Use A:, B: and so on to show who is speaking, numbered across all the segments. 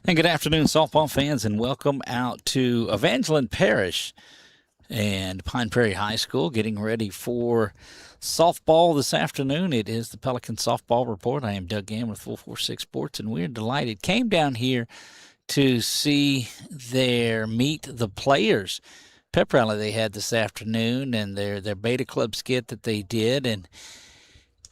A: And good afternoon, softball fans, and welcome out to Evangeline Parish and Pine Prairie High School, getting ready for softball this afternoon. It is the Pelican Softball Report. I am Doug Gann with 446 Sports, and we're delighted. Came down here to see their Meet the Players pep rally they had this afternoon, and their Beta Club skit that they did, and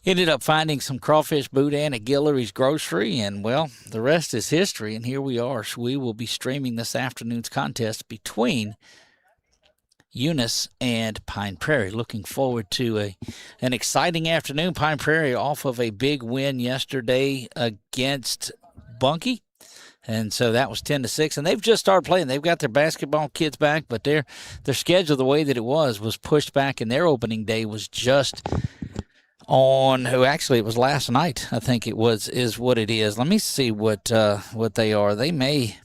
A: ended up finding some crawfish boudin at Guillory's Grocery, and, well, the rest is history, and here we are. So we will be streaming this afternoon's contest between Eunice and Pine Prairie. Looking forward to an exciting afternoon. Pine Prairie off of a big win yesterday against Bunkie. And so that was 10-6, and they've just started playing. They've got their basketball kids back, but their schedule, the way that it was pushed back, and their opening day was just it was last night. I think is what it is. Let me see what they are. They may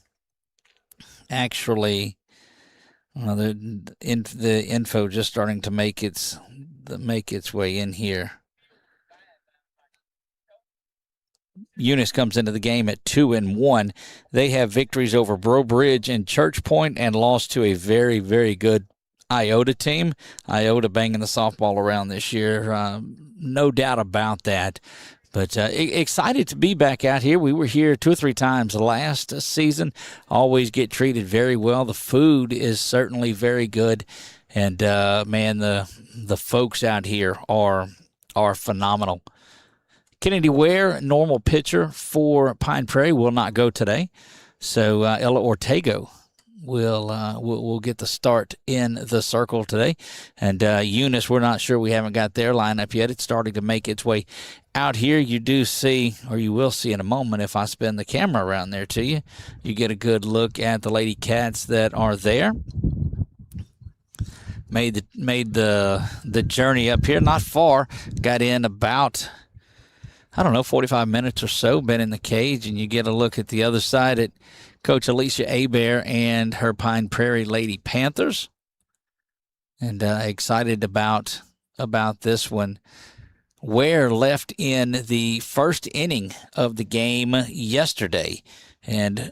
A: actually, the info just starting to make its way in here. Eunice comes into the game at 2-1. They have victories over Breaux Bridge and Church Point, and lost to a very, very good Iota team. Iota banging the softball around this year, no doubt about that. But excited to be back out here. We were here 2 or 3 times last season. Always get treated very well. The food is certainly very good, and man, the folks out here are phenomenal. Kennedy Ware, normal pitcher for Pine Prairie, will not go today, so Ella Ortego will get the start in the circle today. And Eunice, we're not sure. We haven't got their lineup yet. It's starting to make its way out here. You do see, or you will see in a moment if I spin the camera around there to you, you get a good look at the Lady Cats that are there. Made the journey up here, not far. Got in about, 45 minutes or so, been in the cage, and you get a look at the other side at Coach Alicia Abear and her Pine Prairie Lady Panthers. And excited about this one. Ware left in the first inning of the game yesterday, and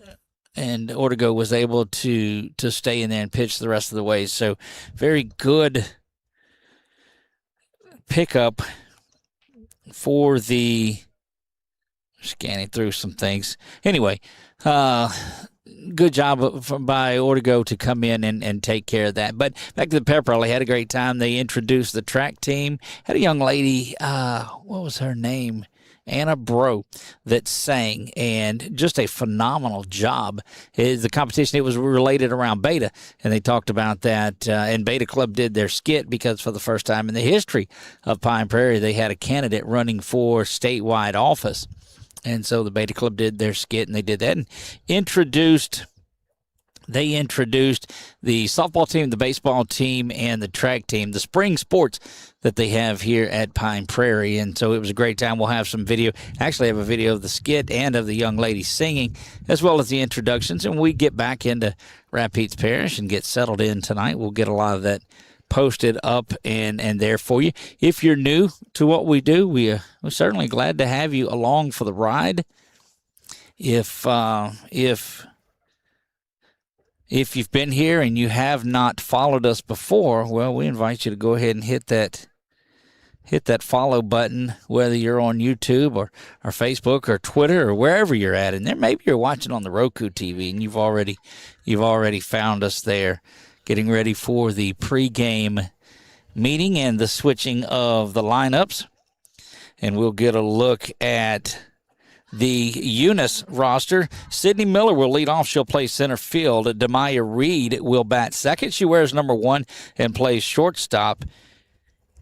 A: Ortego was able to stay in there and pitch the rest of the way. So very good pickup for scanning through some things. Anyway, good job by Ortego to come in and take care of that. But back to the pep rally, had a great time. They introduced the track team. Had a young lady, what was her name? Anna Breaux, that sang, and just a phenomenal job. The competition, it was related around Beta, and they talked about that, and Beta Club did their skit because for the first time in the history of Pine Prairie, they had a candidate running for statewide office. And so the Beta Club did their skit, and they did that, and introduced the softball team, the baseball team, and the track team, the spring sports that they have here at Pine Prairie. And so it was a great time. We'll have some video. Actually, have a video of the skit and of the young lady singing, as well as the introductions. And when we get back into Rapides Parish and get settled in tonight, we'll get a lot of that posted up and there for you. If you're new to what we do, we're certainly glad to have you along for the ride. If you've been here and you have not followed us before, well, we invite you to go ahead and hit that follow button, whether you're on YouTube or Facebook or Twitter or wherever you're at. And there, maybe you're watching on the Roku TV and you've already found us there, getting ready for the pregame meeting and the switching of the lineups. And we'll get a look at the Eunice roster. Sydney Miller will lead off. She'll play center field. Demaya Reed will bat second. She wears number 1 and plays shortstop.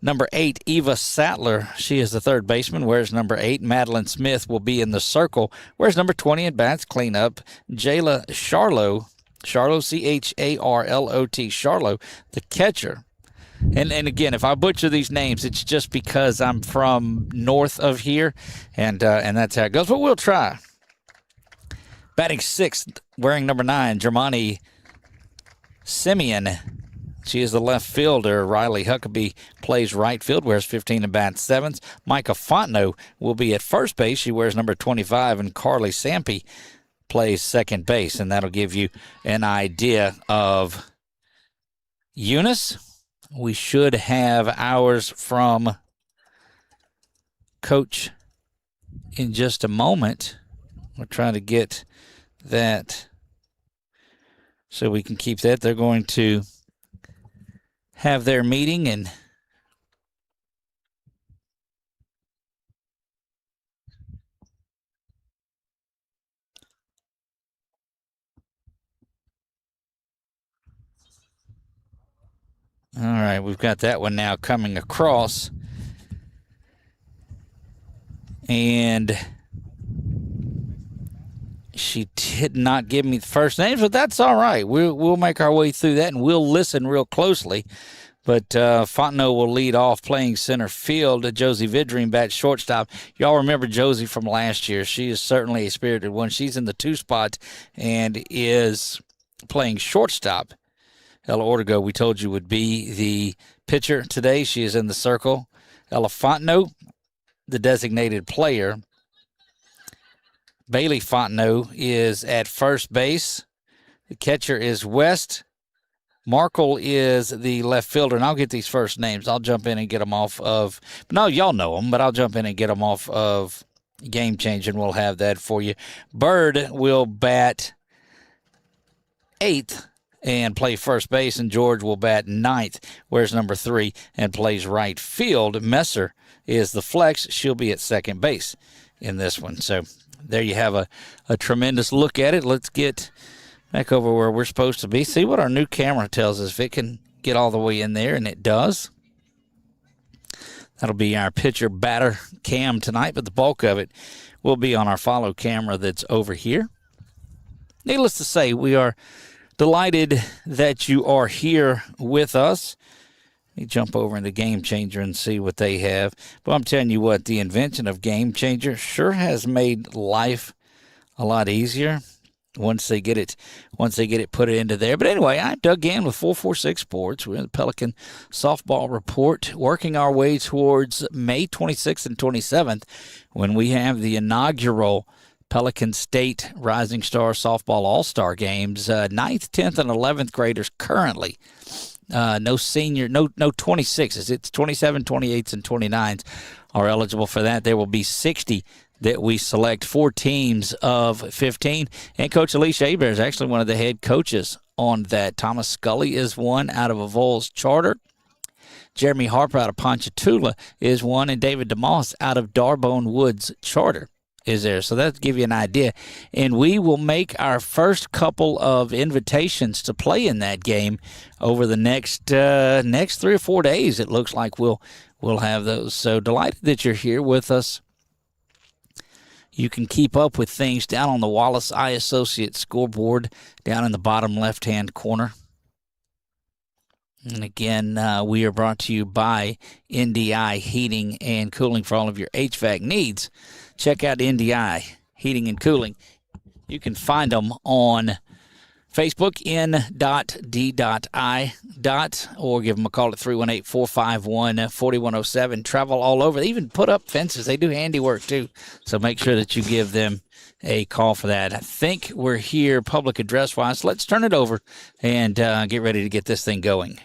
A: Number 8, Eva Sattler. She is the third baseman, wears number 8. Madeline Smith will be in the circle, wears number 20 and bats cleanup. Jayla Charlo, C-H-A-R-L-O-T, Charlo, the catcher. And again, if I butcher these names, it's just because I'm from north of here, and that's how it goes. But we'll try. Batting 6th, wearing number 9, Germani Simeon. She is the left fielder. Riley Huckabee plays right field, wears 15 and bats 7th. Micah Fontenot will be at first base. She wears number 25, and Carly Sampe plays second base, and that'll give you an idea of Eunice. We should have ours from Coach in just a moment. We'll try to get that so we can keep that. They're going to have their meeting and all right, we've got that one now coming across. And she did not give me the first names, but that's all right. We'll make our way through that, and we'll listen real closely. But Fontenot will lead off playing center field. Josie Vidrine bats shortstop. Y'all remember Josie from last year. She is certainly a spirited one. She's in the 2 spot and is playing shortstop. Ella Ortego, we told you, would be the pitcher today. She is in the circle. Ella Fontenot, the designated player. Bailey Fontenot is at first base. The catcher is West. Markle is the left fielder, and I'll get these first names. I'll jump in and get them off of, no, y'all know them, but I'll jump in and get them off of Game Change, and we'll have that for you. Bird will bat 8th and play first base, and George will bat 9th. Where's number 3 and plays right field? Messer is the flex. She'll be at second base in this one. So there you have a tremendous look at it. Let's get back over where we're supposed to be. See what our new camera tells us. If it can get all the way in there, and it does. That'll be our pitcher batter cam tonight, but the bulk of it will be on our follow camera that's over here. Needless to say, we are delighted that you are here with us. Let me jump over into Game Changer and see what they have. But I'm telling you what, the invention of Game Changer sure has made life a lot easier once they get it put it into there. But anyway, I'm Doug Gann with 446 Sports. We're in the Pelican Softball Report, working our way towards May 26th and 27th when we have the inaugural Pelican State Rising Star Softball All-Star Games. 9th, 10th, and 11th graders currently. No senior, no 26s. It's 27, 28s, and 29s are eligible for that. There will be 60 that we select, 4 teams of 15. And Coach Alicia Aber is actually one of the head coaches on that. Thomas Scully is one out of a Vols charter. Jeremy Harper out of Ponchatoula is one, and David DeMoss out of Darbone Woods charter is there. So that'll give you an idea. And we will make our first couple of invitations to play in that game over the next 3 or 4 days. It looks like we'll have those. So delighted that you're here with us. You can keep up with things down on the Wallace Eye Associates scoreboard down in the bottom left-hand corner. And again, we are brought to you by NDI Heating and Cooling for all of your HVAC needs. Check out NDI Heating and Cooling. You can find them on Facebook, n.d.i. or give them a call at 318-451-4107. Travel all over. They even put up fences. They do handiwork, too. So make sure that you give them a call for that. I think we're here public address-wise. Let's turn it over and get ready to get this thing going.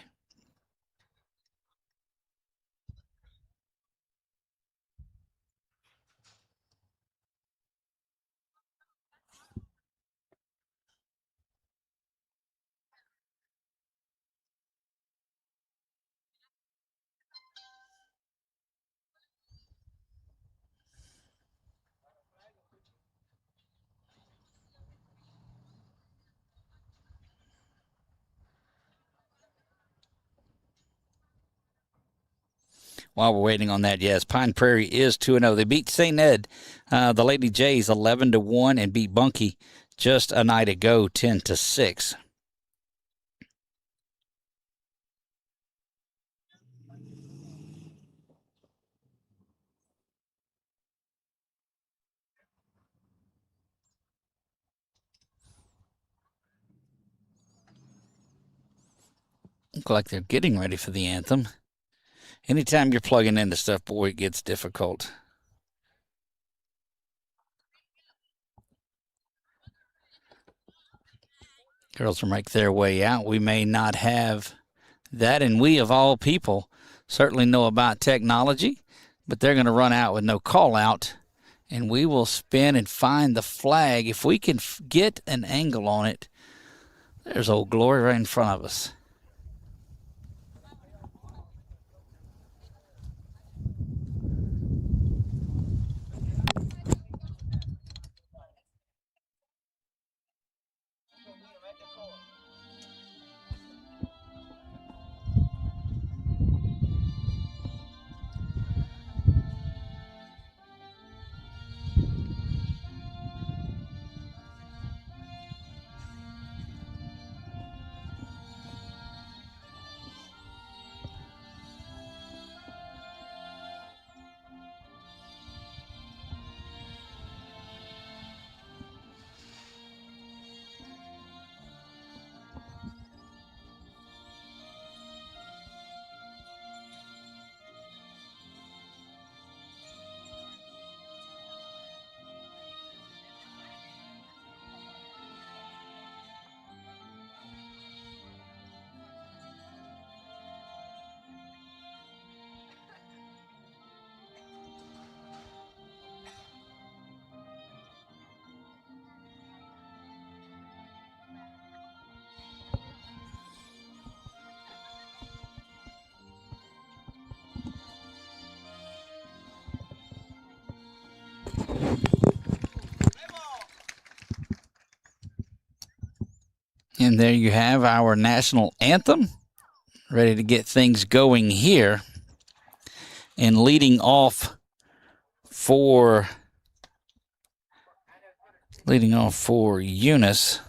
A: While we're waiting on that, yes, Pine Prairie is 2-0. They beat St. Ed, the Lady Jays, 11-1, and beat Bunkie just a night ago, 10-6. Look like they're getting ready for the anthem. Anytime you're plugging into stuff, boy, it gets difficult. Girls will make their way out. We may not have that, and we, of all people, certainly know about technology, but they're going to run out with no call out, and we will spin and find the flag. If we can get an angle on it, there's Old Glory right in front of us. And there you have our national anthem, ready to get things going here. And leading off for Eunice.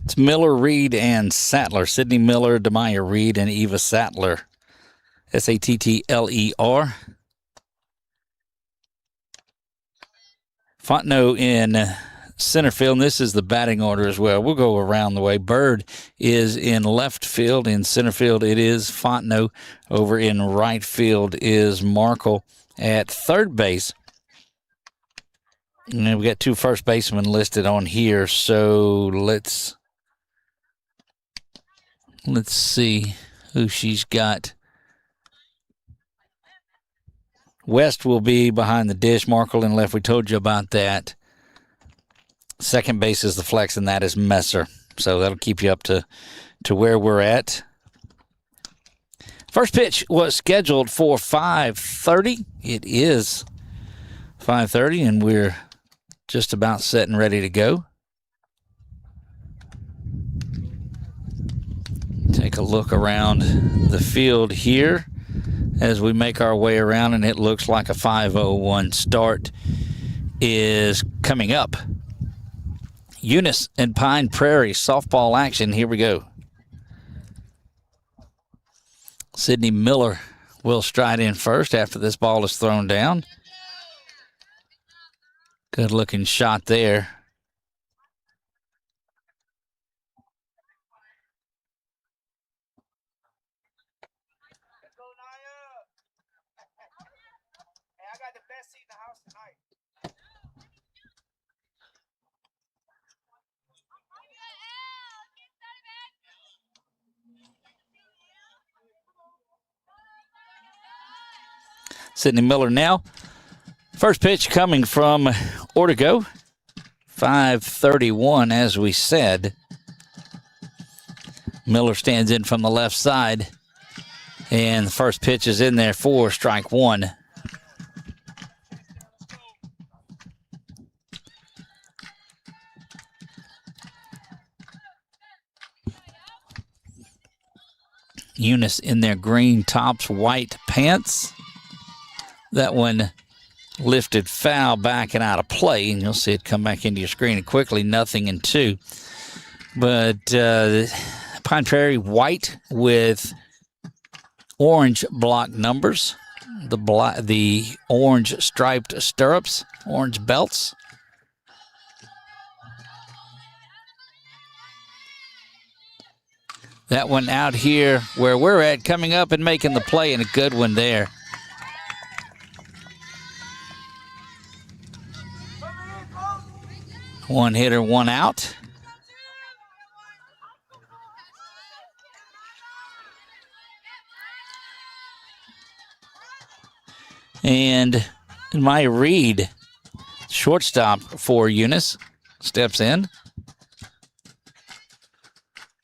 A: It's Miller, Reed, and Sattler. Sydney Miller, Demaya Reed, and Eva Sattler. Sattler. Fontenot in center field, and this is the batting order as well. We'll go around the way. Bird is in left field. In center field, it is Fontenot. Over in right field is Markle. At third base, and we got two first basemen listed on here, so let's see who she's got. West will be behind the dish. Markle in left. We told you about that. Second base is the flex, and that is Messer. So that'll keep you up to where we're at. First pitch was scheduled for 5:30. It is 5:30, and we're just about set and ready to go. Take a look around the field here as we make our way around, and it looks like a 5:01 start is coming up. Eunice and Pine Prairie softball action. Here we go. Sydney Miller will stride in first after this ball is thrown down. Good looking shot there. Sydney Miller now. First pitch coming from Ortego. 5:31, as we said. Miller stands in from the left side. And the first pitch is in there for strike one. Eunice in their green tops, white pants. That one lifted foul back and out of play, and you'll see it come back into your screen and quickly, 0-2. But Pine Prairie white with orange block numbers, the orange striped stirrups, orange belts. That one out here where we're at, coming up and making the play, and a good one there. One hitter, one out. And Maya Reed, shortstop for Eunice, steps in.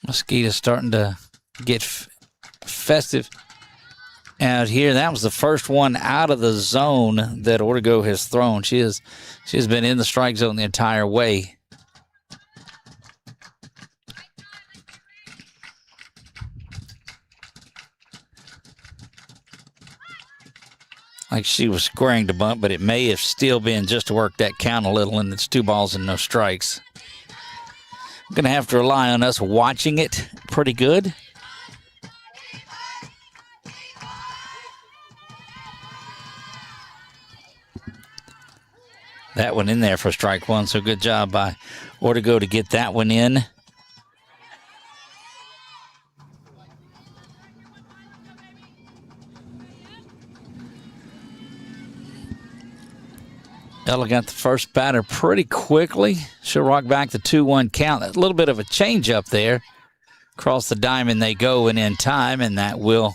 A: Mosquito's starting to get festive out here. That was the first one out of the zone that Ortego has thrown. She has been in the strike zone the entire way. Like she was squaring to bunt, but it may have still been just to work that count a little, and it's 2 balls and no strikes. I'm going to have to rely on us watching it pretty good. That one in there for strike one, so good job by Ortego to get that one in. Ella got the first batter pretty quickly. She'll rock back the 2-1 count. A little bit of a change up there. Across the diamond they go and in time, and that will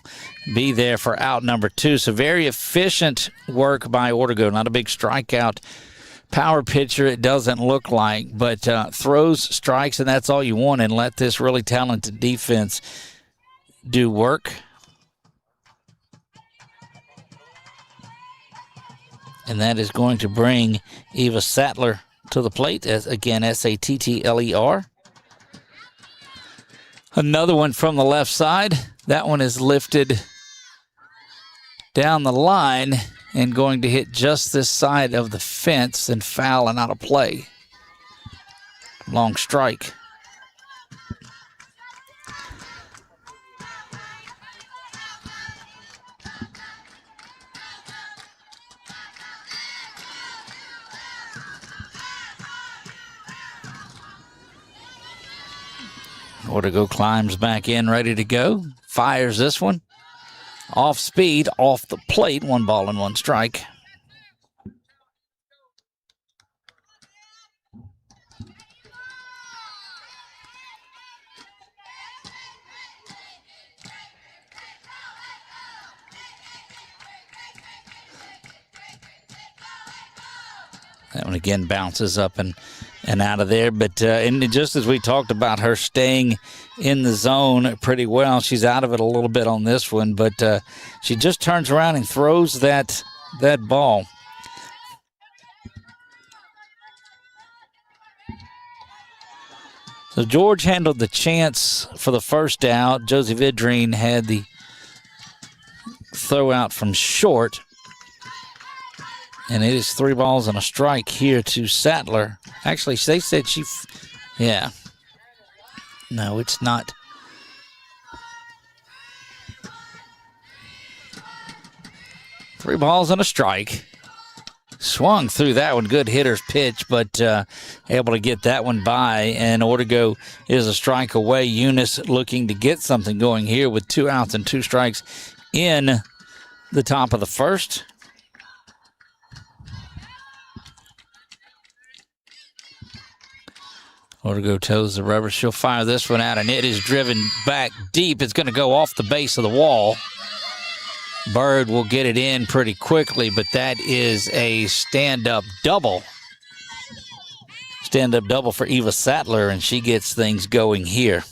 A: be there for out number 2. So very efficient work by Ortego. Not a big strikeout power pitcher, it doesn't look like, but throws, strikes, and that's all you want, and let this really talented defense do work. And that is going to bring Eva Sattler to the plate, as again, Sattler. Another one from the left side. That one is lifted down the line and going to hit just this side of the fence and foul and out of play. Long strike. Ortego climbs back in, ready to go. Fires this one. Off speed, off the plate. 1 ball and 1 strike. That one again bounces up and out of there. But and just as we talked about her staying in the zone pretty well, she's out of it a little bit on this one. But she just turns around and throws that ball. So George handled the chance for the first out. Josie Vidrine had the throw out from short. And it is 3 balls and a strike here to Sattler. Actually, they said yeah. No, it's not. Three balls and a strike. Swung through that one. Good hitter's pitch, but able to get that one by. And Ortego is a strike away. Eunice looking to get something going here with 2 outs and 2 strikes in the top of the first. Ortego toes the rubber. She'll fire this one out, and it is driven back deep. It's going to go off the base of the wall. Bird will get it in pretty quickly, but that is a stand-up double. Stand-up double for Eva Sattler, and she gets things going here.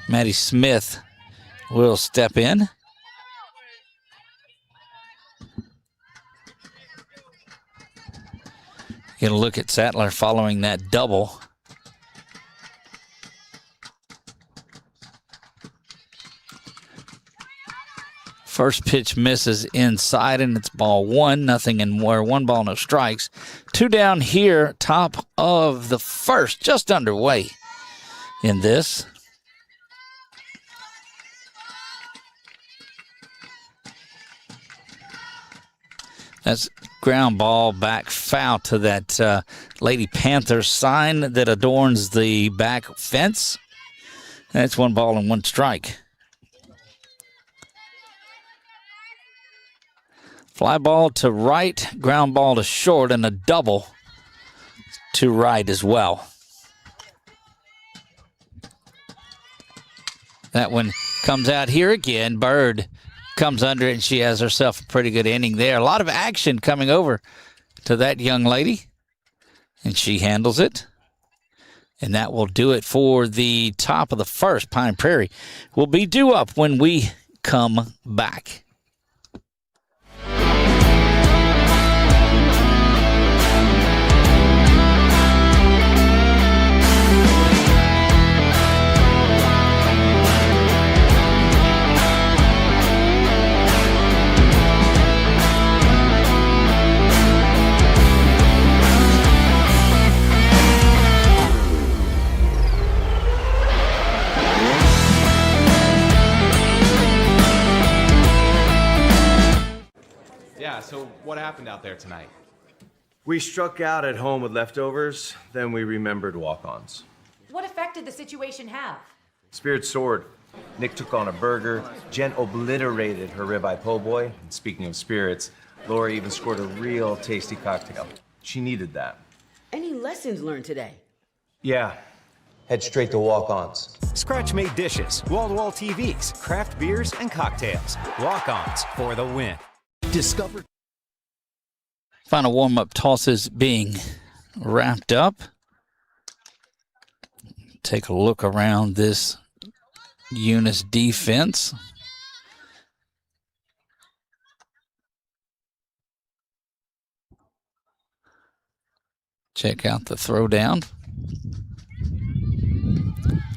A: Maddie Smith will step in. Get a look at Sattler following that double. First pitch misses inside, and it's ball 1, nothing and more. 1 ball, no strikes. 2 down here, top of the first, just underway in this. That's ground ball back foul to that Lady Panthers sign that adorns the back fence. That's 1 ball and 1 strike. Fly ball to right, ground ball to short, and a double to right as well. That one comes out here again. Bird comes under it, and she has herself a pretty good inning there. A lot of action coming over to that young lady, and she handles it. And that will do it for the top of the first. Pine Prairie will be due up when we come back.
B: So what happened out there tonight?
C: We struck out at home with leftovers, then we remembered walk-ons.
D: What effect did the situation have?
C: Spirit soared. Nick took on a burger. Jen obliterated her ribeye po' boy. And speaking of spirits, Laura even scored a real tasty cocktail. She needed that.
E: Any lessons learned today?
C: Yeah. Head straight to walk-ons.
F: Scratch-made dishes, wall-to-wall TVs, craft beers, and cocktails. Walk-ons for the win. Discover.
A: Final warm-up tosses being wrapped up. Take a look around this Eunice defense. Check out the throwdown.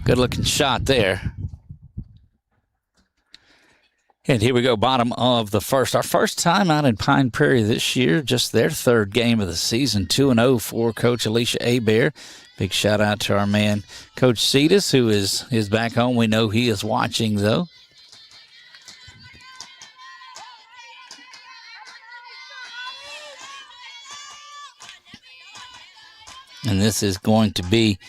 A: Good looking shot there. And here we go, bottom of the first. Our first time out in Pine Prairie this year, just their third game of the season, 2-0 for Coach Alicia Hebert. Big shout out to our man, Coach Cetus, who is back home. We know he is watching, though. And this is going to be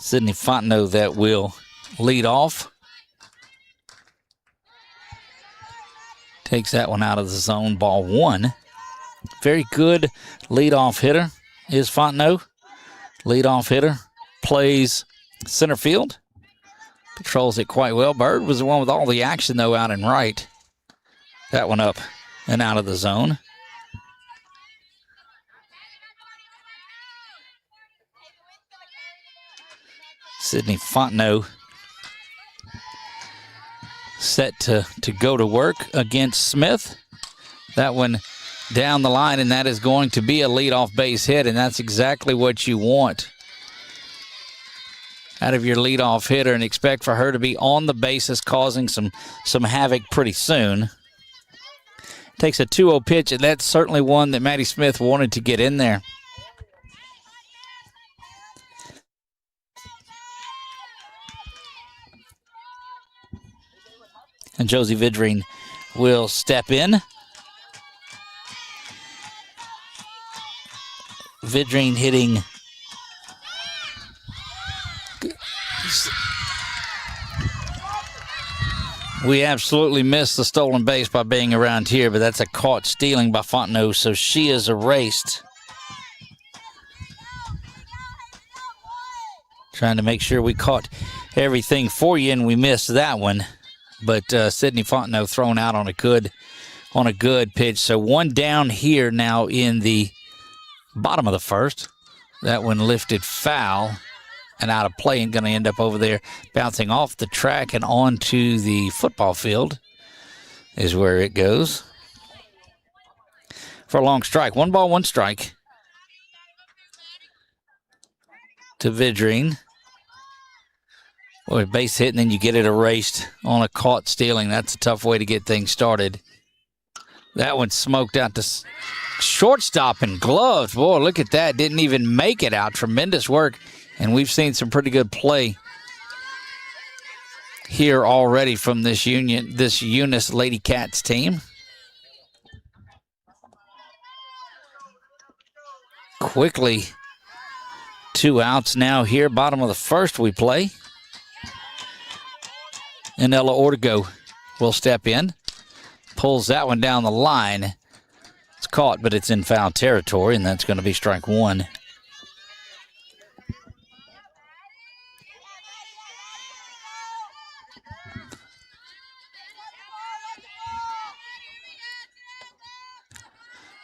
A: Sydney Fontenot that will lead off. Takes that one out of the zone, ball 1. Very good leadoff hitter is Fontenot. Leadoff hitter, plays center field. Patrols it quite well. Bird was the one with all the action, though, out and right. That one up and out of the zone. Sydney Fontenot set to go to work against Smith. That one down the line, and that is going to be a leadoff base hit, and that's exactly what you want out of your leadoff hitter, and expect for her to be on the bases causing some havoc pretty soon. Takes a 2-0 pitch, and that's certainly one that Maddie Smith wanted to get in there. And Josie Vidrine will step in. Vidrine hitting we absolutely missed the stolen base by being around here, but that's a caught stealing by Fontenot, so she is erased. Trying to make sure we caught everything for you, and we missed that one. But Sydney Fontenot thrown out on a good pitch. So one down here now in the bottom of the first. That one lifted foul and out of play, and going to end up over there bouncing off the track and onto the football field is where it goes. For a long strike. 1 ball, 1 strike to Vidrine. Boy, base hit, and then you get it erased on a caught stealing. That's a tough way to get things started. That one smoked out to shortstop and gloves. Boy, look at that. Didn't even make it out. Tremendous work. And we've seen some pretty good play here already from this Eunice Lady Cats team. quickly 2 outs now here. Bottom of the first we play. And Ella Ortego will step in. Pulls that one down the line. It's caught, but it's in foul territory, and that's going to be strike one.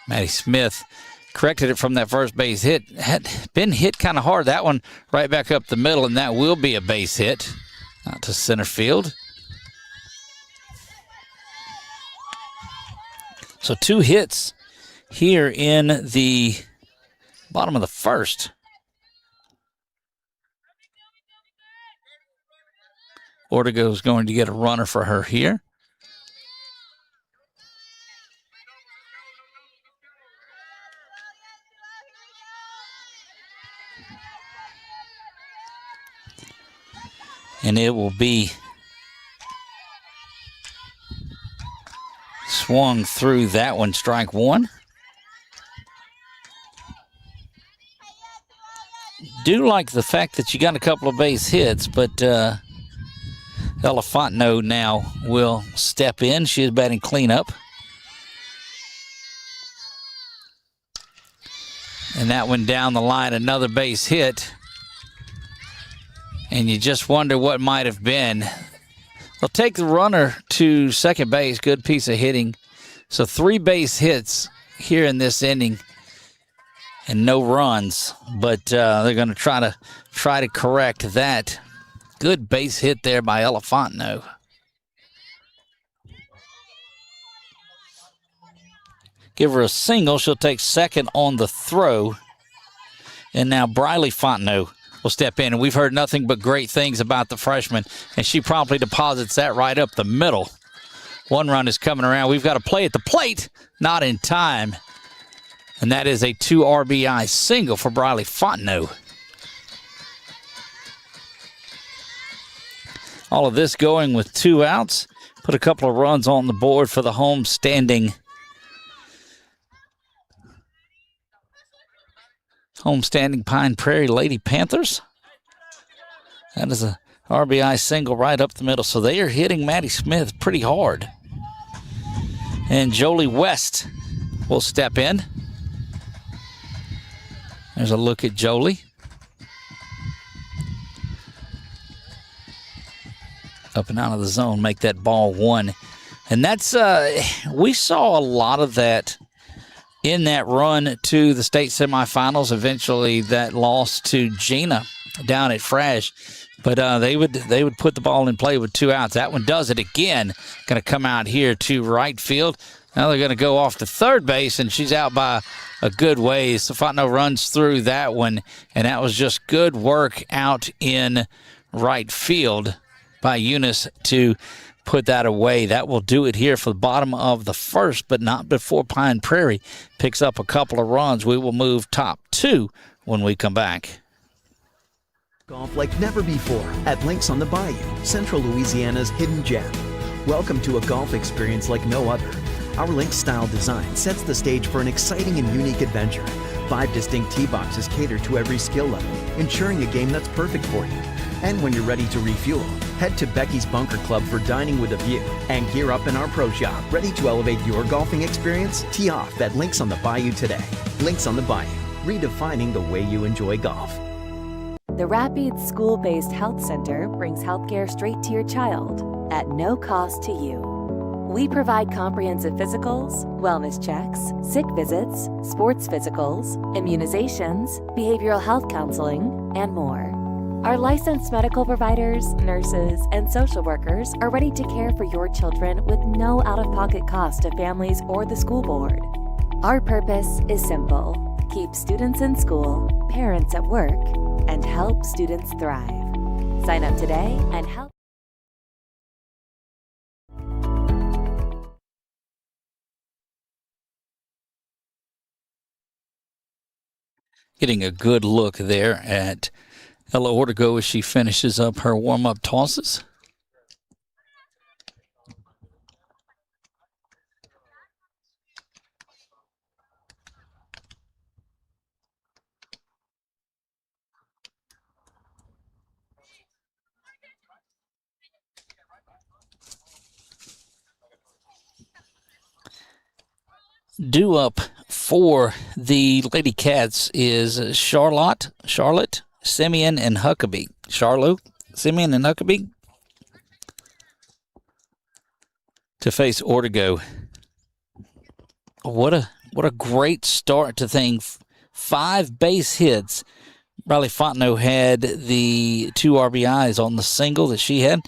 A: Maddie Smith corrected it from that first base hit. Had been hit kind of hard. That one right back up the middle, and that will be a base hit. Out to center field. So 2 hits here in the bottom of the first. Ortego is going to get a runner for her here. And it will be swung through that one, strike one. Do like the fact that you got a couple of base hits, but Ella Fontenot now will step in. She is batting cleanup. And that one down the line, another base hit. And you just wonder what might have been. They'll take the runner to second base. Good piece of hitting. So 3 base hits here in this inning and no runs. But they're going to try to correct that. Good base hit there by Ella Fontenot. Give her a single. She'll take second on the throw. And now Briley Fontenot will step in, and we've heard nothing but great things about the freshman, and she promptly deposits that right up the middle. 1 run is coming around. We've got a play at the plate, not in time, and that is a 2 RBI single for Briley Fontenot. All of this going with 2 outs. Put a couple of runs on the board for the homestanding Pine Prairie Lady Panthers. That is a RBI single right up the middle. So they are hitting Maddie Smith pretty hard. And Jolie West will step in. There's a look at Jolie. Up and out of the zone, make that ball 1. And that's, we saw a lot of that in that run to the state semifinals. Eventually that loss to Gina down at Frasch. But they would put the ball in play with 2 outs. That one does it again. Going to come out here to right field. Now they're going to go off to third base, and she's out by a good ways. Stefano runs through that one, and that was just good work out in right field by Eunice to put that away. That will do it here for the bottom of the first, but not before Pine Prairie picks up a couple of runs. We will move top 2 when we come back.
G: Golf like never before at Links on the Bayou, Central Louisiana's hidden gem. Welcome to a golf experience like no other. Our Links-style design sets the stage for an exciting and unique adventure. 5 distinct tee boxes cater to every skill level, ensuring a game that's perfect for you. And when you're ready to refuel, head to Becky's Bunker Club for dining with a view and gear up in our pro shop, ready to elevate your golfing experience. Tee off at Links on the Bayou today. Links on the Bayou, redefining the way you enjoy golf.
H: The Rapids School-Based Health Center brings healthcare straight to your child at no cost to you. We provide comprehensive physicals, wellness checks, sick visits, sports physicals, immunizations, behavioral health counseling, and more. Our licensed medical providers, nurses, and social workers are ready to care for your children with no out-of-pocket cost to families or the school board. Our purpose is simple: keep students in school, parents at work, and help students thrive. Sign up today and help.
A: Getting a good look there at Ella Ortego as she finishes up her warm-up tosses. due up for the Lady Cats is Charlotte, Simeon, and Huckabee. Charlotte, Simeon, and Huckabee to face Ortego. What a great start to things. 5 base hits. Riley Fontenot had the 2 RBIs on the single that she had.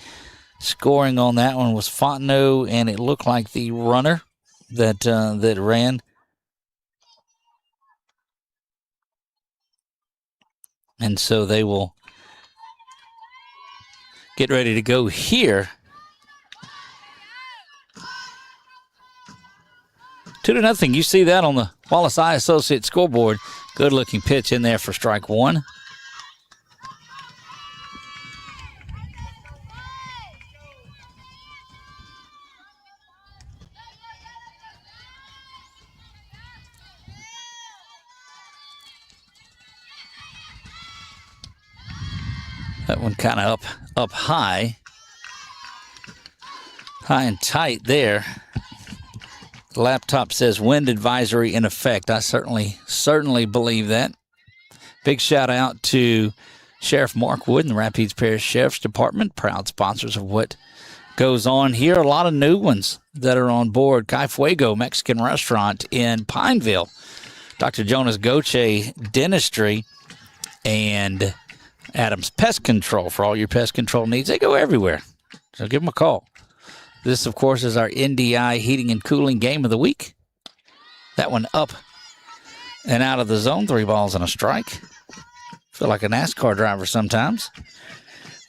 A: Scoring on that one was Fontenot, and it looked like the runner that ran. And so they will get ready to go here. 2-0. You see that on the Wallace Eye Associates scoreboard. Good looking pitch in there for strike 1. That one kind of up high and tight there. The laptop says wind advisory in effect. I certainly believe that. Big shout out to Sheriff Mark Wood and the Rapides Parish Sheriff's Department, proud sponsors of what goes on here. A lot of new ones that are on board. Kai Fuego Mexican Restaurant in Pineville, Dr. Jonas Goche Dentistry, and Adams Pest Control for all your pest control needs. They go everywhere, so give them a call. This, of course, is our NDI Heating and Cooling Game of the Week. That one up and out of the zone. 3 balls and a strike. Feel like a NASCAR driver sometimes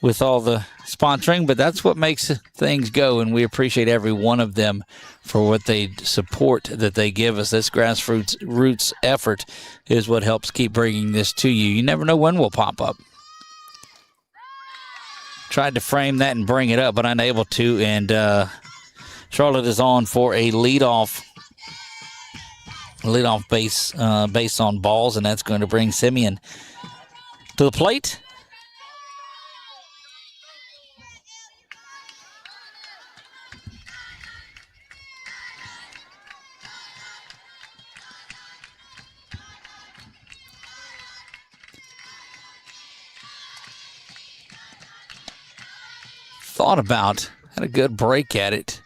A: with all the sponsoring, but that's what makes things go, and we appreciate every one of them for what they support that they give us. This grassroots effort is what helps keep bringing this to you. You never know when we'll pop up. Tried to frame that and bring it up, but unable to. And Charlotte is on for a leadoff base on balls, and that's going to bring Simeon to the plate. Had a good break at it.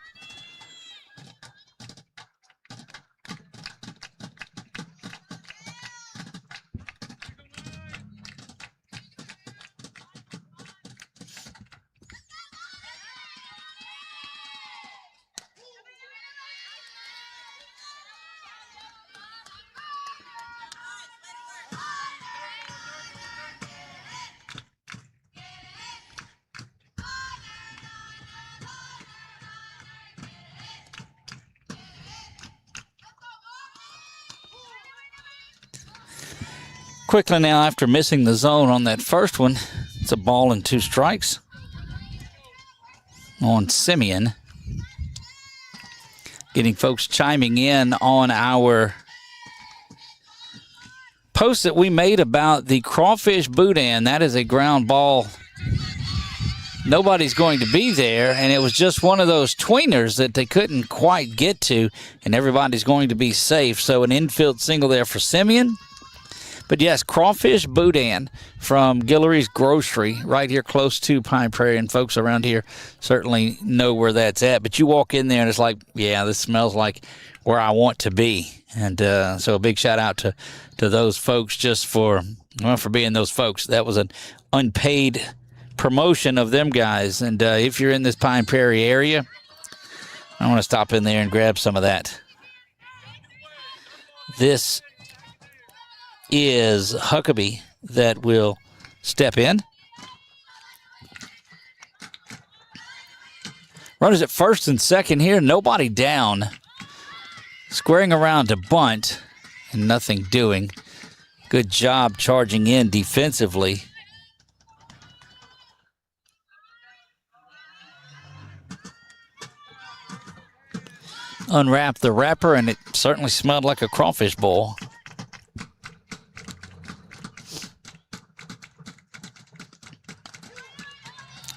A: Quickly now, after missing the zone on that first one, it's a ball and 2 strikes on Simeon. Getting folks chiming in on our post that we made about the crawfish boudin. That is a ground ball. Nobody's going to be there, and it was just one of those tweeners that they couldn't quite get to, and everybody's going to be safe. So an infield single there for Simeon. But yes, crawfish boudin from Guillory's Grocery right here close to Pine Prairie, and folks around here certainly know where that's at. But you walk in there and it's like, yeah, this smells like where I want to be. And so a big shout out to those folks just for being those folks. That was an unpaid promotion of them guys. And if you're in this Pine Prairie area, I want to stop in there and grab some of that. This is Huckabee that will step in. Runners at first and second here. Nobody down. Squaring around to bunt and nothing doing. Good job charging in defensively. Unwrapped the wrapper, and it certainly smelled like a crawfish bowl.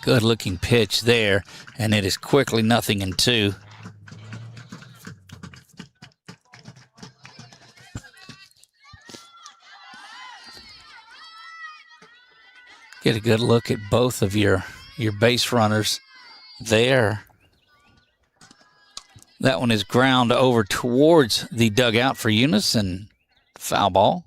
A: Good looking pitch there, and it is quickly 0-2. Get a good look at both of your base runners there. That one is ground over towards the dugout for Eunice, and foul ball.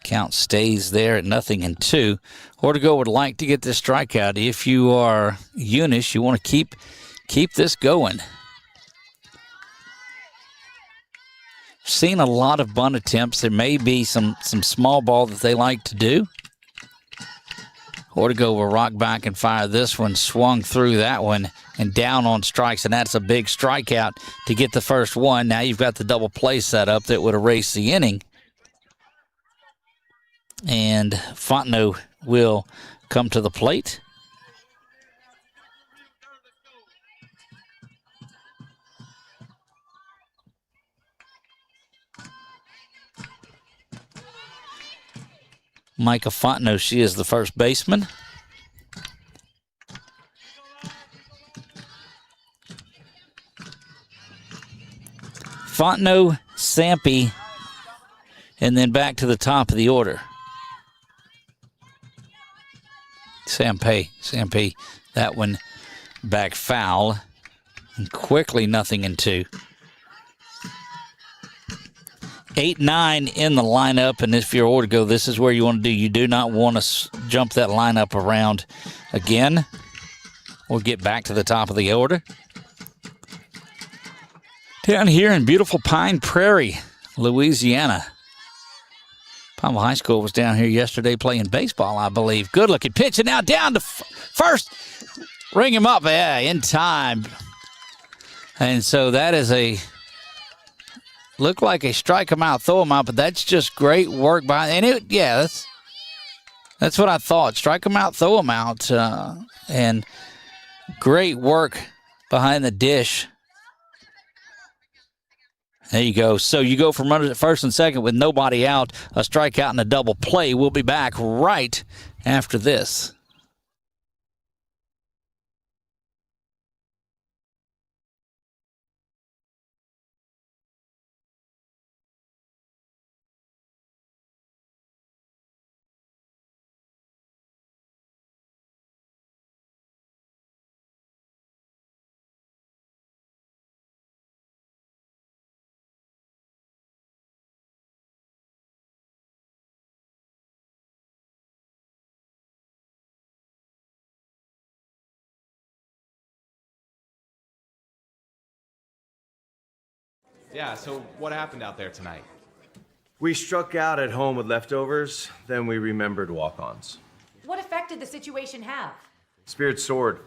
A: Count stays there at 0-2. Ortego would like to get this strikeout. If you are Eunice, you want to keep this going. Seen a lot of bunt attempts. There may be some small ball that they like to do. Ortego will rock back and fire this one. Swung through that one and down on strikes, and that's a big strikeout to get the first one. Now you've got the double play set up that would erase the inning. And Fontenot will come to the plate. Micah Fontenot, she is the first baseman. Fontenot, Sampe, and then back to the top of the order. Sampe, that one back foul. And quickly 0-2. 8-9 in the lineup, and if you're Ortego, this is where you want to do. You do not want to jump that lineup around again. We'll get back to the top of the order. Down here in beautiful Pine Prairie, Louisiana. Palmer High School was down here yesterday playing baseball, I believe. Good looking pitch, and now down to first. Ring him up, in time. And so that is looked like a strike him out, throw him out, but that's just great work by, and that's what I thought. Strike him out, throw him out, and great work behind the dish. There you go. So you go from runners at first and second with nobody out, a strikeout and a double play. We'll be back right after this.
B: Yeah, so what happened out there tonight?
C: We struck out at home with leftovers, then we remembered walk-ons.
D: What effect did the situation have?
C: Spirit soared.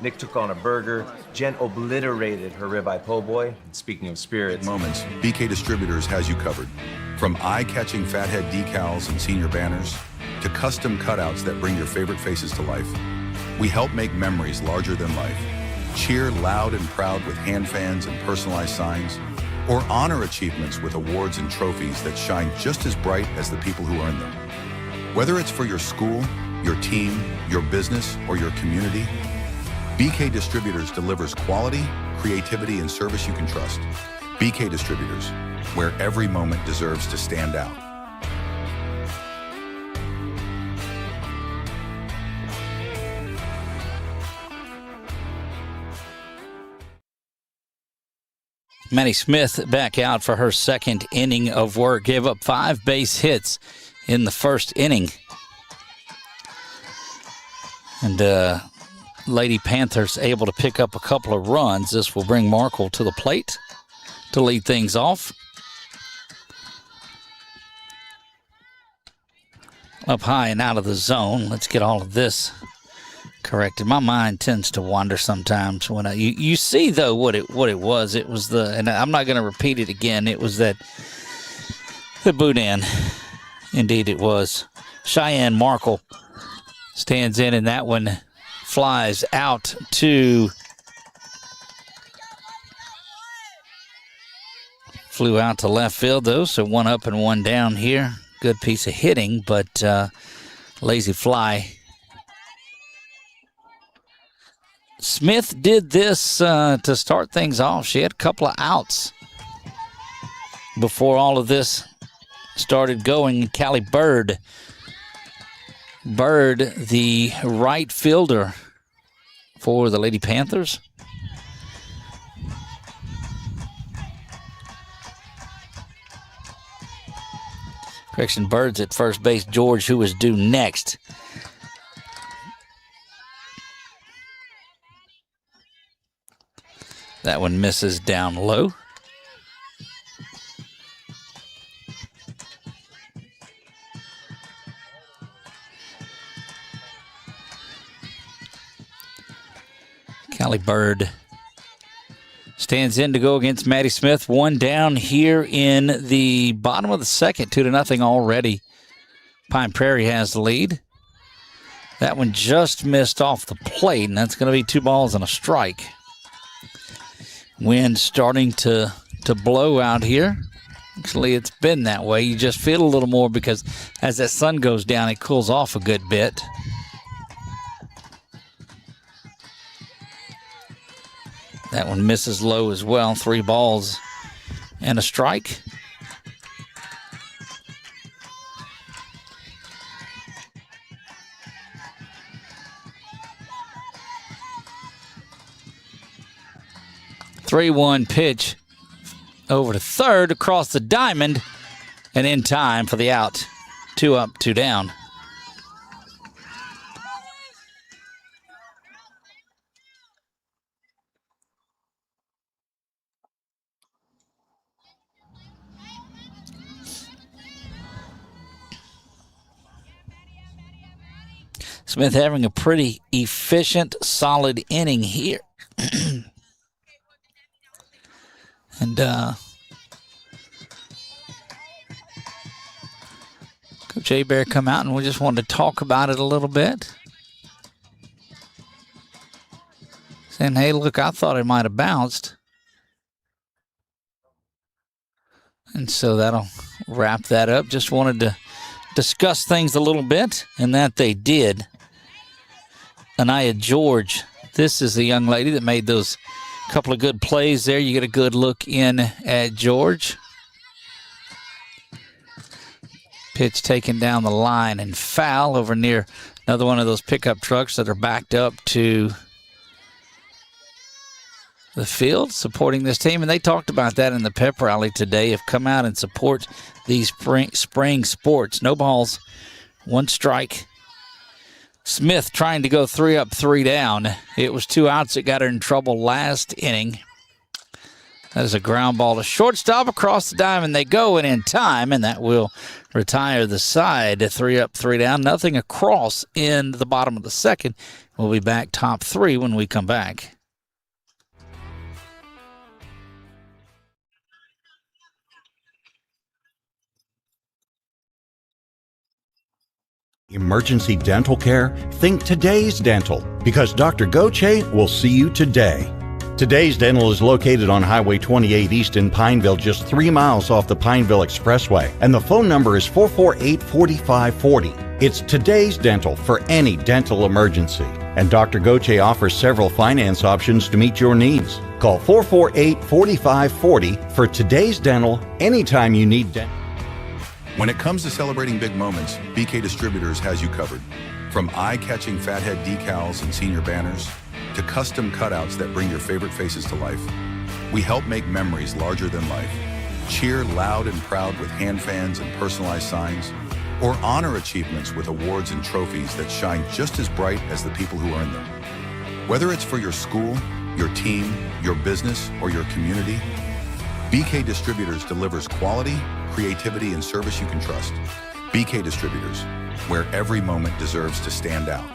C: Nick took on a burger. Jen obliterated her ribeye po' boy. And speaking of spirits,
I: Moments, BK Distributors has you covered. From eye-catching fathead decals and senior banners to custom cutouts that bring your favorite faces to life, we help make memories larger than life. Cheer loud and proud with hand fans and personalized signs, or honor achievements with awards and trophies that shine just as bright as the people who earn them. Whether it's for your school, your team, your business, or your community, BK Distributors delivers quality, creativity, and service you can trust. BK Distributors, where every moment deserves to stand out.
A: Maddie Smith back out for her second inning of work. Gave up 5 base hits in the first inning. And Lady Panthers able to pick up a couple of runs. This will bring Markle to the plate to lead things off. Up high and out of the zone. Let's get all of this corrected. My mind tends to wander sometimes when you see though what it was. It was and I'm not going to repeat it again. It was the boudin. Indeed, it was. Cheyenne Markle stands in, and that one flies out to. Flew out to left field though, so one up and one down here. Good piece of hitting, but lazy fly. Smith did this to start things off. She had a couple of outs before all of this started going. Callie Bird, the right fielder for the Lady Panthers. Correction, Bird's at first base. George, who is due next. That one misses down low. Callie Bird stands in to go against Maddie Smith. One down here in the bottom of the second, 2-0 already. Pine Prairie has the lead. That one just missed off the plate, and that's going to be 2 balls and a strike. Wind starting to blow out here. Actually, it's been that way. You just feel a little more because as that sun goes down, it cools off a good bit. That one misses low as well. 3 balls and a strike. Three-one pitch over to third across the diamond and in time for the out. 2 up, 2 down. Smith having a pretty efficient, solid inning here. And Coach Abear come out, and we just wanted to talk about it a little bit. Saying, hey, look, I thought it might have bounced. And so that'll wrap that up. Just wanted to discuss things a little bit, and that they did. Anaya George, this is the young lady that made those couple of good plays there. You get a good look in at George. Pitch taken down the line and foul over near another one of those pickup trucks that are backed up to the field supporting this team. And they talked about that in the pep rally today. Have come out and support these spring sports. No balls, 1 strike. Smith trying to go 3 up, 3 down. It was 2 outs that got her in trouble last inning. That is a ground ball to shortstop across the diamond. They go and in time, and that will retire the side. 3 up, 3 down. Nothing across in the bottom of the second. We'll be back top 3 when we come back.
J: Emergency dental care? Think Today's Dental, because Dr. Goche will see you today. Today's Dental is located on Highway 28 East in Pineville, just 3 miles off the Pineville Expressway, and the phone number is 448-4540. It's Today's Dental for any dental emergency, and Dr. Goche offers several finance options to meet your needs. Call 448-4540 for Today's Dental anytime you need dental.
I: When it comes to celebrating big moments, BK Distributors has you covered. From eye-catching fathead decals and senior banners to custom cutouts that bring your favorite faces to life, we help make memories larger than life. Cheer loud and proud with hand fans and personalized signs, or honor achievements with awards and trophies that shine just as bright as the people who earn them. Whether it's for your school, your team, your business, or your community, BK Distributors delivers quality, creativity, and service you can trust. BK Distributors, where every moment deserves to stand out.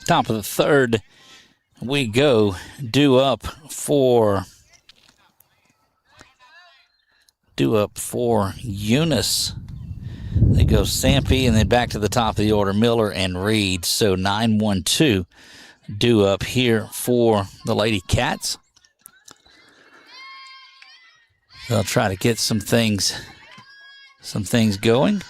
A: Top of the third, we go. Due up for Eunice. They go Sampy, and then back to the top of the order, Miller and Reed. So 9-1-2 due up here for the Lady Cats. they'll try to get some things going.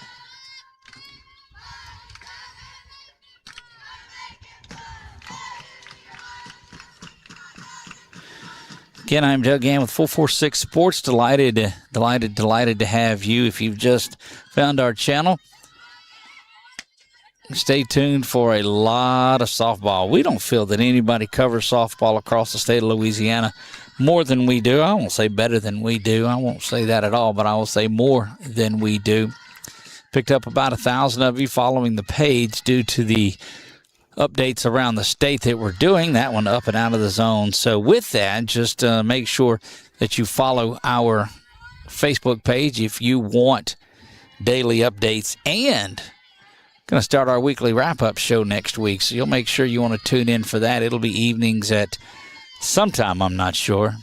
A: Again, I'm Doug Gann with 446 Sports. Delighted to have you. If you've just found our channel, stay tuned for a lot of softball. We don't feel that anybody covers softball across the state of Louisiana more than we do. I won't say better than we do. I won't say that at all, but I will say more than we do. Picked up about 1,000 of you following the page due to the updates around the state that we're doing. That one up and out of the zone. So with that, just make sure that you follow our Facebook page if you want daily updates, and going to start our weekly wrap-up show next week. So you'll make sure you want to tune in for that. It'll be evenings at sometime, I'm not sure.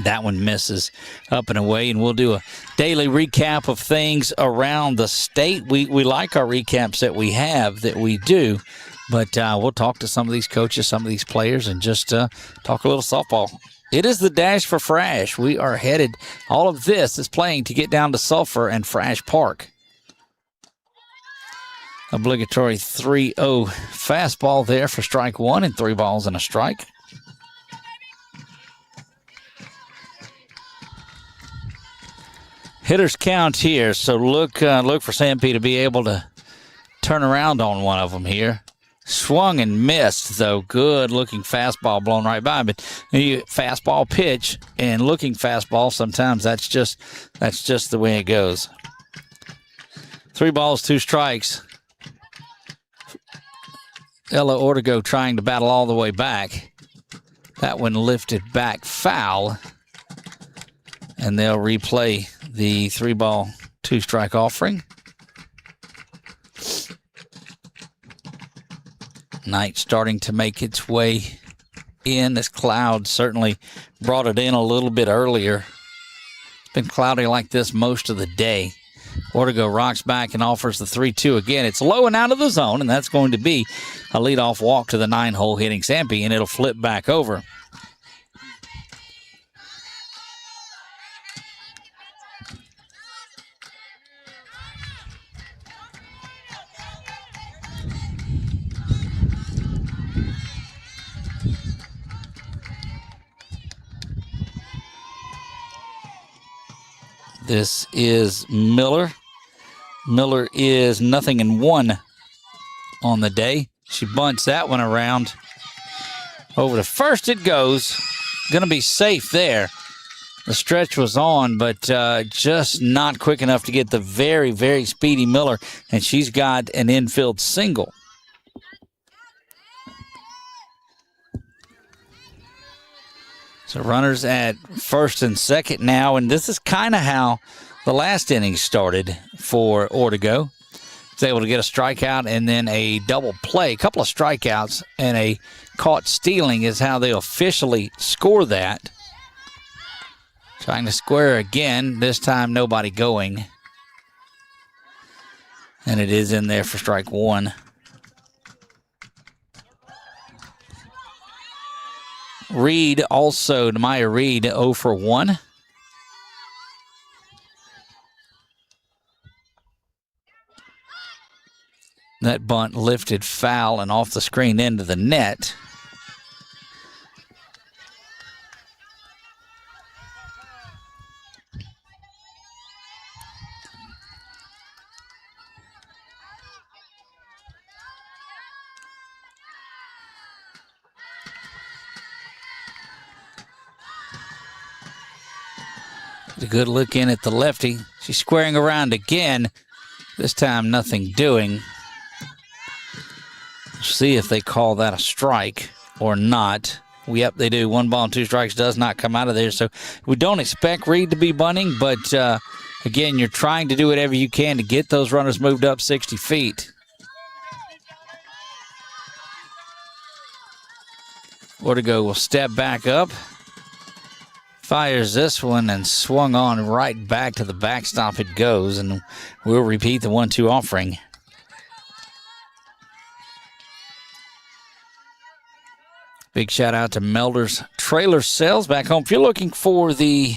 A: That one misses up and away, and we'll do a daily recap of things around the state. We like our recaps that we have, that we do, but we'll talk to some of these coaches, some of these players, and just talk a little softball. It is the dash for Frasch. We are headed, all of this is playing to get down to Sulphur and Frasch Park. Obligatory 3-0 fastball there for strike one, and 3 balls and a strike. Hitters count here, so look for Sampy to be able to turn around on one of them here. Swung and missed, though. Good-looking fastball blown right by. But fastball pitch and looking fastball, sometimes that's just the way it goes. 3 balls, 2 strikes. Ella Ortego trying to battle all the way back. That one lifted back foul. And they'll replay the 3 ball, 2 strike offering. Night starting to make its way in. This cloud certainly brought it in a little bit earlier. It's been cloudy like this most of the day. Ortego rocks back and offers the 3-2 again. It's low and out of the zone, and that's going to be a leadoff walk to the 9-hole hitting Sampy, and it'll flip back over. This is Miller. Miller is 0-1 on the day. She bunts that one around. Over to first it goes. Going to be safe there. The stretch was on, but just not quick enough to get the very, very speedy Miller. And she's got an infield single. So runners at first and second now, and this is kind of how the last inning started for Ortego. Was able to get a strikeout and then a double play. A couple of strikeouts and a caught stealing is how they officially score that. Trying to square again, this time nobody going. And it is in there for strike one. Reed also, Maya Reed, 0 for 1. That bunt lifted foul and off the screen into the net. A good look in at the lefty. She's squaring around again. This time nothing doing. See if they call that a strike or not. Yep, they do. 1 ball and 2 strikes does not come out of there. So we don't expect Reed to be bunting, but again, you're trying to do whatever you can to get those runners moved up 60 feet. Ortego will step back up. Fires this one and swung on right back to the backstop it goes, and we'll repeat the 1-2 offering. Big shout out to Melder's Trailer Sales back home. If you're looking for the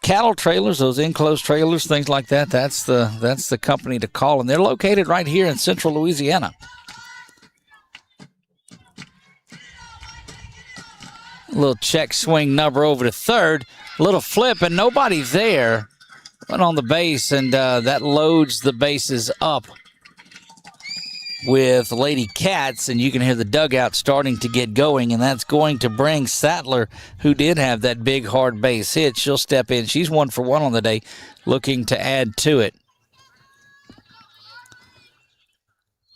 A: cattle trailers, those enclosed trailers, things like that, that's the company to call, and they're located right here in central Louisiana. A little check swing number over to third, little flip, and nobody there. Went on the base, and that loads the bases up with Lady Cats, and you can hear the dugout starting to get going, and that's going to bring Sattler, who did have that big hard base hit. She'll step in. She's 1 for 1 on the day, looking to add to it.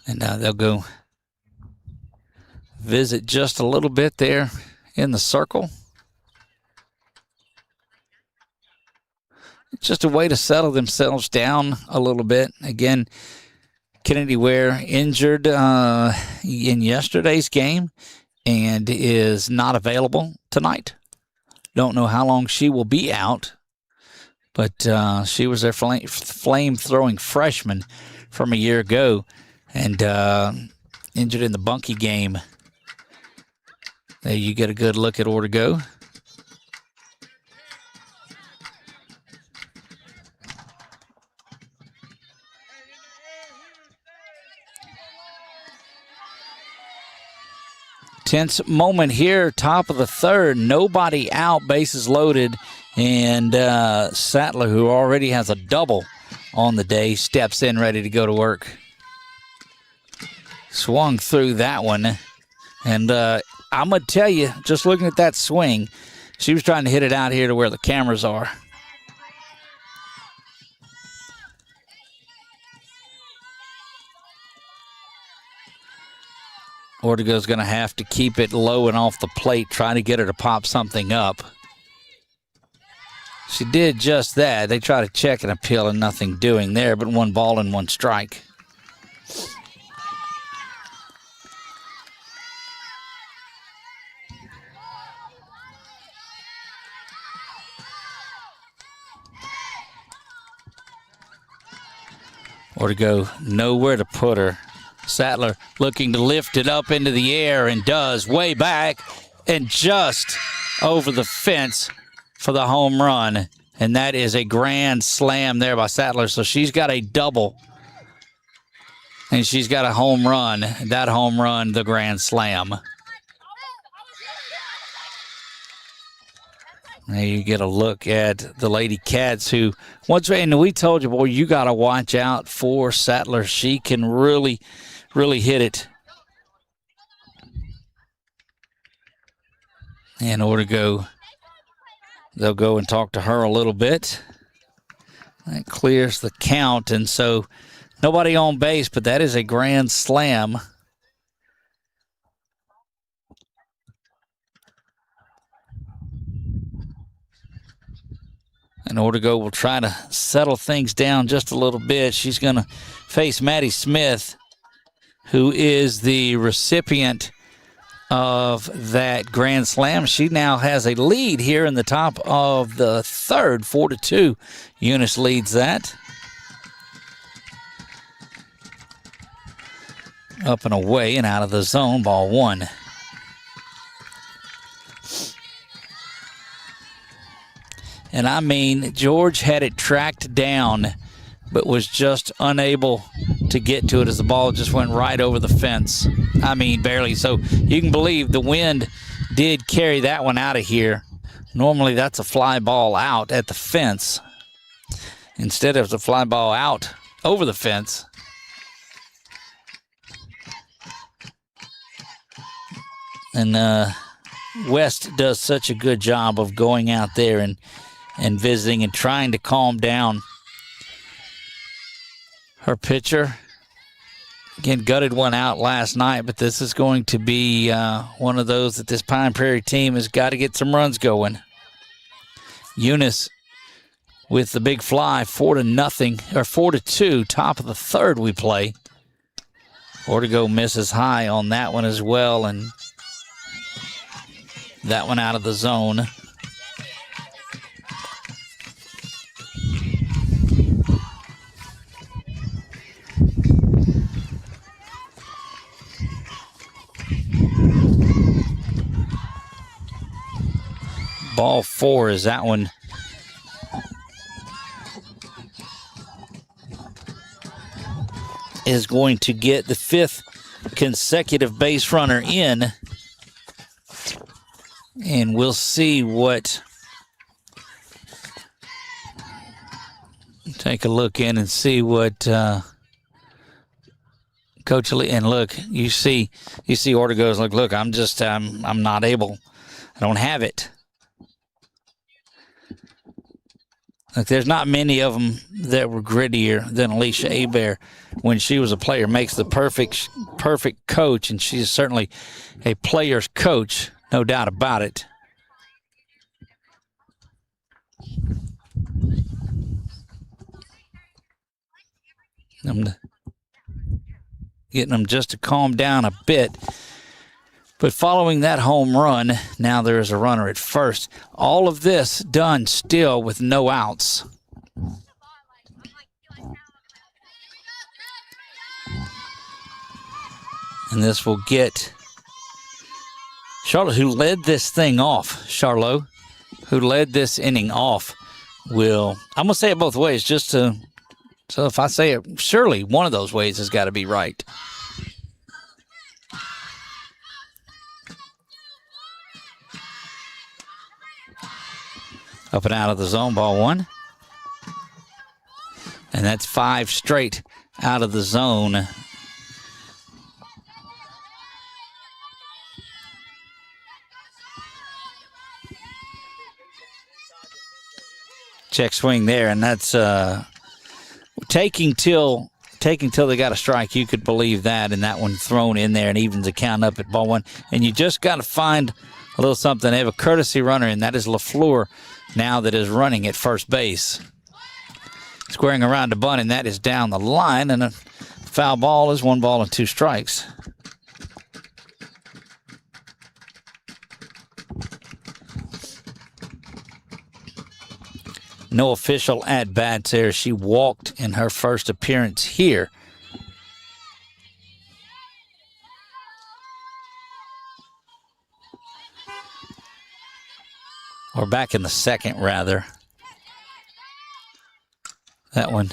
A: And they'll go visit just a little bit there in the circle. It's just a way to settle themselves down a little bit. Again, Kennedy Ware injured in yesterday's game and is not available tonight. Don't know how long she will be out, but she was their flame-throwing freshman from a year ago and injured in the Bunkie game. There you get a good look at Ortego. Tense moment here, top of the third. Nobody out, bases loaded. And Sattler, who already has a double on the day, steps in ready to go to work. Swung through that one. And I'm going to tell you, just looking at that swing, she was trying to hit it out here to where the cameras are. Ortego's going to have to keep it low and off the plate, trying to get her to pop something up. She did just that. They try to check and appeal and nothing doing there, but 1 ball and 1 strike. Ortego nowhere to put her. Sattler looking to lift it up into the air and does, way back and just over the fence for the home run. And that is a grand slam there by Sattler. So she's got a double and she's got a home run. That home run, the grand slam. There you get a look at the Lady Cats, who, and we told you, boy, you got to watch out for Sattler. She can really hit it. And Ortego, they'll go and talk to her a little bit. That clears the count, and so nobody on base, but that is a grand slam. And Ortego will try to settle things down just a little bit. She's going to face Maddie Smith, who is the recipient of that grand slam. She now has a lead here in the top of the third, 4-2. Eunice leads that. Up and away and out of the zone, ball 1. And I mean, George had it tracked down, but was just unable to get to it as the ball just went right over the fence. I mean, barely. So you can believe the wind did carry that one out of here. Normally that's a fly ball out at the fence. Instead, it was a fly ball out over the fence. And West does such a good job of going out there and visiting and trying to calm down her pitcher. Again, gutted one out last night, but this is going to be one of those that this Pine Prairie team has got to get some runs going. Eunice with the big fly, 4-0 or 4-2, top of the third we play. Ortego misses high on that one as well, and that one out of the zone. Ball 4 is that one is going to get the 5th consecutive base runner in. And we'll see what... Take a look in and see what Coach Lee, and look, you see Orta goes, look, I'm not able. I don't have it. Like, there's not many of them that were grittier than Alicia Hebert when she was a player. Makes the perfect coach, and she's certainly a player's coach, no doubt about it. I'm getting them just to calm down a bit. But following that home run, now there is a runner at first. All of this done still with no outs. And this will get Charlotte, who led this thing off. Charlotte, who led this inning off, will, I'm going to say it both ways just to, so if I say it, surely one of those ways has got to be right. Up and out of the zone, ball 1. And that's 5 straight out of the zone. Check swing there, and that's taking till they got a strike. You could believe that, and that one thrown in there and evens the count up at ball 1. And you just got to find a little something. They have a courtesy runner, and that is LaFleur now that is running at first base. Squaring around to bunt, and that is down the line, and a foul ball is 1 ball and 2 strikes. No official at-bats there. She walked in her first appearance here. Or back in the second, rather. That one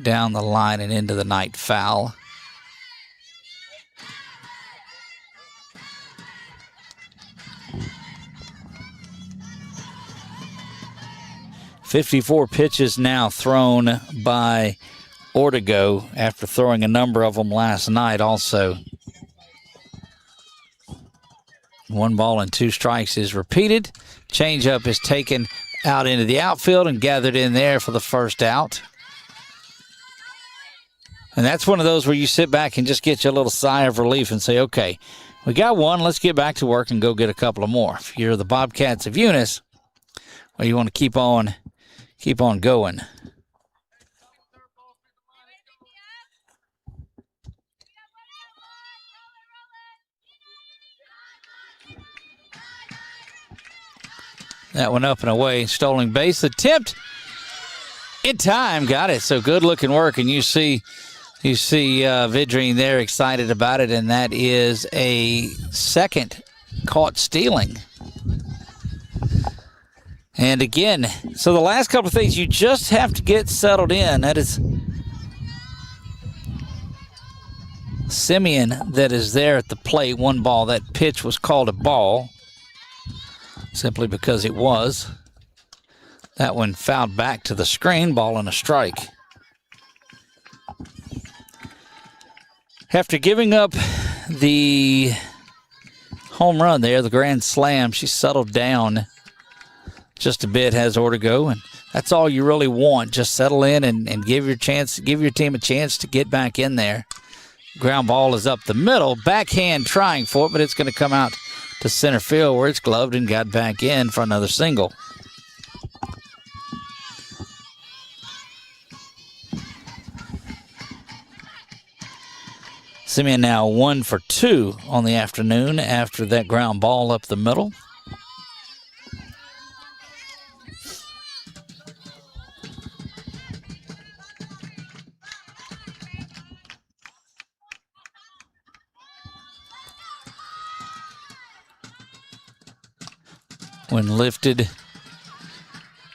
A: down the line and into the night foul. .54 pitches now thrown by Ortego after throwing a number of them last night also. 1 ball and 2 strikes is repeated. Changeup is taken out into the outfield and gathered in there for the first out. And that's one of those where you sit back and just get you a little sigh of relief and say, okay, we got one, let's get back to work and go get a couple of more. If you're the Bobcats of Eunice, well, you want to keep on going. That one up and away. Stolen base attempt in time. Got it. So good looking work. And you see Vidrine there excited about it. And that is a second caught stealing. And again, so the last couple of things, you just have to get settled in. That is Simeon that is there at the plate. 1 ball. That pitch was called a ball simply because it was. That one fouled back to the screen. Ball and a strike. After giving up the home run there, the grand slam, she settled down just a bit, has Ortego, and that's all you really want. Just settle in and give your team a chance to get back in there. Ground ball is up the middle. Backhand trying for it, but it's going to come out to center field where it's gloved and got back in for another single. Simeon now 1 for 2 on the afternoon after that ground ball up the middle. When lifted,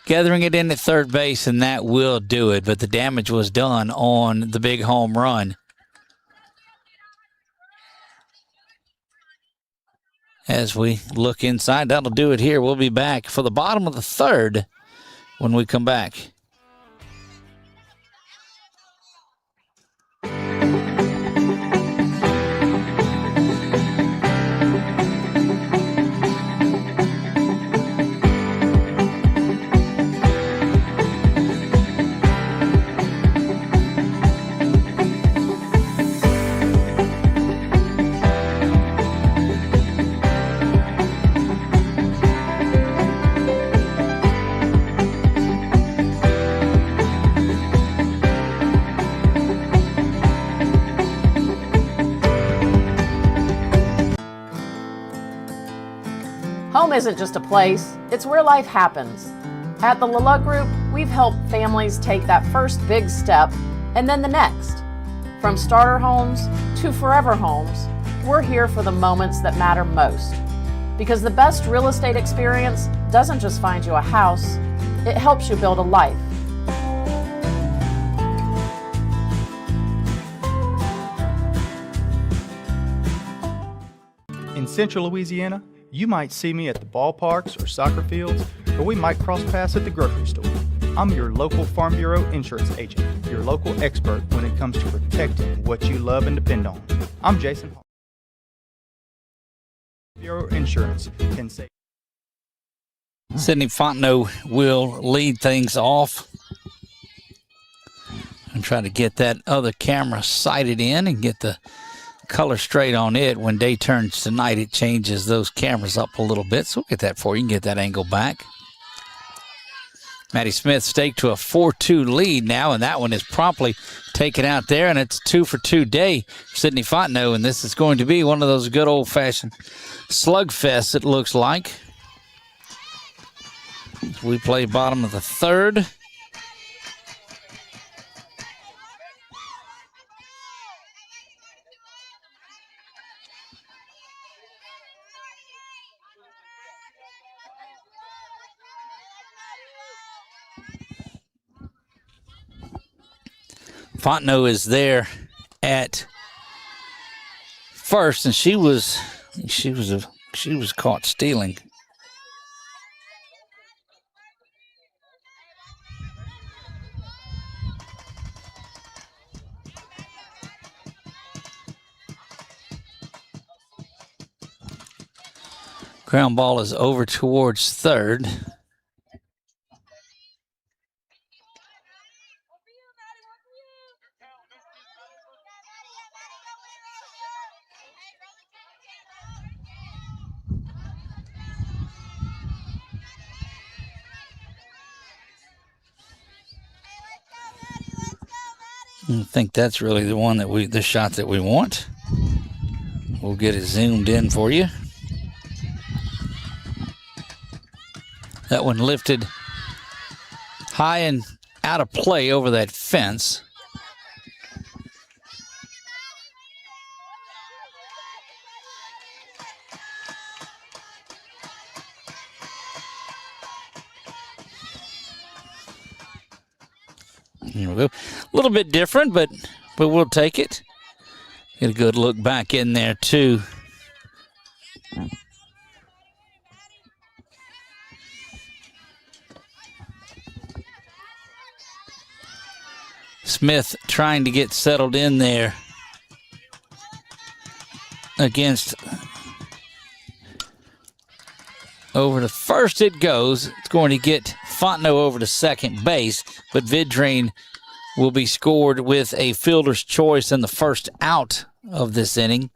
A: gathering it in at third base, and that will do it. But the damage was done on the big home run. as we look inside. That'll do it here. We'll be back for the bottom of the third when we come back.
K: Home isn't just a place, it's where life happens. At the LaLuck Group, we've helped families take that first big step and then the next. From starter homes to forever homes, we're here for the moments that matter most. Because the best real estate experience doesn't just find you a house, it helps you build a life.
L: In Central Louisiana, you might see me at the ballparks or soccer fields, or we might cross paths at the grocery store. I'm your local Farm Bureau insurance agent, your local expert when it comes to protecting what you love and depend on. I'm Jason Hall. Bureau Insurance can save.
A: Sydney Fontenot will lead things off. I'm trying to get that other camera sighted in and get the color straight on it. When day turns to night, it changes those cameras up a little bit. So we'll get that for you and get that angle back. Maddie Smith staked to a 4-2 lead now, and that one is promptly taken out there, and it's 2-for-2 day for Sydney Fontenot, and this is going to be one of those good old-fashioned slugfests, it looks like. As we play bottom of the third. Fontenot is there at first, and she was caught stealing. Ground ball is over towards third. I think that's really the one the shot that we want. We'll get it zoomed in for you. That one lifted high and out of play over that fence. Here we go. A little bit different, but we'll take it. Get a good look back in there, too. Smith trying to get settled in there against over to first it goes. It's going to get Fontenot over to second base, but Vidrine will be scored with a fielder's choice in the first out of this inning.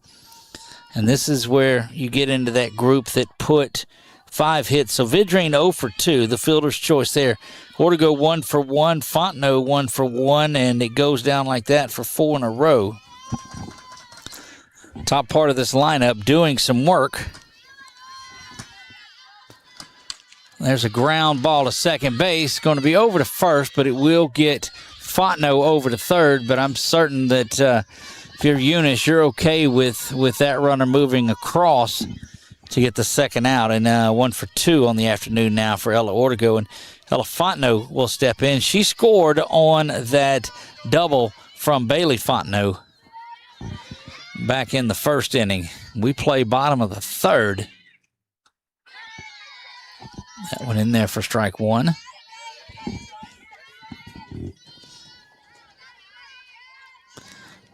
A: And this is where you get into that group that put 5 hits. So Vidrine 0 for 2, the fielder's choice there. Ortego 1 for 1, Fontenot 1 for 1, and it goes down like that for 4 in a row. Top part of this lineup doing some work. There's a ground ball to second base. Going to be over to first, but it will get Fontenot over to third. But I'm certain that if you're Eunice, you're okay with that runner moving across to get the second out. And 1 for 2 on the afternoon now for Ella Ortego. And Ella Fontenot will step in. She scored on that double from Bailey Fontenot back in the first inning. We play bottom of the third. That one in there for strike one.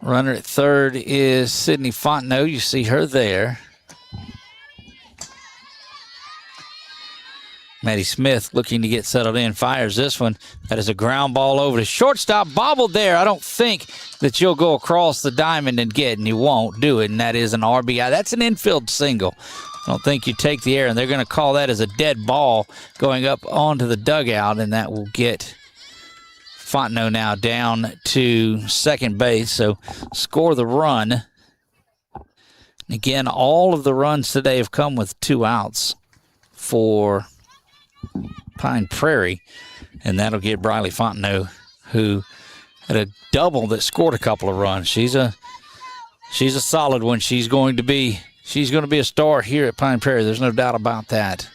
A: Runner at third is Sydney Fontenot. You see her there. Maddie Smith looking to get settled in, fires this one. That is a ground ball over to shortstop, bobbled there. I don't think that you'll go across the diamond and get, and you won't do it, and that is an RBI. That's an infield single. I don't think you take the air, and they're going to call that as a dead ball going up onto the dugout, and that will get Fontenot now down to second base, so score the run. Again, all of the runs today have come with 2 outs for Pine Prairie, and that'll get Briley Fontenot, who had a double that scored a couple of runs. She's a solid one. She's going to be a star here at Pine Prairie. There's no doubt about that.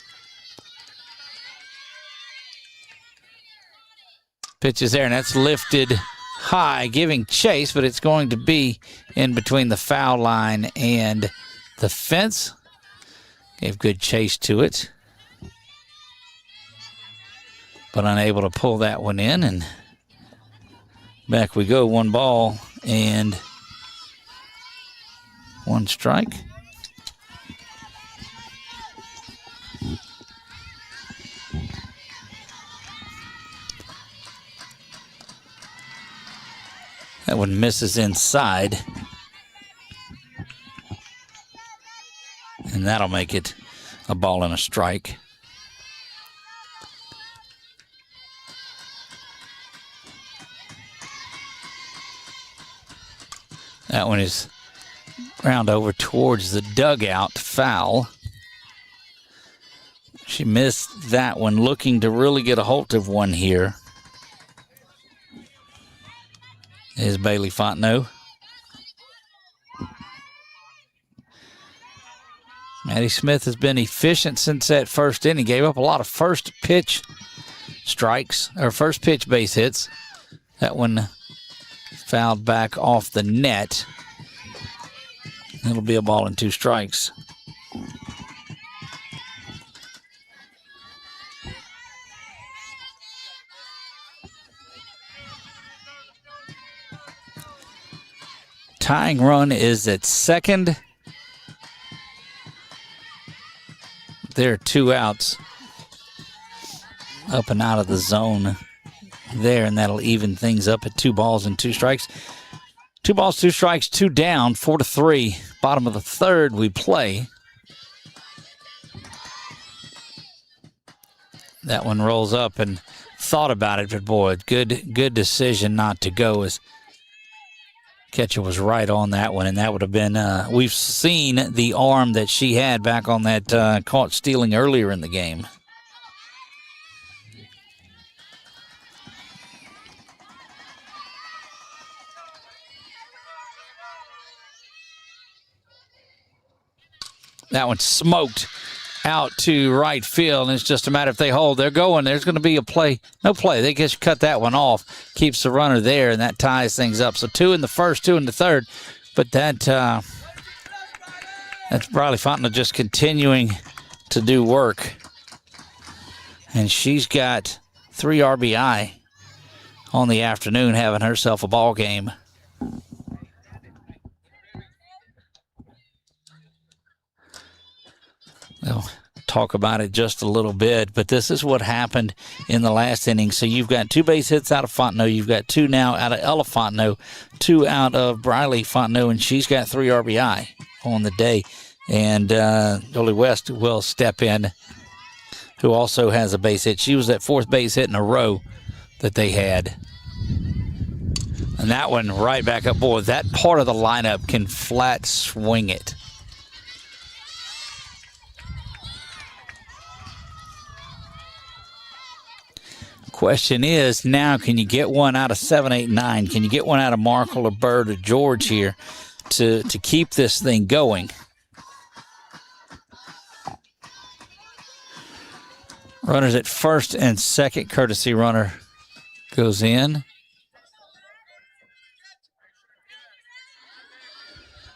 A: Pitch is there, and that's lifted high, giving chase, but it's going to be in between the foul line and the fence. Gave good chase to it, but unable to pull that one in, and back we go. 1 ball and 1 strike. That one misses inside, and that'll make it a ball and a strike. That one is round over towards the dugout, foul. She missed that one, looking to really get a hold of one here. Is Bailey Fontenot. Maddie Smith has been efficient since that first inning. Gave up a lot of first pitch strikes, or first pitch base hits. That one fouled back off the net. It'll be a ball and 2 strikes. Tying run is at second. There are 2 outs up and out of the zone there, and that'll even things up at 2 balls and 2 strikes. 2 balls, 2 strikes, 2 down, 4-3. Bottom of the third we play. That one rolls up and thought about it, but boy, good decision not to go, as catcher was right on that one, and that would have been, we've seen the arm that she had back on that caught stealing earlier in the game. That one smoked out to right field, and it's just a matter if they hold. They're going. There's going to be a play. No play. They just cut that one off. Keeps the runner there, and that ties things up. So 2 in the first, 2 in the third. But that's Briley Fontenot just continuing to do work. And she's got 3 RBI on the afternoon, having herself a ball game. We'll talk about it just a little bit, but this is what happened in the last inning. So you've got 2 base hits out of Fontenot. You've got 2 now out of Ella Fontenot, 2 out of Briley Fontenot, and she's got 3 RBI on the day. And Jolie West will step in, who also has a base hit. She was that 4th base hit in a row that they had. And that one right back up. Boy, that part of the lineup can flat swing it. Question is, now can you get one out of 7, 8, 9? Can you get one out of Markle or Bird or George here to keep this thing going? Runners at first and second. Courtesy runner goes in.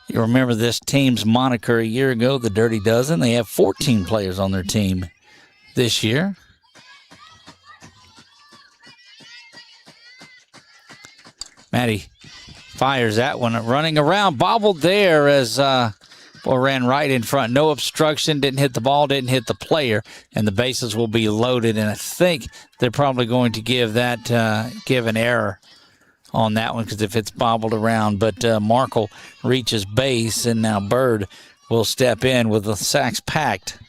A: You remember this team's moniker a year ago, the Dirty Dozen? They have 14 players on their team this year. Maddie fires that one, running around, bobbled there as ball ran right in front. No obstruction, didn't hit the ball, didn't hit the player, and the bases will be loaded. And I think they're probably going to give that give an error on that one because if it's bobbled around. But Markle reaches base, and now Bird will step in with the sacks packed.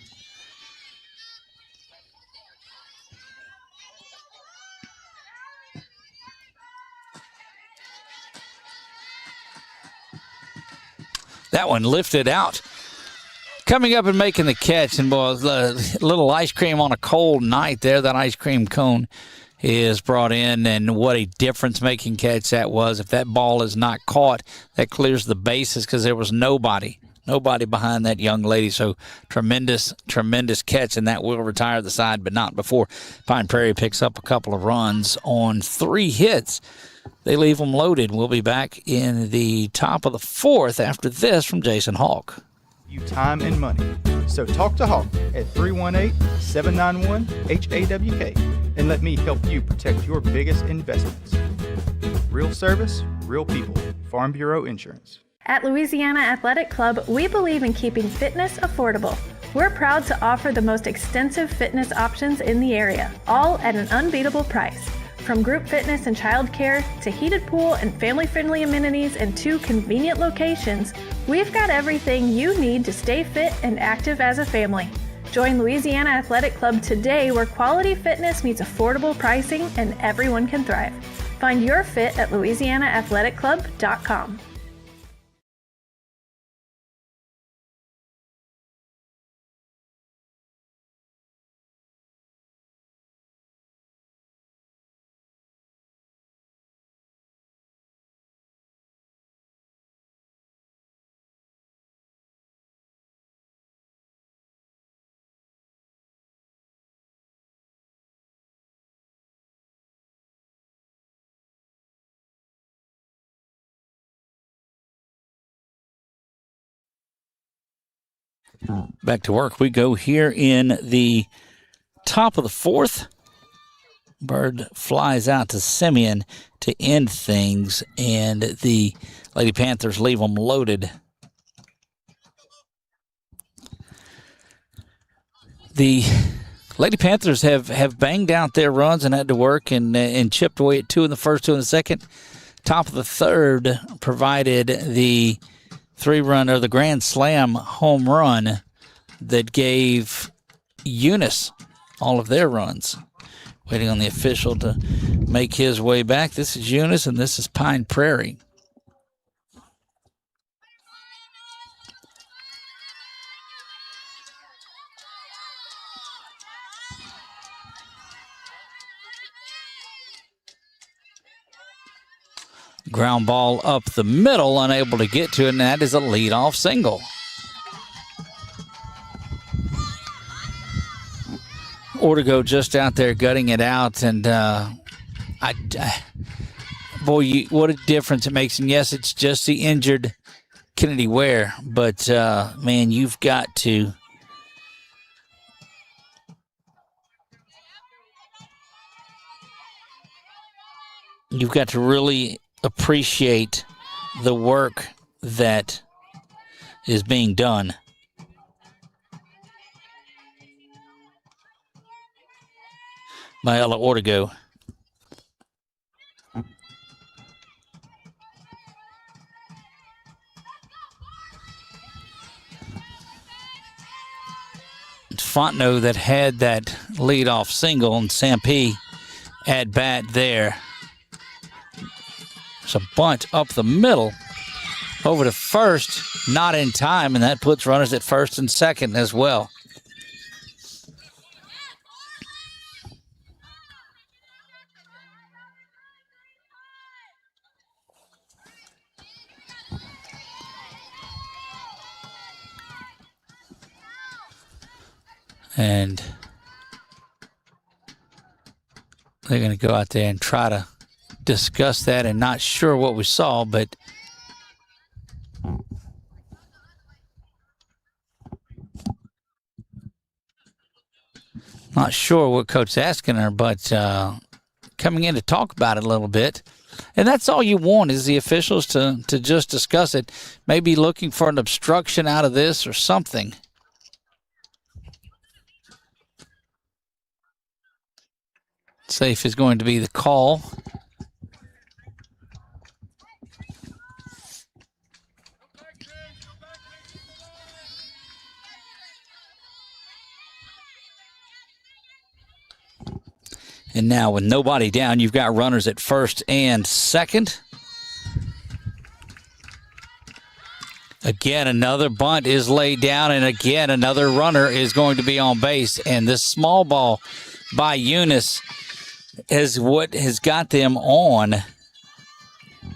A: little That one lifted out. Coming up and making the catch, and boy, a little ice cream on a cold night there. That ice cream cone is brought in, and what a difference-making catch that was. If that ball is not caught, that clears the bases because there was nobody behind that young lady. So tremendous catch, and that will retire the side, but not before Pine Prairie picks up a couple of runs on 3 hits. They leave them loaded. We'll be back in the top of the 4th after this from Jason Hawk.
L: You time and money. So talk to Hawk at 318-791-HAWK and let me help you protect your biggest investments. Real service, real people. Farm Bureau Insurance.
M: At Louisiana Athletic Club, we believe in keeping fitness affordable. We're proud to offer the most extensive fitness options in the area, all at an unbeatable price. From group fitness and childcare to heated pool and family-friendly amenities in 2 convenient locations, we've got everything you need to stay fit and active as a family. Join Louisiana Athletic Club today, where quality fitness meets affordable pricing and everyone can thrive. Find your fit at louisianaathleticlub.com.
A: Back to work we go here in the top of the 4th. Bird flies out to Simeon to end things, and the Lady Panthers leave them loaded. The Lady Panthers have banged out their runs and had to work and chipped away at 2 in the first, 2 in the second. Top of the 3rd provided the 3-run or the grand slam home run that gave Eunice all of their runs. Waiting on the official to make his way back. This is Eunice, and this is Pine Prairie. Ground ball up the middle, unable to get to it, and that is a leadoff single. Ortego just out there gutting it out, and boy, what a difference it makes. And yes, it's just the injured Kennedy Ware, but man, you've got to really appreciate the work that is being done. By Ella Ortego. It's Fontenot that had that leadoff single, and Sampe at bat there. It's a bunt up the middle over to first, not in time, and that puts runners at first and second as well. And they're going to go out there and try to discuss that, and not sure what we saw, but Not sure what Coach's asking her, but coming in to talk about it a little bit. And that's all you want is the officials to just discuss it. Maybe looking for an obstruction out of this or something. Safe is going to be the call. And now with nobody down, you've got runners at first and second. Again, another bunt is laid down, and again, another runner is going to be on base. And this small ball by Eunice is what has got them on.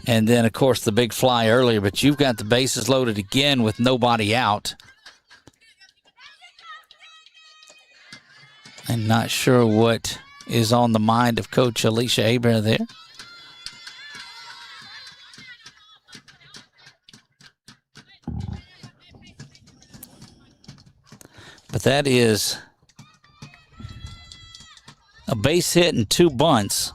A: And then, of course, the big fly earlier. But you've got the bases loaded again with nobody out. I'm not sure what is on the mind of Coach Alicia Hebert there. But that is a base hit and 2 bunts.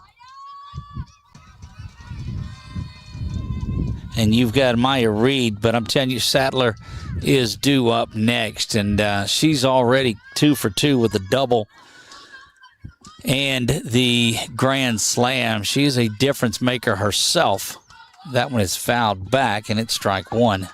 A: And you've got Maya Reed, but I'm telling you, Sattler is due up next. And she's already 2 for 2 with a double and the grand slam. She is a difference maker herself. That one is fouled back, and it's strike 1.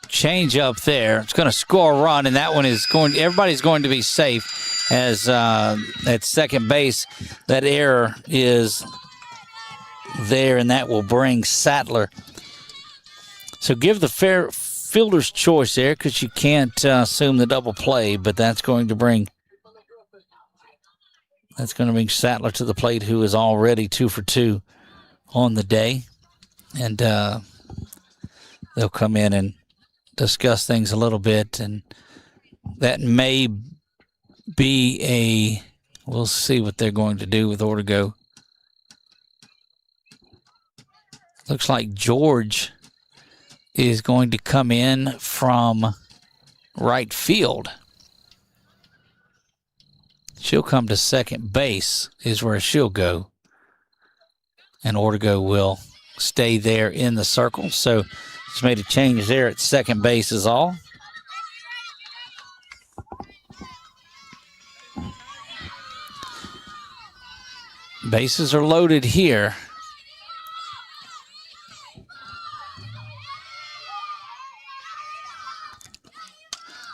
A: Change up there. It's going to score a run, and that one is going. Everybody's going to be safe as at second base. That error is there, and that will bring Sattler. So give the fair fielder's choice there because you can't assume the double play, but that's going to bring Sattler to the plate, who is already 2 for 2 on the day, and they'll come in and discuss things a little bit, and that may be we'll see what they're going to do with Ortego. Looks like George is going to come in from right field. She'll come to second base is where she'll go, and Ortego will stay there in the circle. So just made a change there at second base is all. Bases are loaded here.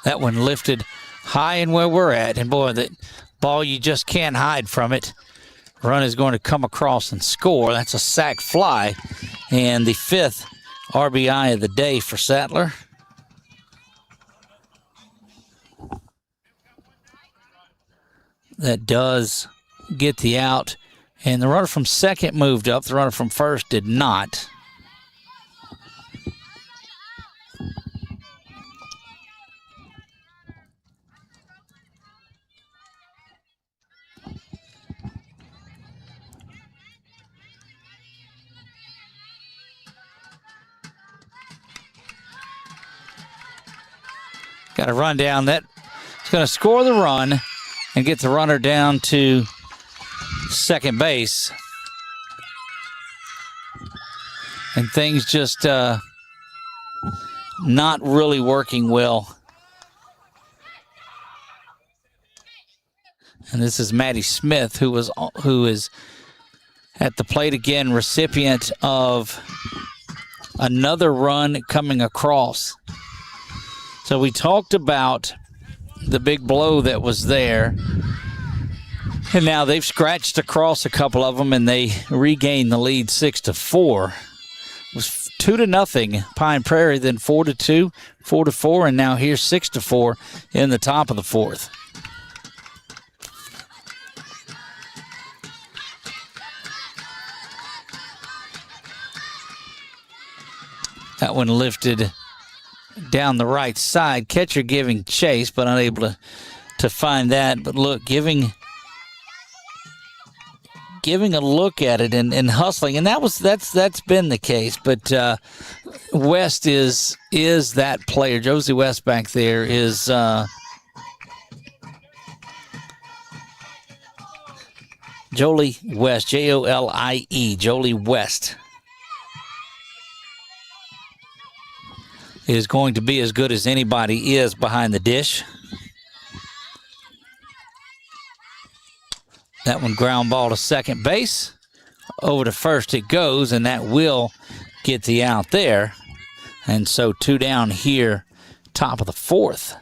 A: That one lifted high and where we're at. And boy, that ball, you just can't hide from it. Run is going to come across and score. That's a sac fly. And the 5th RBI of the day for Sattler. That does get the out. And the runner from second moved up. The runner from first did not. Got a run down. That's going to score the run and get the runner down to second base. And things just not really working well. And this is Maddie Smith, who is at the plate again, recipient of another run coming across. So we talked about the big blow that was there. And now they've scratched across a couple of them, and they regained the lead 6-4. It was 2-0 Pine Prairie, then 4-2, 4-4, and now here's 6-4 in the top of the 4th. That one lifted down the right side. Catcher giving chase, but unable to find that. But look, giving a look at it and hustling, and that's been the case. But West is that player. Josie West back there is Jolie West, Jolie, Jolie West is going to be as good as anybody is behind the dish. That one ground ball to second base. Over to first it goes, and that will get the out there. And so 2 down here, top of the 4th.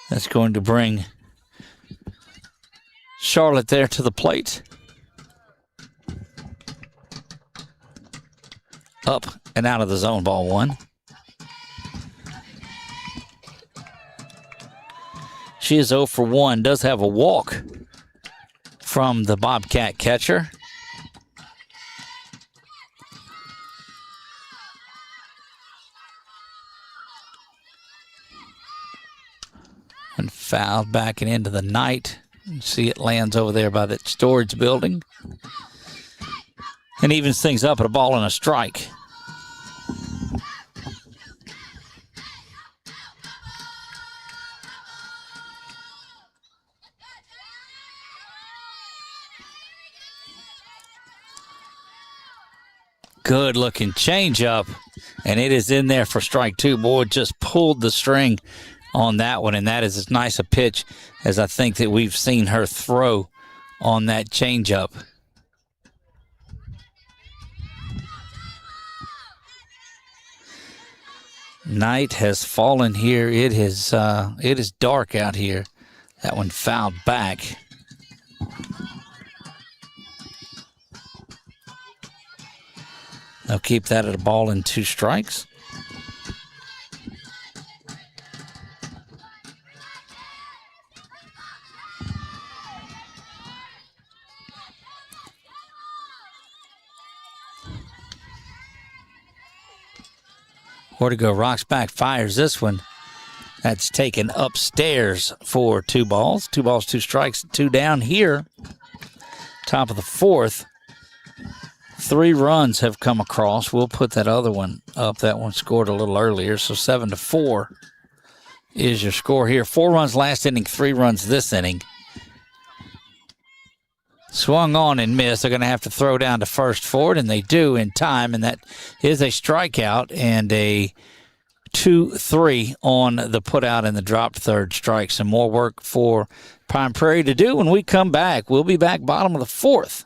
A: That's going to bring Charlotte there to the plate. Up and out of the zone, ball 1. She is 0 for 1, does have a walk from the Bobcat catcher. And fouled back and into the night. You see it lands over there by that storage building. And evens things up at a ball and a strike. Good looking changeup, and it is in there for strike 2. Boy, just pulled the string on that one, and that is as nice a pitch as I think that we've seen her throw on that changeup. Night has fallen here. It is dark out here. That one fouled back. They'll keep that at a ball and 2 strikes. Ortego rocks back, fires this one. That's taken upstairs for 2 balls. 2 balls, 2 strikes, 2 down here. Top of the 4th. 3 runs have come across. We'll put that other one up. That one scored a little earlier, so 7-4 is your score here. 4 runs last inning, 3 runs this inning. Swung on and missed. They're going to have to throw down to first for it, and they do in time, and that is a strikeout and a 2-3 on the putout and the dropped third strike. Some more work for Pine Prairie to do when we come back. We'll be back bottom of the 4th.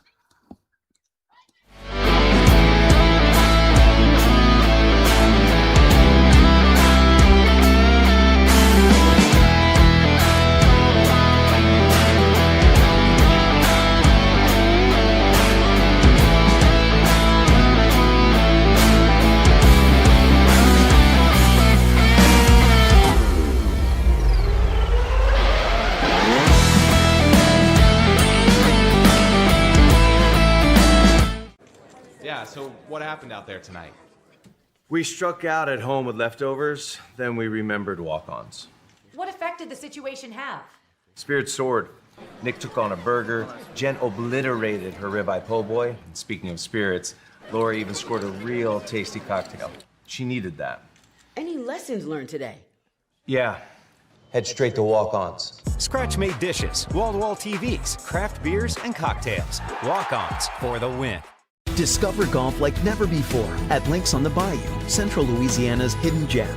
B: So what happened out there tonight?
C: We struck out at home with leftovers, then we remembered walk-ons.
D: What effect did the situation have?
C: Spirit soared. Nick took on a burger. Jen obliterated her ribeye po' boy. And speaking of spirits, Laura even scored a real tasty cocktail. She needed that.
E: Any lessons learned today?
C: Yeah. Head straight to walk-ons.
F: Scratch-made dishes, wall-to-wall TVs, craft beers, and cocktails. Walk-ons for the win.
G: Discover golf like never before at Links on the Bayou, Central Louisiana's hidden gem.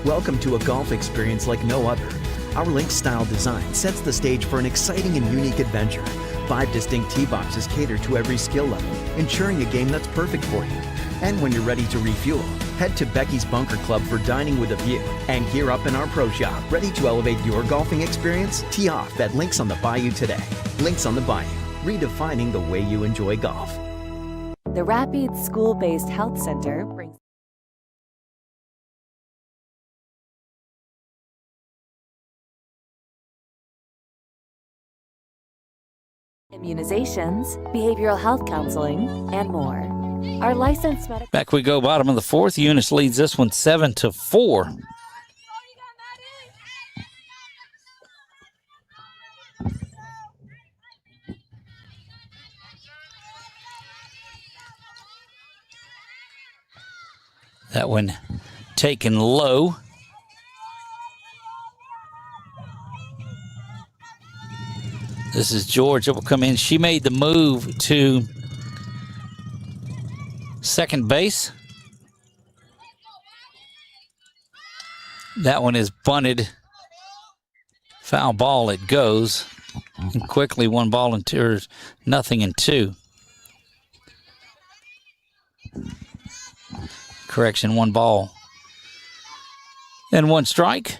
G: Welcome to a golf experience like no other. Our Links-style design sets the stage for an exciting and unique adventure. 5 distinct tee boxes cater to every skill level, ensuring a game that's perfect for you. And when you're ready to refuel, head to Becky's Bunker Club for dining with a view and gear up in our pro shop. Ready to elevate your golfing experience? Tee off at Links on the Bayou today. Links on the Bayou, redefining the way you enjoy golf.
H: The Rapides School-Based Health Center brings immunizations, behavioral health counseling, and more. Our licensed medical...
A: Back we go, bottom of the fourth. Eunice leads this one 7-4. That one taken low. This is Georgia will come in. She made the move to second base. That one is bunted. Foul ball it goes. And quickly 1 ball and 2, or nothing and 2. Correction, 1 ball and 1 strike.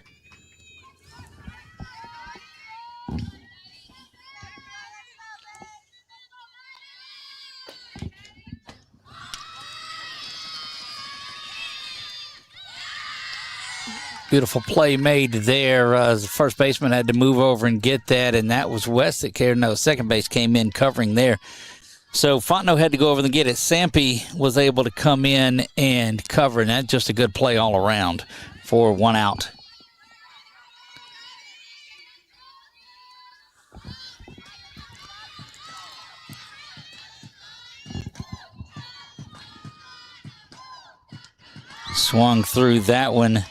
A: Beautiful play made there. The first baseman had to move over and get that, and that was West that carried. No, second base came in covering there. So Fontenot had to go over and get it. Sampe was able to come in and cover, and that's just a good play all around for 1 out. Swung through that one.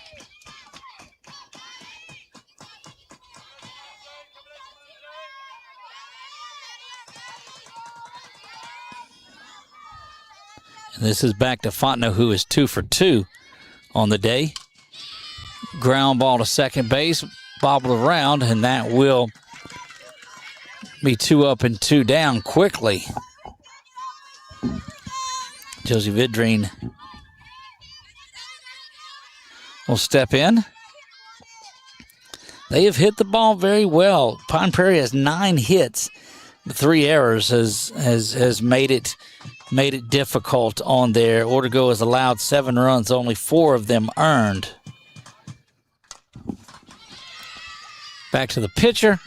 A: This is back to Fontenot, who is 2 for 2 on the day. Ground ball to second base, bobbled around, and that will be 2 up and 2 down quickly. Josie Vidrine will step in. They have hit the ball very well. Pine Prairie has 9 hits. 3 errors has made it difficult on there. Ortego has allowed 7 runs, only 4 of them earned. Back to the pitcher,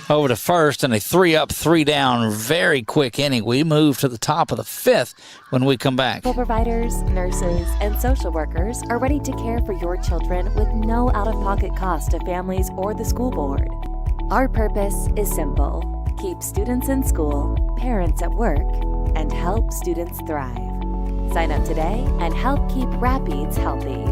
A: over to first, and a 3 up, 3 down, very quick inning. We move to the top of the 5th when we come back.
H: Providers, nurses, and social workers are ready to care for your children with no out-of-pocket cost to families or the school board. Our purpose is simple: keep students in school, parents at work, and help students thrive. Sign up today and help keep Rapides healthy.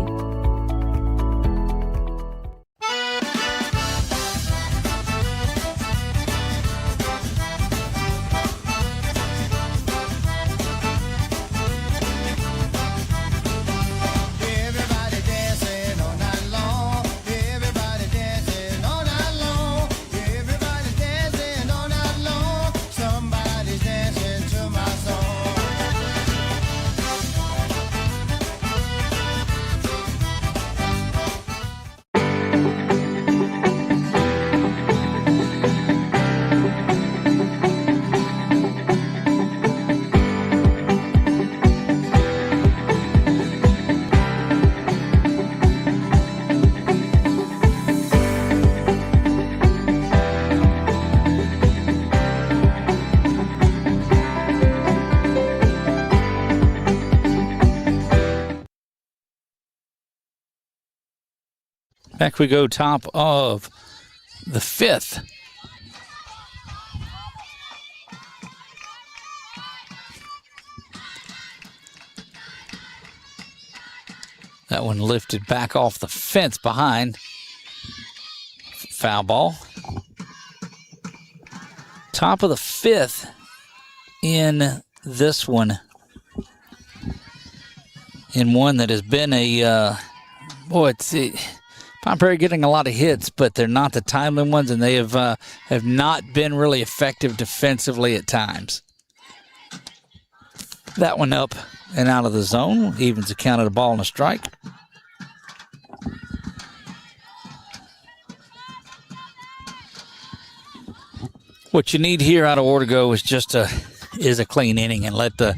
A: Back we go, top of the 5th. That one lifted back off the fence behind. Foul ball. Top of the 5th in this one. In one that has been a, Pine Prairie getting a lot of hits, but they're not the timely ones, and they have not been really effective defensively at times. That one up and out of the zone, evens the count of a ball and a strike. What you need here out of Ortego is just a clean inning, and let the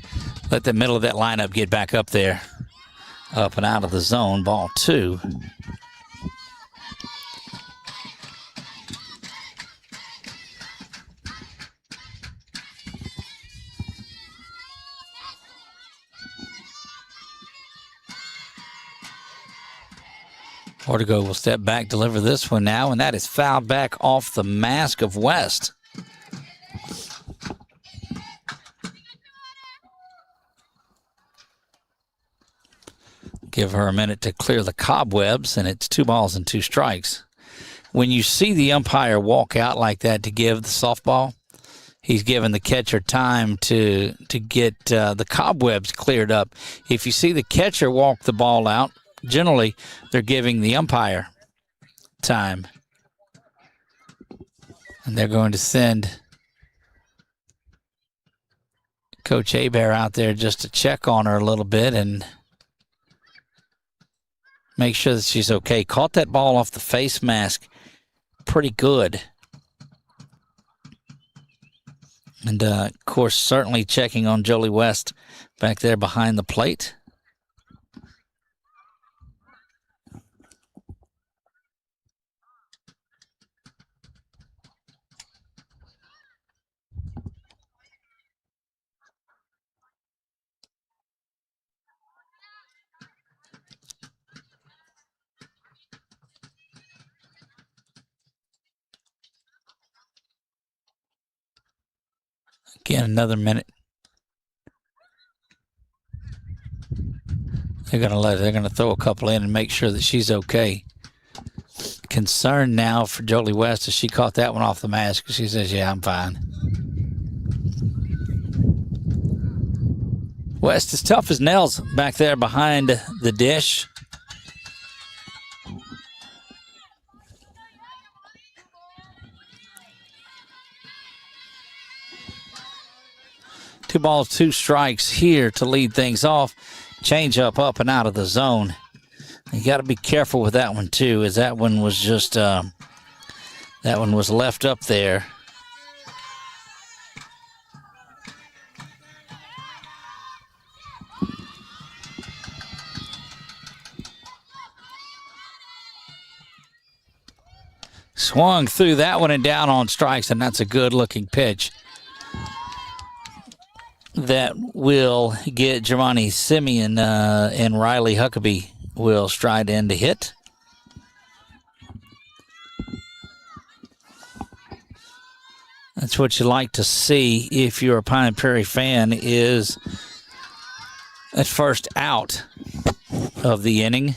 A: middle of that lineup get back up there, up and out of the zone. Ball 2. Ortego will step back, deliver this one now, and that is fouled back off the mask of West. Give her a minute to clear the cobwebs, and it's 2 balls and 2 strikes. When you see the umpire walk out like that to give the softball, he's giving the catcher time to get the cobwebs cleared up. If you see the catcher walk the ball out, generally they're giving the umpire time. And they're going to send Coach Hebert out there just to check on her a little bit and make sure that she's okay. Caught that ball off the face mask pretty good. And, of course, certainly checking on Jolie West back there behind the plate. Again, another minute. They're going to throw a couple in and make sure that she's okay. Concern now for Jolie West as she caught that one off the mask. She says, yeah, I'm fine. West is tough as nails back there behind the dish. Two balls, 2 strikes here to lead things off. Change up and out of the zone. You got to be careful with that one too, as that one was just that one was left up there. Swung through that one and down on strikes, and that's a good-looking pitch. That will get Germani Simeon and Riley Huckabee will stride in to hit. That's what you like to see if you're a Pine Prairie fan, is at first out of the inning.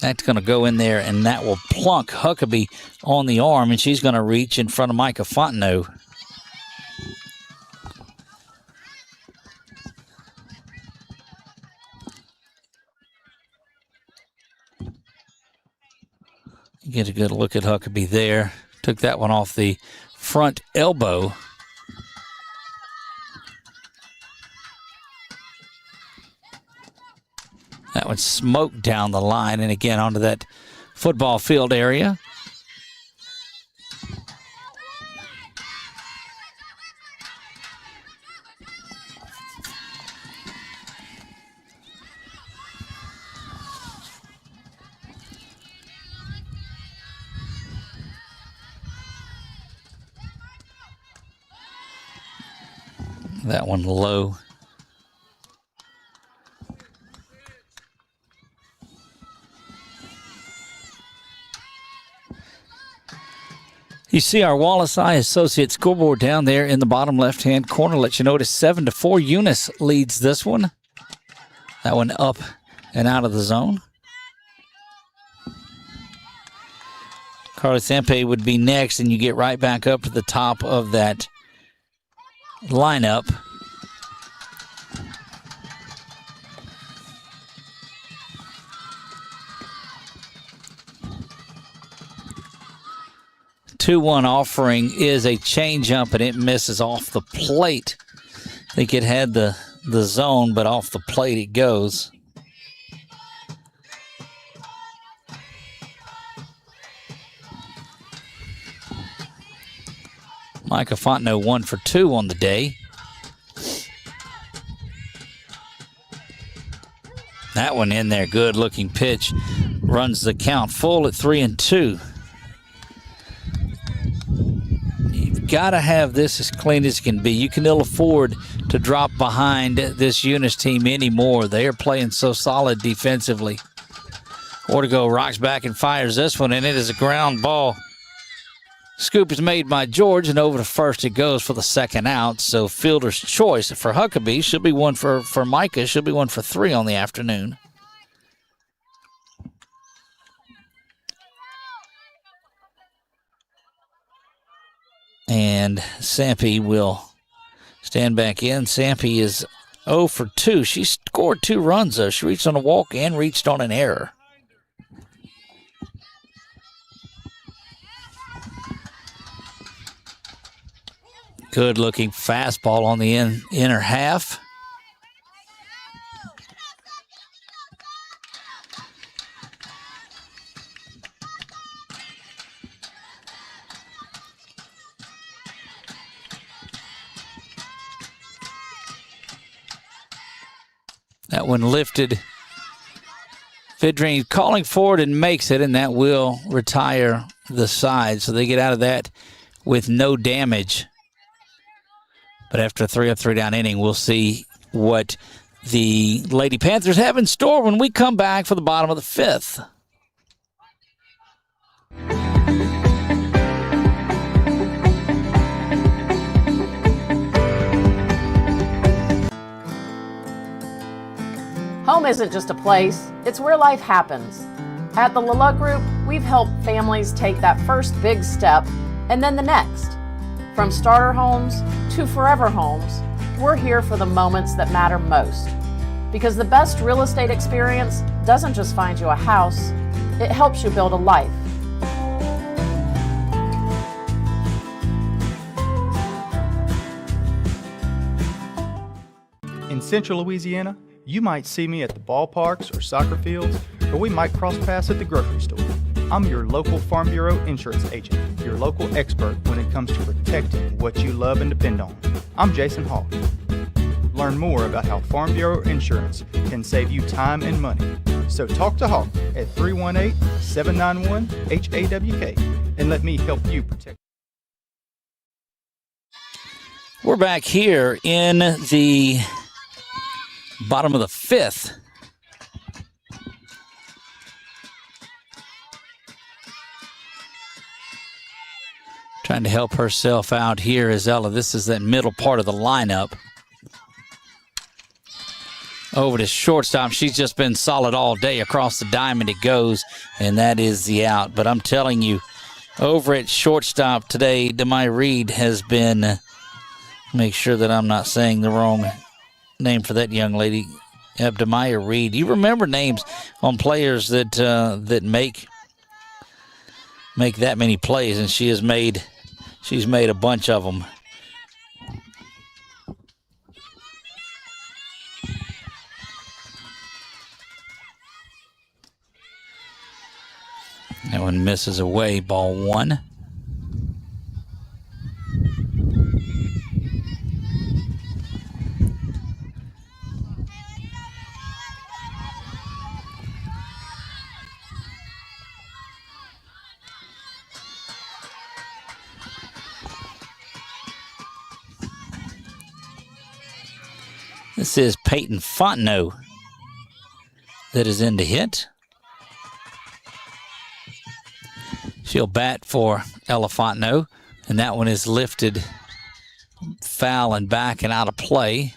A: That's going to go in there, and that will plunk Huckabee on the arm, and she's going to reach in front of Micah Fontenot. You get a good look at Huckabee there. Took that one off the front elbow. That one smoked down the line and again onto that football field area. That one low. You see our Wallace Eye Associate scoreboard down there in the bottom left-hand corner. Let you know it is 7-4. Eunice leads this one. That one up and out of the zone. Carly Sempe would be next, and you get right back up to the top of that lineup. Two-one offering is a changeup, and it misses off the plate. I think it had the zone, but off the plate it goes. Micah Fontenot 1 for 2 on the day. That one in there, good looking pitch. Runs the count full at 3-2. got to have this as clean as it can be. You can ill afford to drop behind this Eunice team anymore. They are playing so solid defensively. Ortego rocks back and fires this one, and it is a ground ball. Scoop is made by George, and over to first it goes for the second out. So fielder's choice for Huckabee. Should be one for Micah. Should be one for 3 on the afternoon. And Sampe will stand back in. Sampe is 0 for 2. She scored 2 runs, though. She reached on a walk and reached on an error. Good-looking fastball on the inner half. That one lifted. Vidrine calling forward and makes it, and that will retire the side. So they get out of that with no damage. But after a 3-up, 3-down inning, we'll see what the Lady Panthers have in store when we come back for the bottom of the 5th.
K: Home isn't just a place, it's where life happens. At the LaLuck Group, we've helped families take that first big step and then the next. From starter homes to forever homes, we're here for the moments that matter most. Because the best real estate experience doesn't just find you a house, it helps you build a life.
L: In Central Louisiana, you might see me at the ballparks or soccer fields, or we might cross paths at the grocery store. I'm your local Farm Bureau insurance agent, your local expert when it comes to protecting what you love and depend on. I'm Jason Hawk. Learn more about how Farm Bureau insurance can save you time and money. So talk to Hawk at 318-791-HAWK and let me help you protect.
A: We're back here in the bottom of the 5th. Trying to help herself out here is Ella. This is that middle part of the lineup. Over to shortstop. She's just been solid all day. Across the diamond it goes, and that is the out. But I'm telling you, over at shortstop today, Demai Reed has been, make sure that I'm not saying the wrong name for that young lady, Demai Reed. You remember names on players that that make that many plays, and she's made a bunch of them. That one misses away, ball 1. This is Peyton Fontenot that is in to hit. She'll bat for Ella Fontenot, and that one is lifted foul and back and out of play.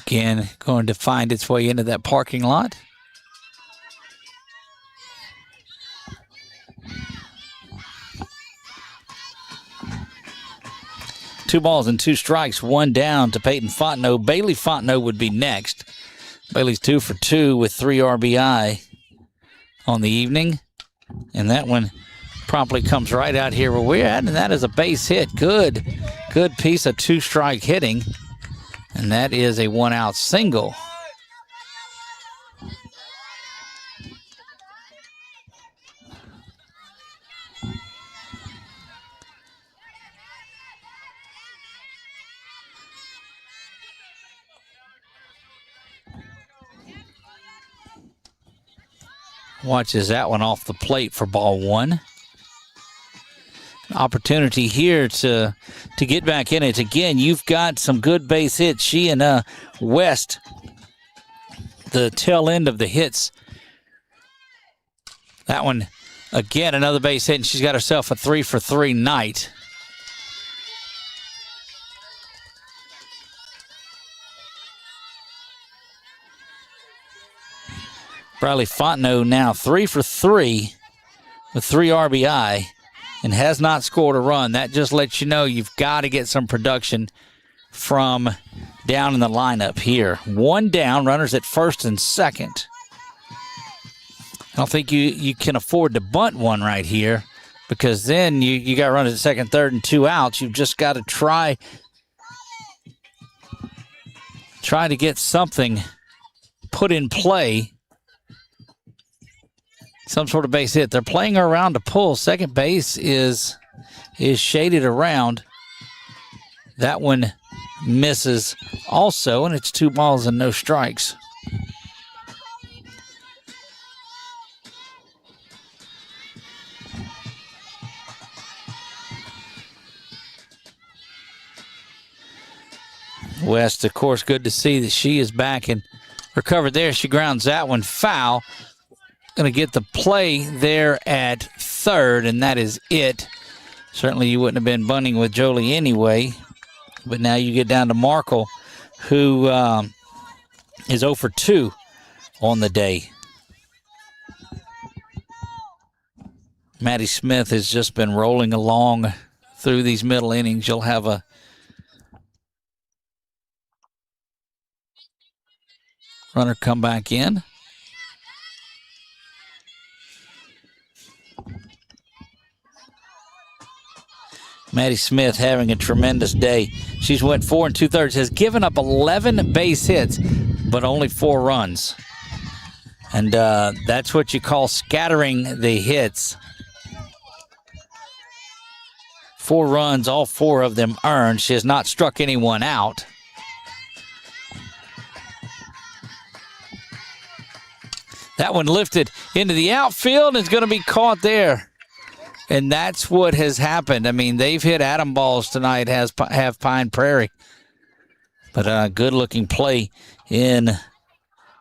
A: Again, going to find its way into that parking lot. Two balls and 2 strikes, 1 down to Peyton Fontenot. Bailey Fontenot would be next. Bailey's 2 for 2 with 3 RBI on the evening. And that one promptly comes right out here where we're at, and that is a base hit. Good piece of 2-strike hitting. And that is a 1-out single. Watches that one off the plate for ball one. Opportunity here to get back in it. Again, you've got some good base hits. She and West, the tail end of the hits. That one, again, another base hit, and she's got herself a 3-for-3 night. Bradley Fontenot now 3-for-3 with 3 RBI and has not scored a run. That just lets you know you've got to get some production from down in the lineup here. One down, runners at first and second. I don't think you can afford to bunt one right here, because then you got runners at second, third, and 2 outs. You've just got to try to get something put in play. Some sort of base hit. They're playing her around to pull. Second base is shaded around. That one misses also, and it's 2 balls and no strikes. West, of course, good to see that she is back and recovered there. She grounds that one foul. Going to get the play there at third, and that is it. Certainly you wouldn't have been bunting with Jolie anyway, but now you get down to Markle, who is 0 for 2 on the day. Maddie Smith has just been rolling along through these middle innings. You'll have a runner come back in. Maddie Smith having a tremendous day. She's went 4 2/3, has given up 11 base hits, but only 4 runs. And that's what you call scattering the hits. 4 runs, all 4 of them earned. She has not struck anyone out. That one lifted into the outfield and is going to be caught there. And that's what has happened. I mean, they've hit atom balls tonight, have Pine Prairie. But a good-looking play in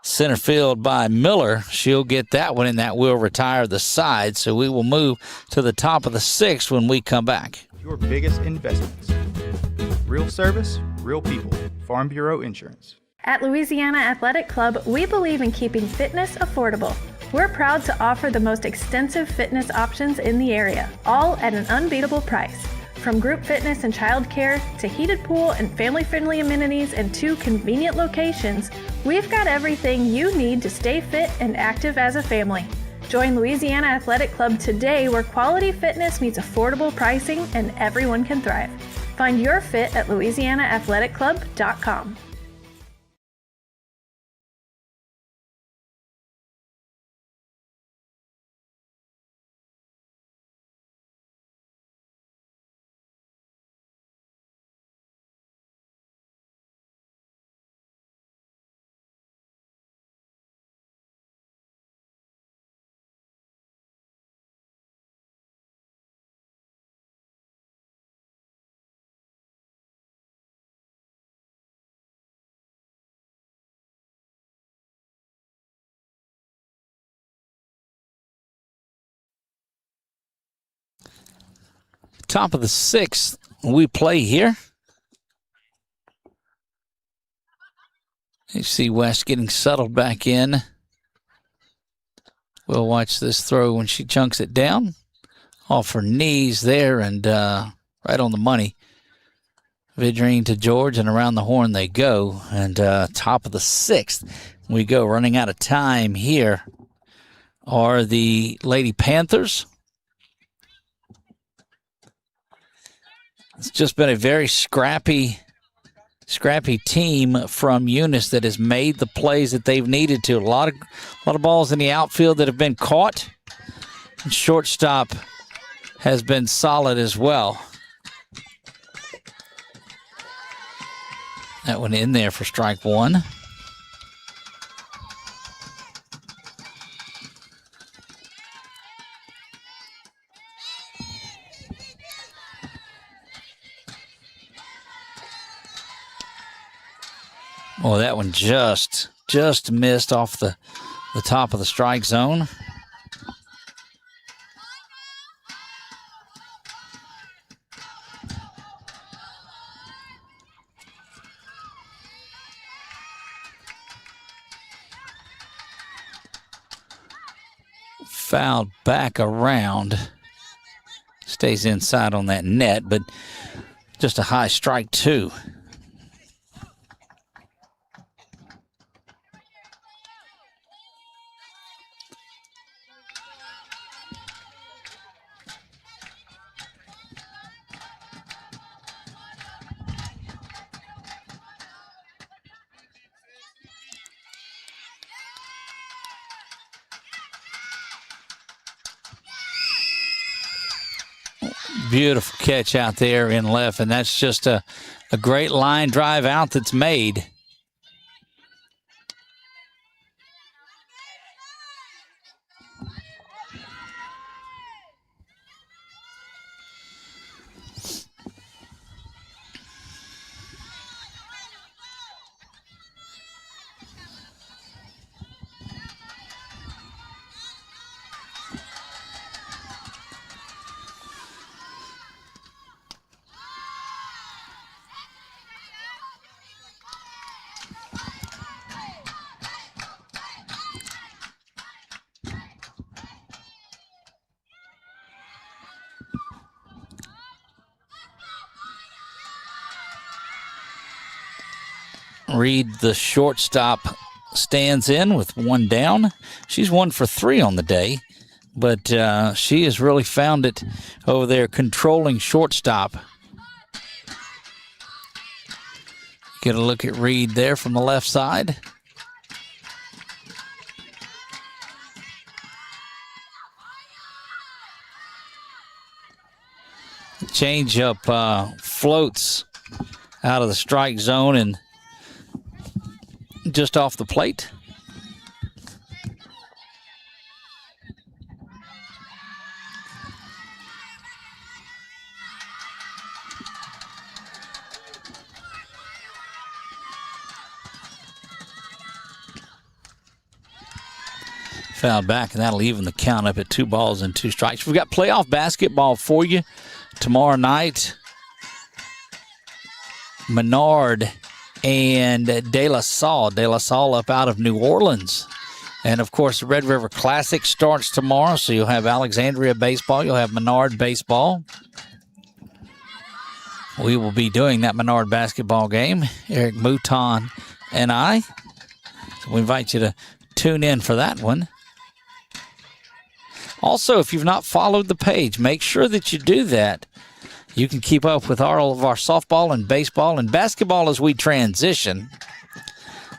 A: center field by Miller. She'll get that one, and that will retire the side. So we will move to the top of the 6th when we come back.
L: Your biggest investments. Real service, real people. Farm Bureau Insurance.
M: At Louisiana Athletic Club, we believe in keeping fitness affordable. We're proud to offer the most extensive fitness options in the area, all at an unbeatable price. From group fitness and childcare to heated pool and family-friendly amenities in 2 convenient locations, we've got everything you need to stay fit and active as a family. Join Louisiana Athletic Club today, where quality fitness meets affordable pricing and everyone can thrive. Find your fit at louisianaathletic.club.com.
A: Top of the 6th, we play here. You see West getting settled back in. We'll watch this throw when she chunks it down. Off her knees there and right on the money. Vidrine to George, and around the horn they go. And top of the 6th, we go. Running out of time here are the Lady Panthers. It's just been a very scrappy team from Eunice that has made the plays that they've needed to. A lot of balls in the outfield that have been caught. And shortstop has been solid as well. That one in there for strike 1. Oh, that one just missed off the top of the strike zone. Fouled back around. Stays inside on that net, but just a high strike, too. Beautiful catch out there in left, and that's just a great line drive out that's made. Reed, the shortstop, stands in with one down. She's 1 for 3 on the day, but she has really found it over there controlling shortstop. Get a look at Reed there from the left side. The changeup floats out of the strike zone and just off the plate. Fouled back, and that'll even the count up at 2 balls and 2 strikes. We've got playoff basketball for you tomorrow night. Menard and De La Salle. De La Salle up out of New Orleans. And, of course, the Red River Classic starts tomorrow, so you'll have Alexandria baseball. You'll have Menard baseball. We will be doing that Menard basketball game, Eric Mouton and I. So we invite you to tune in for that one. Also, if you've not followed the page, make sure that you do that. You can keep up with all of our softball and baseball and basketball as we transition.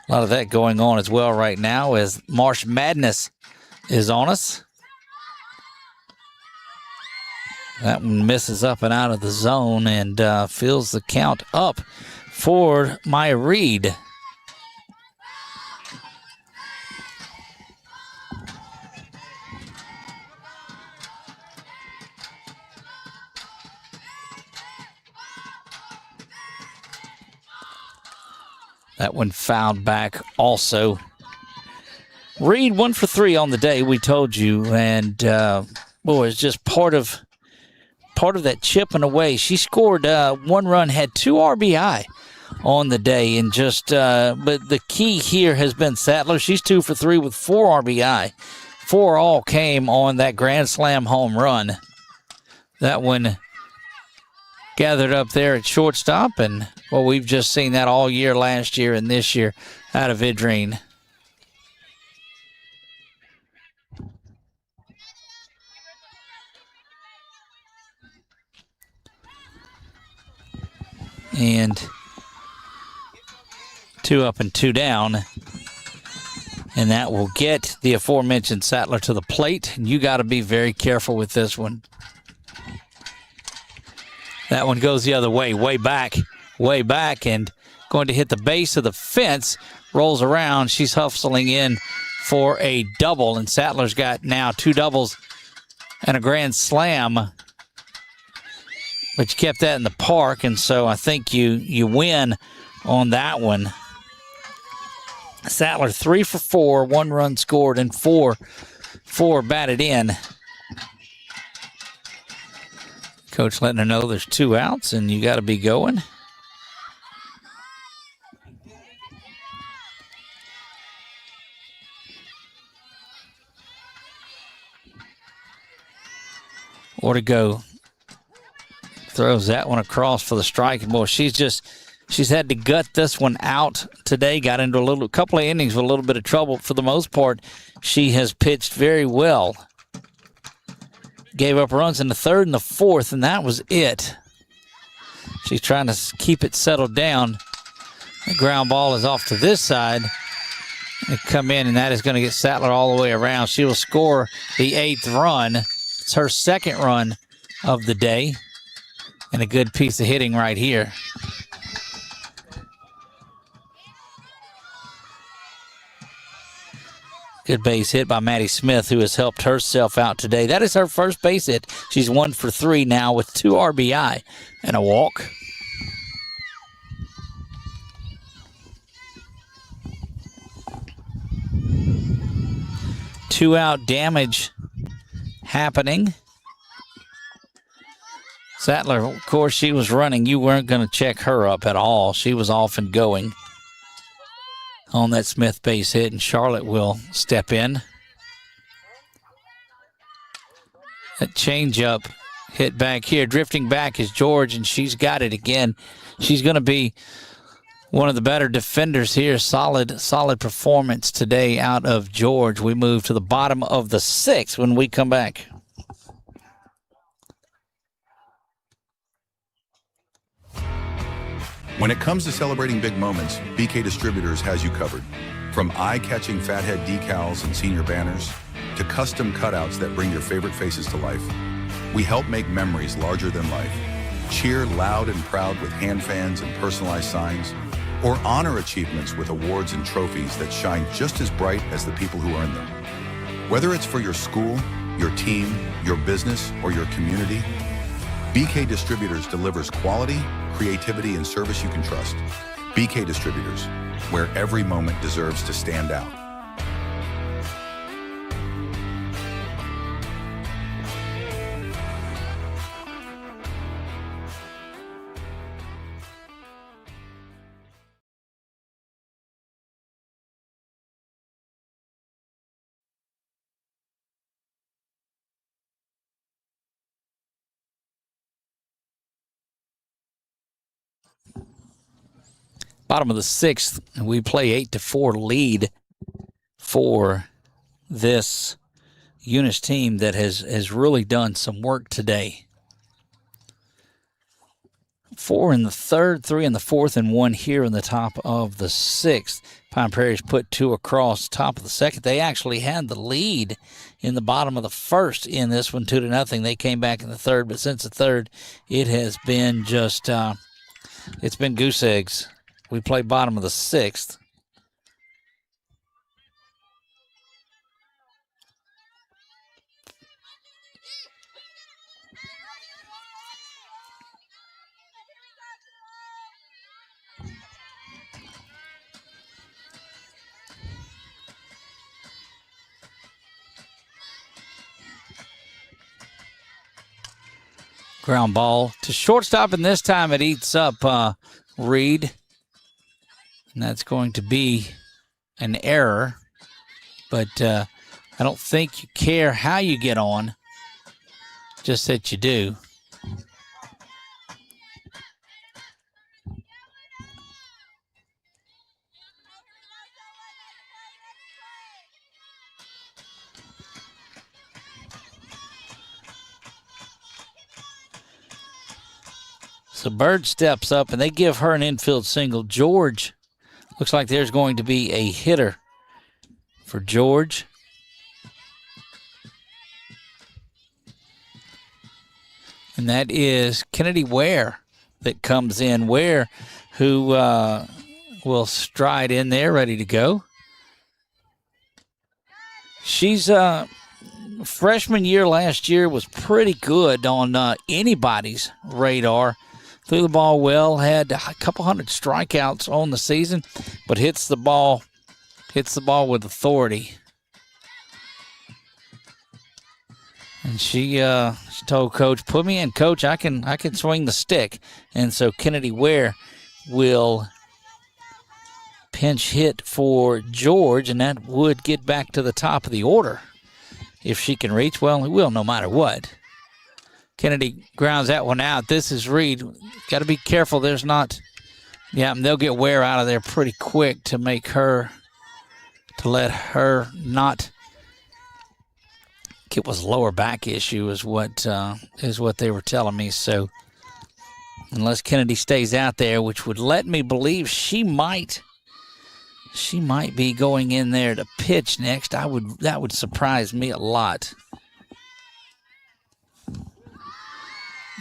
A: A lot of that going on as well right now as March Madness is on us. That one misses up and out of the zone and fills the count up for Maya Reed. That one fouled back also. Reed 1 for 3 on the day, we told you, and boy, it's just part of that chipping away. She scored 1 run, had 2 RBI on the day, and just but the key here has been Sattler. She's 2 for 3 with 4 RBI. 4 all came on that grand slam home run. That one gathered up there at shortstop, and well, we've just seen that all year last year and this year out of Vidrine. And 2 up and 2 down. And that will get the aforementioned Sattler to the plate. And you got to be very careful with this one. That one goes the other way, way back, and going to hit the base of the fence, rolls around. She's hustling in for a double, and Sattler's got now 2 doubles and a grand slam. But you kept that in the park, and so I think you win on that one. Sattler 3 for 4, 1 run scored, and 4 batted in. Coach letting her know there's 2 outs and you got to be going. Ortego throws that one across for the strike. And boy, she's had to gut this one out today. Got into a couple of innings with a little bit of trouble. For the most part, she has pitched very well. Gave up runs in the 3rd and the 4th, and that was it. She's trying to keep it settled down. The ground ball is off to this side. It come in, and that is going to get Sattler all the way around. She will score the 8th run. It's her 2nd run of the day, and a good piece of hitting right here. Good base hit by Maddie Smith, who has helped herself out today. That is her first base hit. She's 1 for 3 now with 2 RBI and a walk. Two-out damage happening. Sattler, of course, she was running. You weren't going to check her up at all. She was off and going on that Smith base hit, and Charlotte will step in. That changeup hit back here. Drifting back is George, and she's got it again. She's going to be one of the better defenders here. Solid performance today out of George. We move to the bottom of the 6th when we come back.
I: When it comes to celebrating big moments, BK Distributors has you covered. From eye-catching fathead decals and senior banners to custom cutouts that bring your favorite faces to life, we help make memories larger than life. Cheer loud and proud with hand fans and personalized signs, or honor achievements with awards and trophies that shine just as bright as the people who earn them. Whether it's for your school, your team, your business, or your community, BK Distributors delivers quality, creativity, and service you can trust. BK Distributors, where every moment deserves to stand out.
A: Bottom of the 6th, we play 8-4 lead for this Eunice team that has really done some work today. 4 in the 3rd, 3 in the 4th, and 1 here in the top of the 6th. Pine Prairie's put 2 across top of the 2nd. They actually had the lead in the bottom of the 1st in this one, 2-0. They came back in the 3rd, but since the 3rd, it has been just it's been goose eggs. We play bottom of the 6th. Ground ball to shortstop, and this time it eats up Reed. And that's going to be an error. But I don't think you care how you get on, just that you do. So Bird steps up, and they give her an infield single. George, looks like there's going to be a hitter for George. And that is Kennedy Ware that comes in. Ware, who will stride in there, ready to go. She's freshman year last year was pretty good on anybody's radar. Threw the ball well, had a couple hundred strikeouts on the season, but hits the ball hits the ball with authority. And she told Coach, put me in, Coach. I can swing the stick. And so Kennedy Ware will pinch hit for George, and that would get back to the top of the order. If she can reach, well, it will no matter what. Kennedy grounds that one out. This is Reed. Got to be careful. There's not, they'll get Ware out of there pretty quick to let her not. It was lower back issue is what they were telling me. So unless Kennedy stays out there, which would let me believe she might be going in there to pitch next, that would surprise me a lot.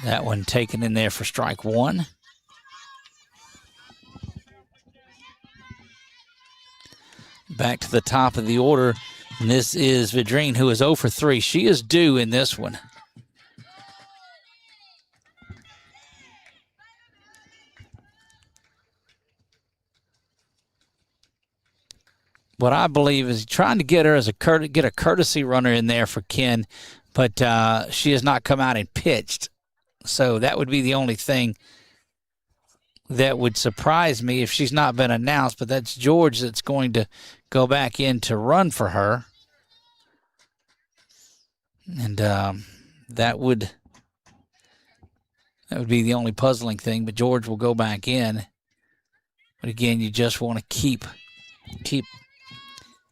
A: That one taken in there for strike one. Back to the top of the order. And this is Vidrine, who is 0 for 3. She is due in this one. What I believe is trying to get her as get a courtesy runner in there for Ken, but she has not come out and pitched. So that would be the only thing that would surprise me if she's not been announced. But that's George that's going to go back in to run for her. And that would be the only puzzling thing. But George will go back in. But again, you just want to keep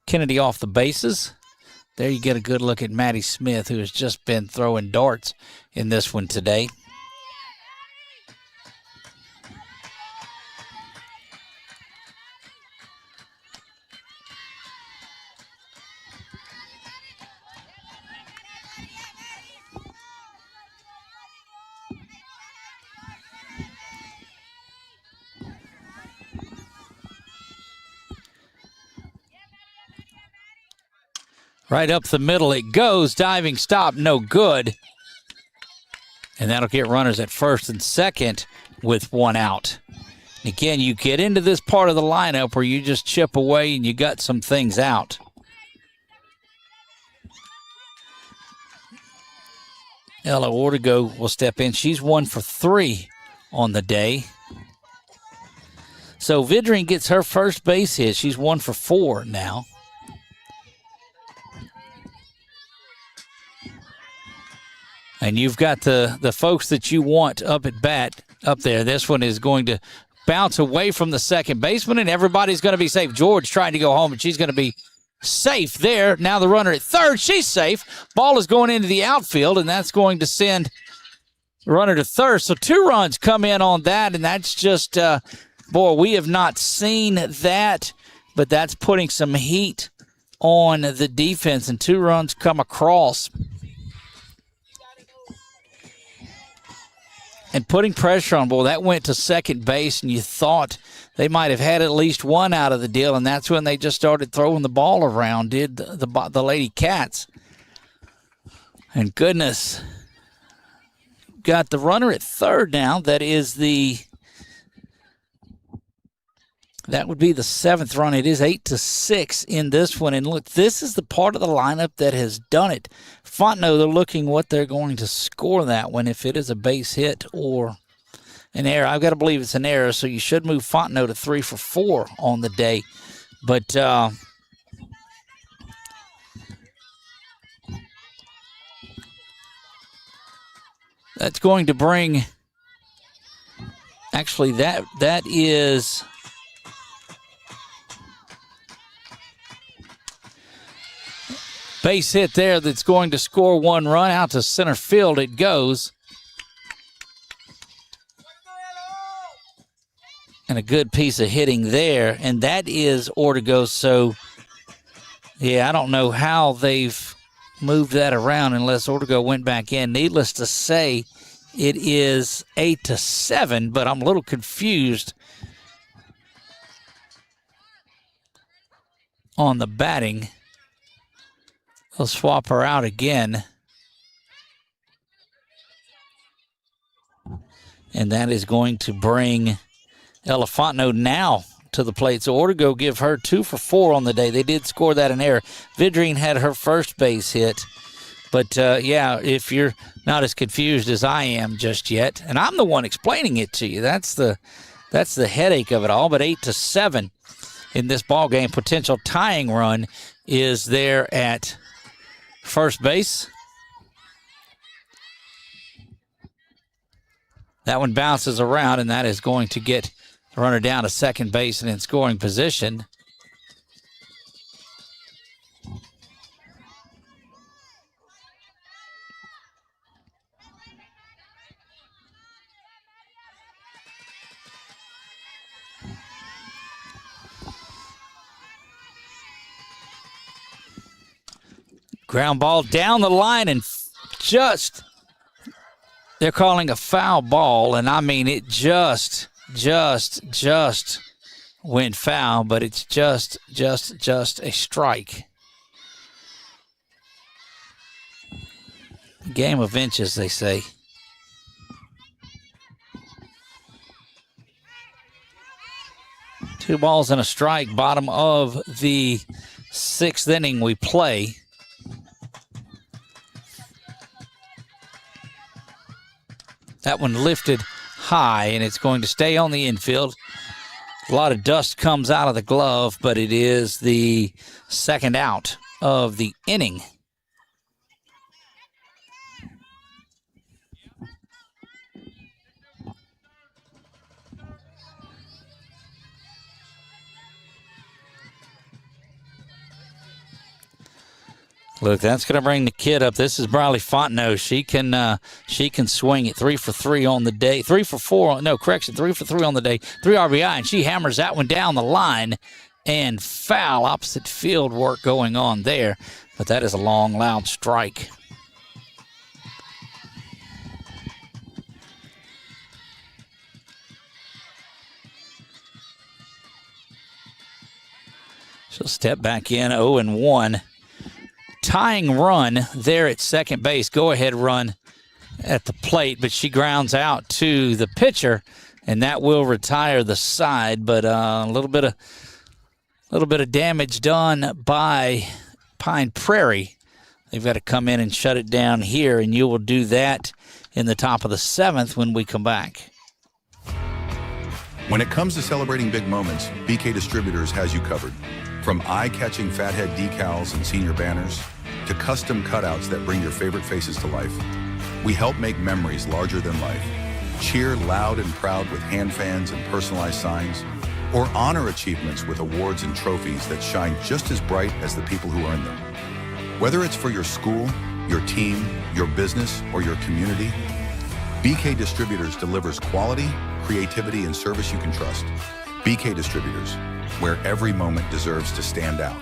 A: Kennedy off the bases. There you get a good look at Maddie Smith, who has just been throwing darts in this one today. Right up the middle it goes. Diving stop, no good. And that'll get runners at first and second with one out. Again, you get into this part of the lineup where you just chip away and you got some things out. Ella Ortego will step in. She's 1 for 3 on the day. So Vidrine gets her first base hit. She's 1 for 4 now. And you've got the folks that you want up at bat up there. This one is going to bounce away from the second baseman, and everybody's going to be safe. George trying to go home, and she's going to be safe there. Now the runner at third, she's safe. Ball is going into the outfield, and that's going to send the runner to third. So 2 runs come in on that, and that's just, boy, we have not seen that, but that's putting some heat on the defense, and 2 runs come across. And putting pressure on, boy, that went to second base, and you thought they might have had at least one out of the deal, and that's when they just started throwing the ball around, did the Lady Cats. And goodness, got the runner at third now. That would be the 7th run. It is 8-6 in this one. And look, this is the part of the lineup that has done it. Fontenot, they're looking what they're going to score that one, if it is a base hit or an error. I've got to believe it's an error, so you should move Fontenot to 3 for 4 on the day. But that's going to bring, actually that is base hit there that's going to score 1 run. Out to center field it goes. And a good piece of hitting there. And that is Ortego. So, yeah, I don't know how they've moved that around unless Ortego went back in. Needless to say, it is 8-7, but I'm a little confused on the batting. They'll swap her out again. And that is going to bring Ella Fontenot now to the plate. So Ortego give her 2 for 4 on the day. They did score that in error. Vidrine had her first base hit. But, yeah, if you're not as confused as I am just yet, and I'm the one explaining it to you, that's the headache of it all. But 8-7 in this ball game. Potential tying run is there at first base. That one bounces around, and that is going to get the runner down to second base and in scoring position. Ground ball down the line, and just, they're calling a foul ball, and I mean it just went foul, but it's just a strike. Game of inches, they say. Two balls and a strike, bottom of the 6th inning we play. That one lifted high, and it's going to stay on the infield. A lot of dust comes out of the glove, but it is the second out of the inning. Look, that's going to bring the kid up. This is Briley Fontenot. She can swing it. 3 for 3 on the day. 3 for 4. No, correction. 3 for 3 on the day. 3 RBI, and she hammers that one down the line. And foul. Opposite field work going on there. But that is a long, loud strike. She'll step back in. 0-1. Tying run there at second base. Go-ahead run at the plate, but she grounds out to the pitcher, and that will retire the side. But a little bit of damage done by Pine Prairie. They've got to come in and shut it down here, and you will do that in the top of the 7th when we come back.
I: When it comes to celebrating big moments, BK Distributors has you covered. From eye-catching fathead decals and senior banners to custom cutouts that bring your favorite faces to life, we help make memories larger than life. Cheer loud and proud with hand fans and personalized signs, or honor achievements with awards and trophies that shine just as bright as the people who earn them. Whether it's for your school, your team, your business, or your community, BK Distributors delivers quality, creativity, and service you can trust. BK Distributors, where every moment deserves to stand out.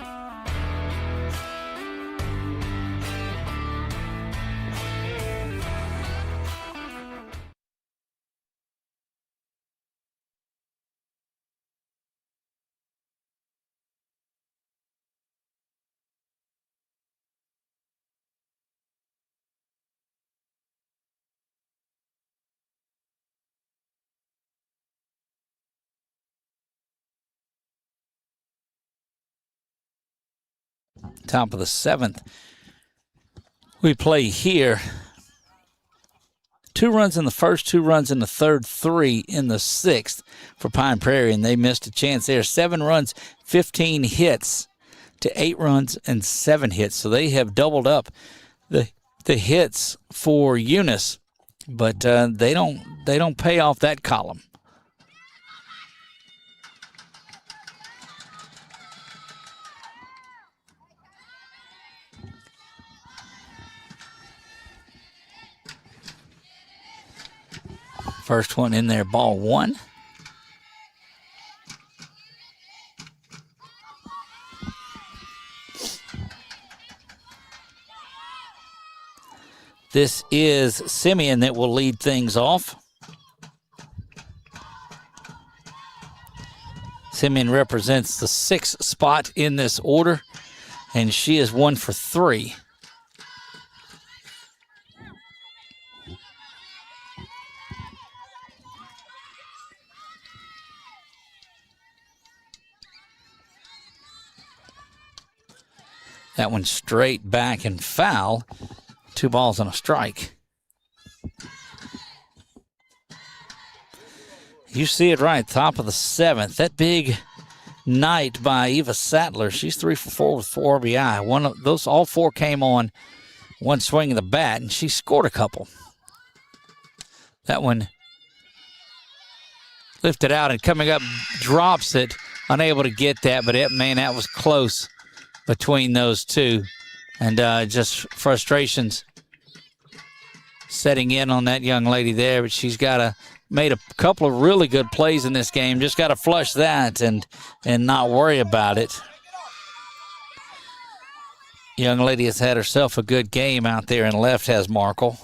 A: Top of the 7th. We play here. 2 runs in the first, 2 runs in the third, 3 in the 6th for Pine Prairie, and they missed a chance there. 7 runs, 15 hits to 8 runs and 7 hits. So they have doubled up the hits for Eunice, but they don't pay off that column. First one in there, ball 1. This is Simeon that will lead things off. Simeon represents the 6th spot in this order, and she is 1 for 3. That one straight back and foul. 2 balls and a strike. You see it right, top of the 7th. That big night by Eva Sattler. She's 3 for 4 with 4 RBI. One of those, all 4 came on one swing of the bat, and she scored a couple. That one lifted out and coming up, drops it. Unable to get that, but man, that was close between those two. And just frustrations setting in on that young lady there, but she's made a couple of really good plays in this game. Just got to flush that and not worry about it. Young lady has had herself a good game out there, and left has Markle.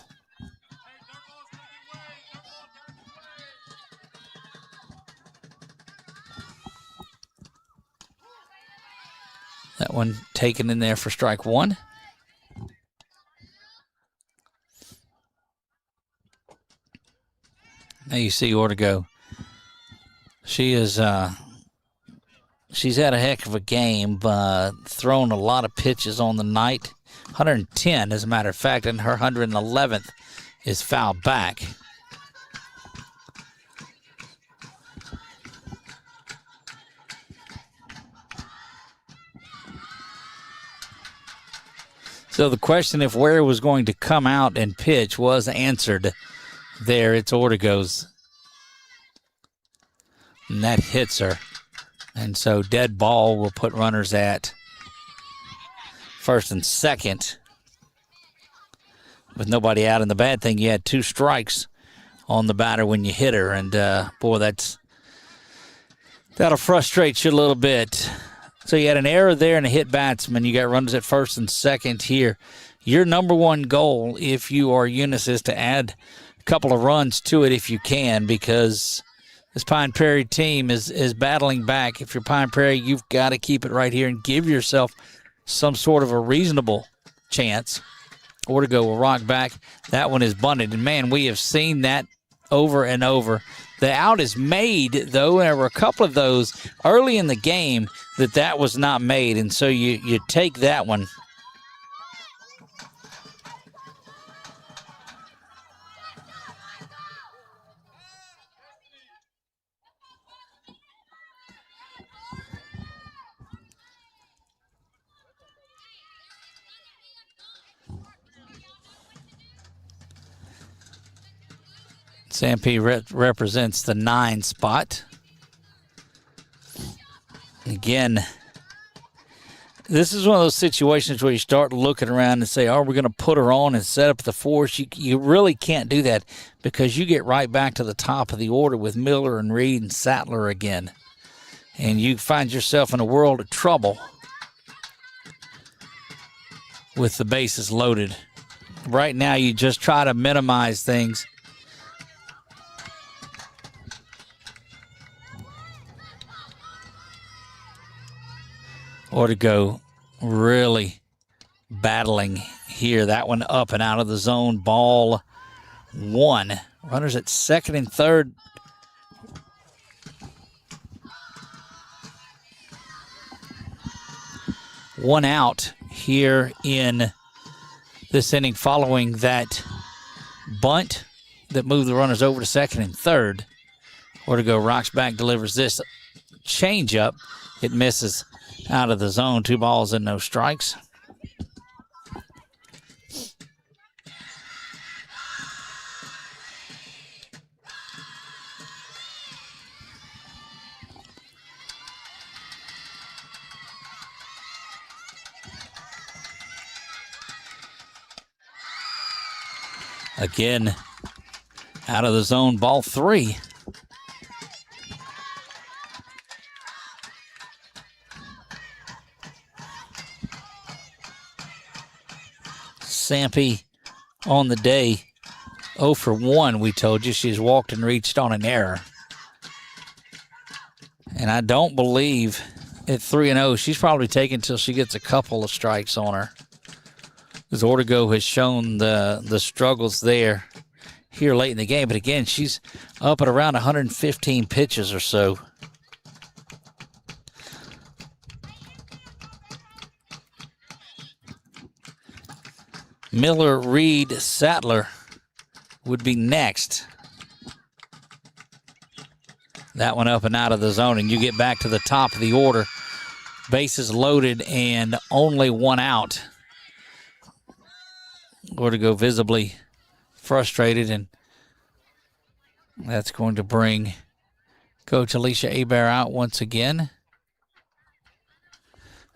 A: That one taken in there for strike 1. Now you see Ortego. She's had a heck of a game, thrown a lot of pitches on the night. 110, as a matter of fact, and her 111th is fouled back. So the question if Ware was going to come out and pitch was answered there. It's Ortego's. And that hits her. And so dead ball will put runners at first and second with nobody out. And the bad thing, you had 2 strikes on the batter when you hit her. And, boy, that'll frustrate you a little bit. So you had an error there and a hit batsman. You got runners at first and second here. Your number one goal, if you are Eunice, is to add a couple of runs to it if you can, because this Pine Prairie team is battling back. If you're Pine Prairie, you've got to keep it right here and give yourself some sort of a reasonable chance. Ortego will rock back. That one is bunted. And, man, we have seen that over and over. The out is made, though. There were a couple of those early in the game that was not made, and so you take that one. Sampe represents the 9 spot. Again, this is one of those situations where you start looking around and say, oh, we're going to put her on and set up the force. You really can't do that because you get right back to the top of the order with Miller and Reed and Sattler again. And you find yourself in a world of trouble with the bases loaded. Right now, you just try to minimize things. Ortego really battling here. That one up and out of the zone. Ball 1. Runners at second and third. One out here in this inning following that bunt that moved the runners over to second and third. Ortego rocks back, delivers this changeup. It misses out of the zone. 2 balls and no strikes. Again, out of the zone, ball 3. Sampe on the day, 0 for 1, we told you. She's walked and reached on an error. And I don't believe at 3-0, she's probably taken until she gets a couple of strikes on her. Because Ortego has shown the struggles there here late in the game. But again, she's up at around 115 pitches or so. Miller, Reed, Sattler would be next. That one up and out of the zone, and you get back to the top of the order. Bases loaded and only one out. Ortego visibly frustrated, and that's going to bring Coach Alicia Hebert out once again.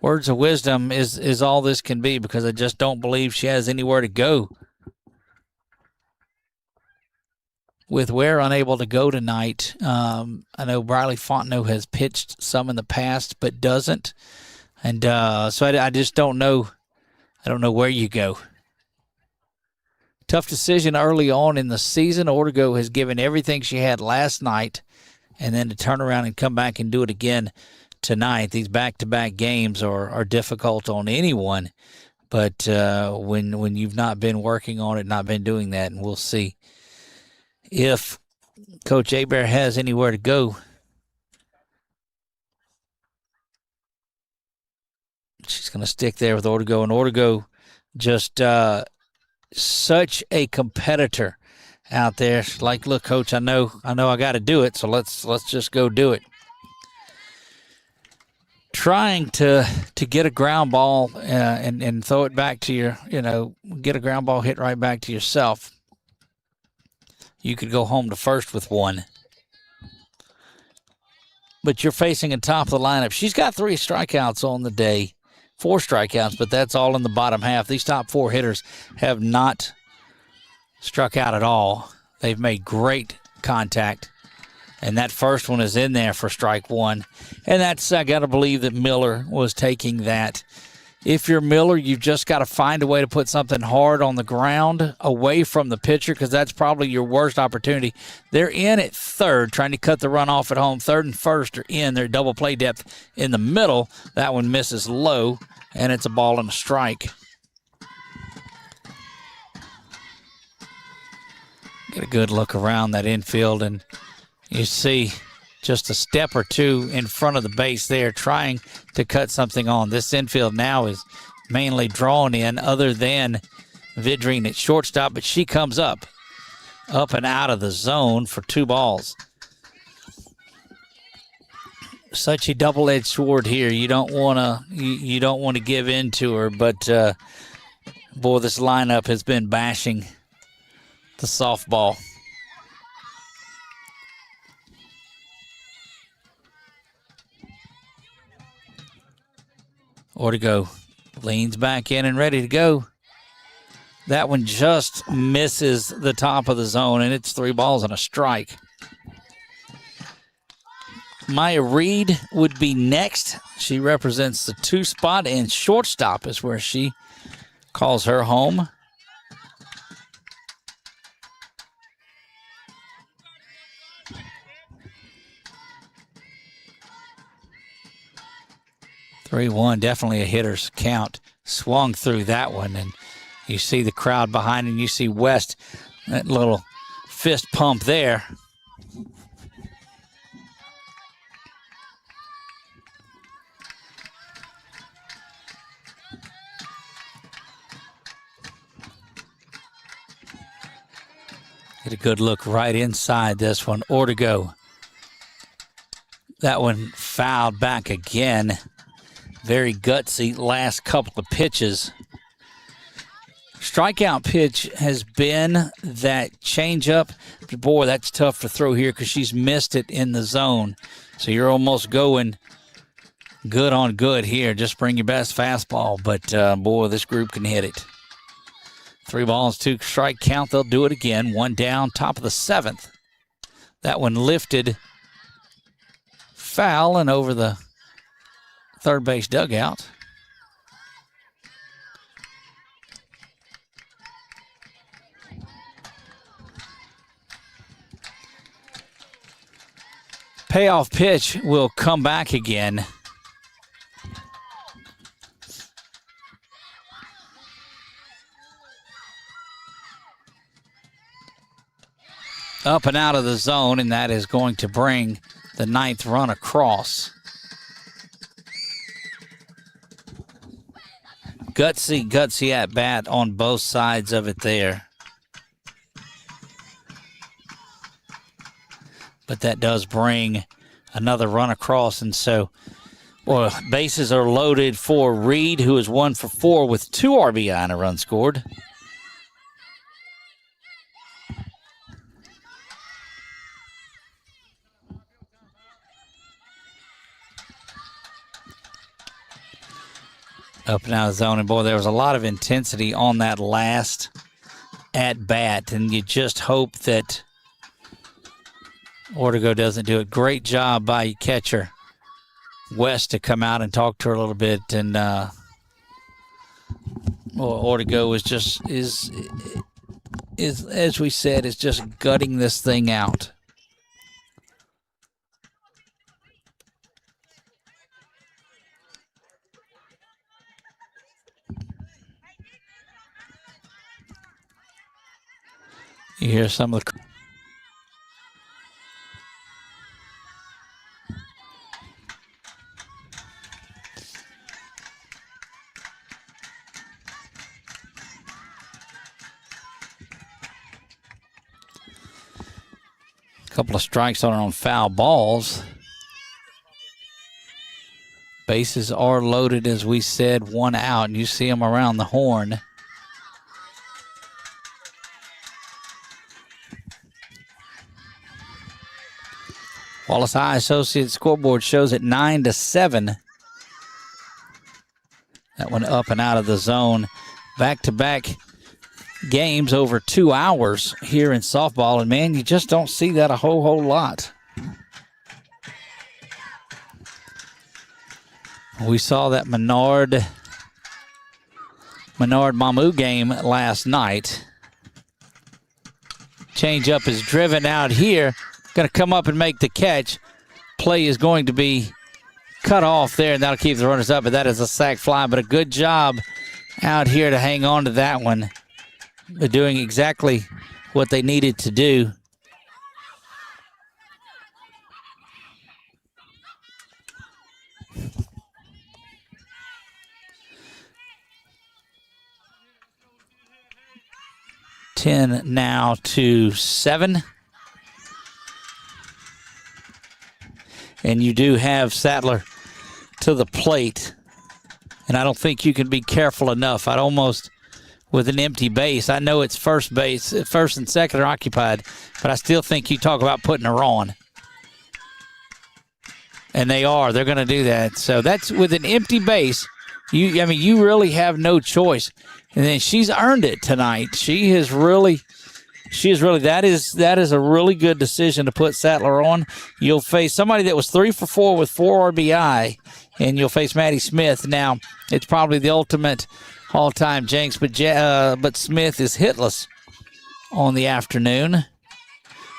A: Words of wisdom is all this can be, because I just don't believe she has anywhere to go. With Ware unable to go tonight, I know Briley Fontenot has pitched some in the past, but doesn't. And so I just don't know. I don't know where you go. Tough decision early on in the season. Ortego has given everything she had last night, and then to turn around and come back and do it again tonight. These back-to-back games are difficult on anyone, but when you've not been working on it, not been doing that, and we'll see if Coach Hebert has anywhere to go. She's going to stick there with Ortego, and Ortego just such a competitor out there. She's like, look, Coach, I know I got to do it, so let's just go do it. Trying to get a ground ball and throw it back to your, get a ground ball hit right back to yourself. You could go home to first with one. But you're facing a top of the lineup. She's got 3 strikeouts on the day. 4 strikeouts, but that's all in the bottom half. These top 4 hitters have not struck out at all. They've made great contact. And that first one is in there for strike 1. And that's, I got to believe that Miller was taking that. If you're Miller, you've just got to find a way to put something hard on the ground away from the pitcher, because that's probably your worst opportunity. They're in at third, trying to cut the run off at home. Third and first are in. They're double play depth in the middle. That one misses low, and it's a ball and a strike. Get a good look around that infield, and you see just a step or two in front of the base there, trying to cut something on. This infield now is mainly drawn in, other than Vidrine at shortstop, but she comes up and out of the zone for 2 balls. Such a double-edged sword here. You don't want to give in to her, but boy, this lineup has been bashing the softball. Ortego leans back in and ready to go. That one just misses the top of the zone, and it's 3 balls and a strike. Maya Reed would be next. She represents the 2 spot, and shortstop is where she calls her home. (3-1), definitely a hitter's count. Swung through that one, and you see the crowd behind, and you see West, that little fist pump there. Get a good look right inside this one. Ortego. That one fouled back again. Very gutsy last couple of pitches. Strikeout pitch has been that changeup. Boy, that's tough to throw here because she's missed it in the zone. So you're almost going good on good here. Just bring your best fastball. But, boy, this group can hit it. 3 balls, 2 strike count. They'll do it again. 1 down, top of the 7th. That one lifted foul and over the third base dugout. Payoff pitch will come back again. Up and out of the zone, and that is going to bring the 9th run across. gutsy at bat on both sides of it there. But that does bring another run across, and so bases are loaded for Reed, who is 1 for 4 with 2 RBI and a run scored. Up and out of the zone, and boy, there was a lot of intensity on that last at bat, and you just hope that Ortego doesn't do it. Great job by catcher West to come out and talk to her a little bit, and Ortego is as we said, is just gutting this thing out. You hear some of the couple of strikes on foul balls. Bases are loaded, as we said, 1 out, and you see them around the horn. Wallace High Associates scoreboard shows it 9-7. That one up and out of the zone. Back-to-back games over 2 hours here in softball, and man, you just don't see that a whole lot. We saw that Menard Mamu game last night. Changeup is driven out here. Going to come up and make the catch. Play is going to be cut off there, and that'll keep the runners up, but that is a sac fly. But a good job out here to hang on to that one. They're doing exactly what they needed to do. Ten now to 7. And you do have Sattler to the plate. And I don't think you can be careful enough. I'd almost, with an empty base, I know it's first base, first and second are occupied, but I still think you talk about putting her on. And they are. They're going to do that. So that's with an empty base. You really have no choice. And then she's earned it tonight. She is really, that is a really good decision to put Sattler on. You'll face somebody that was 3 for 4 with 4 RBI, and you'll face Maddie Smith. Now, it's probably the ultimate all-time jinx, but Smith is hitless on the afternoon.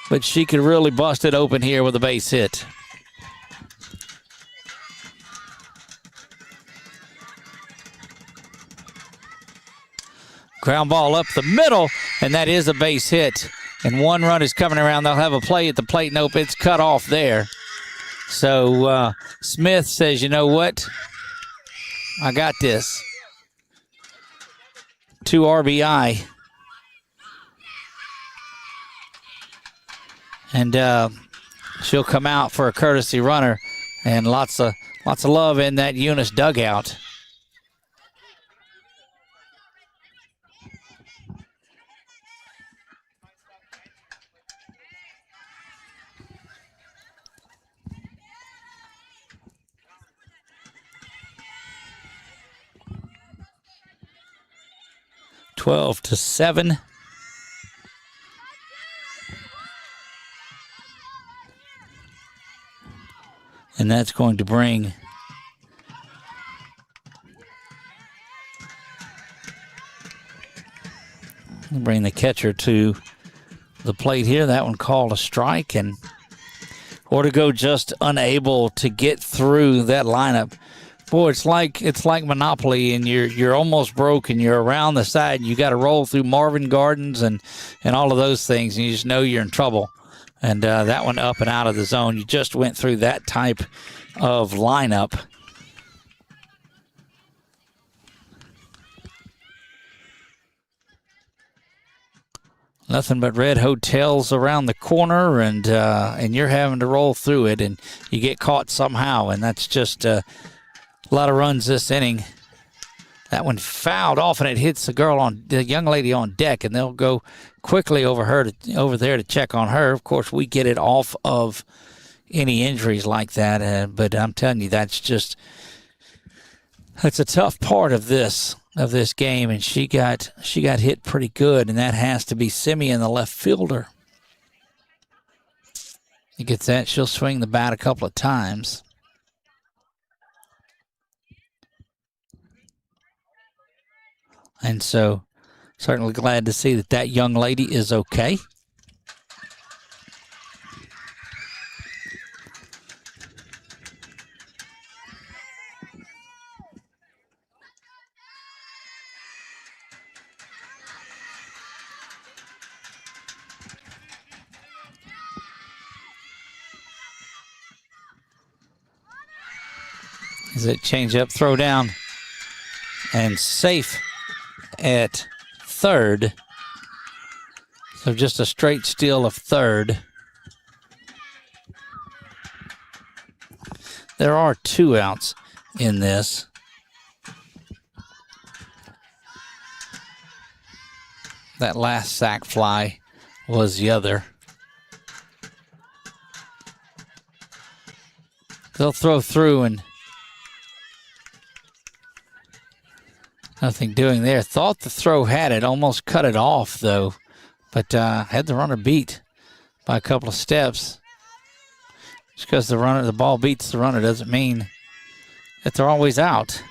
A: But she could really bust it open here with a base hit. Ground ball up the middle, and that is a base hit. And 1 run is coming around. They'll have a play at the plate. Nope, it's cut off there. So Smith says, you know what? I got this. 2 RBI. And she'll come out for a courtesy runner. And lots of love in that Eunice dugout. Twelve to 7. And that's going to bring the catcher to the plate here. That one called a strike, and Ortego just unable to get through that lineup. Boy, it's like Monopoly, and you're almost broke, and you're around the side, and you got to roll through Marvin Gardens and all of those things, and you just know you're in trouble. And that one up and out of the zone. You just went through that type of lineup. nothing but red hotels around the corner, and you're having to roll through it, and you get caught somehow, and that's just a lot of runs this inning. That one fouled off, and it hits the young lady on deck, and they'll go quickly over there to check on her. Of course, we get it off of any injuries like that, but I'm telling you, that's a tough part of this game, and she got hit pretty good, and that has to be Simeon, the left fielder. He gets that. She'll swing the bat a couple of times. And so, certainly glad to see that young lady is okay. Is it change up, throw down, and safe at third. So just a straight steal of third. There are 2 outs in this. That last sac fly was the other. They'll throw through and nothing doing there. Thought the throw had it, almost cut it off though, but had the runner beat by a couple of steps. Just because the ball beats the runner doesn't mean that they're always out.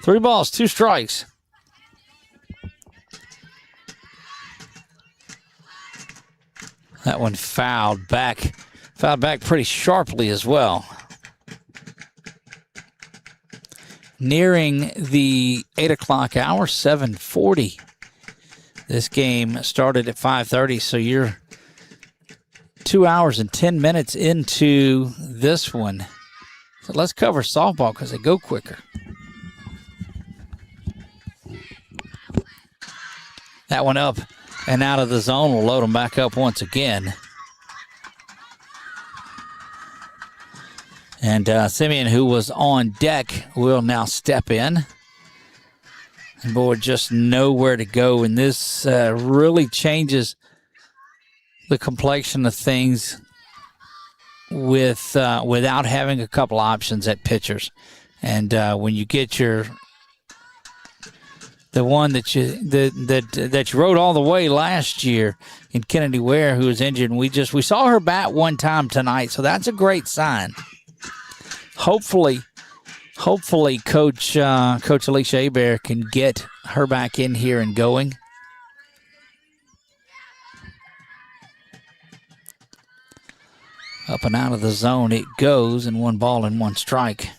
A: 3 balls, 2 strikes. That one fouled back pretty sharply as well. Nearing the 8 o'clock hour, 7:40. This game started at 5:30, so you're 2 hours and 10 minutes into this one. So let's cover softball because they go quicker. That one up and out of the zone. We'll load them back up once again. And Simeon, who was on deck, will now step in. And boy, just know where to go. And this really changes the complexion of things without having a couple options at pitchers. And when you get the one that you rode all the way last year in Kennedy Ware, who was injured, and we saw her bat one time tonight, so that's a great sign. Hopefully, Coach Alicia Hebert can get her back in here and going. Up and out of the zone it goes, and 1 ball and 1 strike.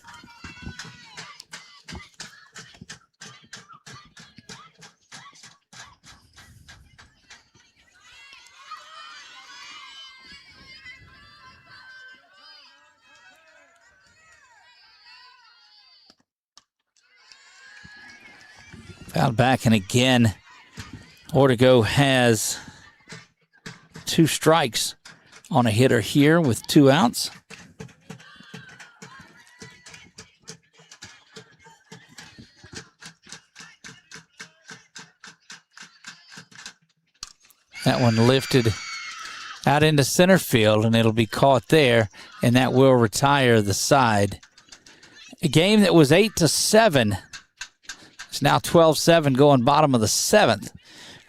A: Fouled back, and again, Ortego has 2 strikes on a hitter here with 2 outs. That one lifted out into center field, and it'll be caught there, and that will retire the side. A game that was 8-7. It's now 12-7 going bottom of the 7th.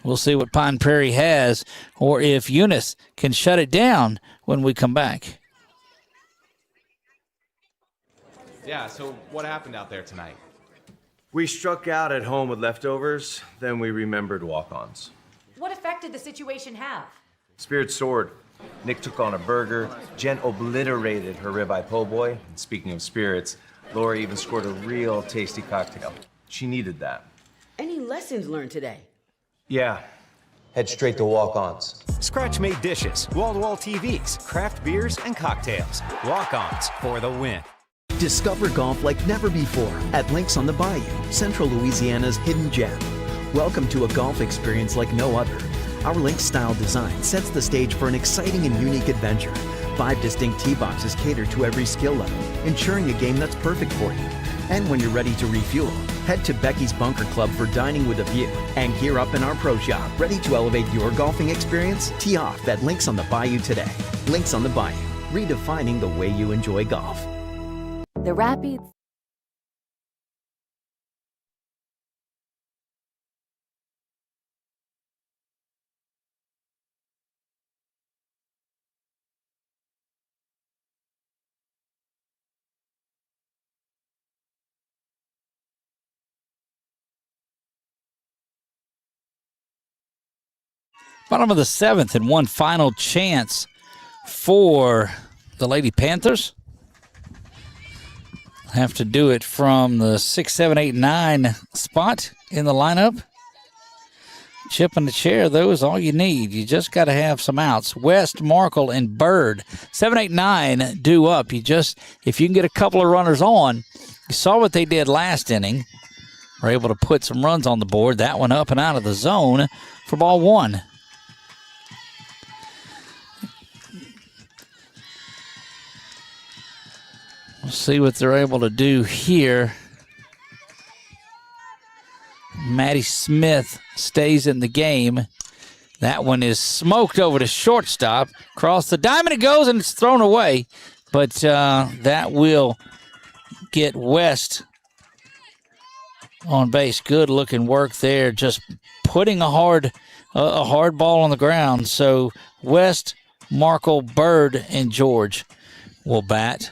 A: We'll see what Pine Prairie has, or if Eunice can shut it down when we come back.
B: Yeah, so what happened out there tonight?
C: We struck out at home with leftovers, then we remembered walk-ons.
D: What effect did the situation have?
C: Spirit soared. Nick took on a burger. Jen obliterated her ribeye po' boy. And speaking of spirits, Lori even scored a real tasty cocktail. She needed that.
E: Any lessons learned today?
C: Yeah. Head straight to walk-ons.
F: Scratch-made dishes, wall-to-wall TVs, craft beers, and cocktails. Walk-ons for the win.
G: Discover golf like never before at Links on the Bayou, Central Louisiana's hidden gem. Welcome to a golf experience like no other. Our link-style design sets the stage for an exciting and unique adventure. 5 distinct tee boxes cater to every skill level, ensuring a game that's perfect for you. And when you're ready to refuel, head to Becky's Bunker Club for dining with a view and gear up in our pro shop. Ready to elevate your golfing experience? Tee off at Links on the Bayou today. Links on the Bayou, redefining the way you enjoy golf.
H: The Rapids.
A: Bottom of the 7th and one final chance for the Lady Panthers. Have to do it from the 6, 7, 8, 9 spot in the lineup. Chip in the chair, though, is all you need. You just got to have some outs. West, Markle, and Bird. 7, 8, 9 due up. If you can get a couple of runners on, you saw what they did last inning. Were able to put some runs on the board. That one up and out of the zone for ball 1. We'll see what they're able to do here. Maddie Smith stays in the game. That one is smoked over to shortstop. Across the diamond it goes, and it's thrown away. But that will get West on base. Good looking work there. Just putting a hard ball on the ground. So West, Markle, Bird, and George will bat.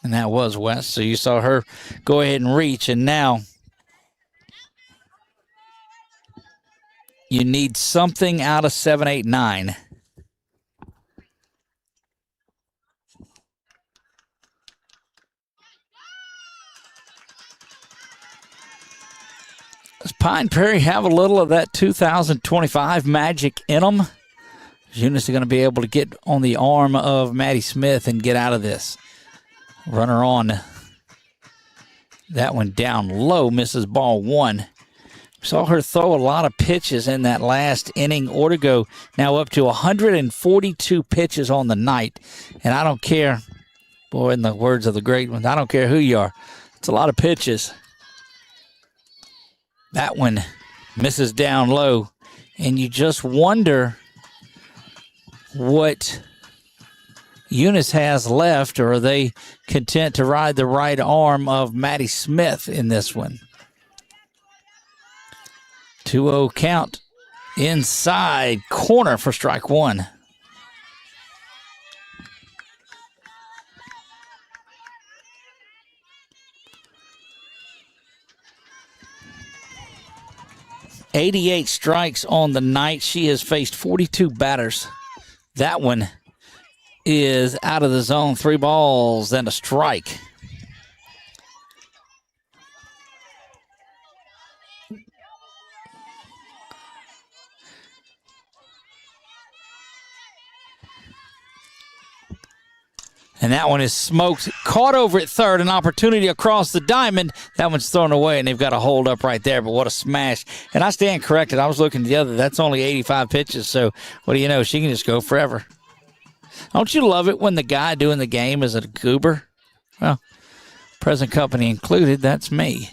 A: And that was West. So you saw her go ahead and reach. And now you need something out of 7, 8, 9. Does Pine Prairie have a little of that 2025 magic in them? Eunice is going to be able to get on the arm of Maddie Smith and get out of this. Runner on. That one down low, misses ball 1. Saw her throw a lot of pitches in that last inning. Ortego now up to 142 pitches on the night. And I don't care, boy, in the words of the great ones, I don't care who you are. It's a lot of pitches. That one misses down low. And you just wonder what Eunice has left, or are they content to ride the right arm of Maddie Smith in this one? 2-0 count inside corner for strike 1. "88 strikes on the night. She has faced 42 batters. That one is out of the zone. 3 balls and a strike. And that one is smoked. Caught over at third. An opportunity across the diamond. That one's thrown away, and they've got a hold up right there. But what a smash. And I stand corrected. I was looking at the other. That's only 85 pitches. So what do you know? She can just go forever. Don't you love it when the guy doing the game is a goober? Well, present company included, that's me.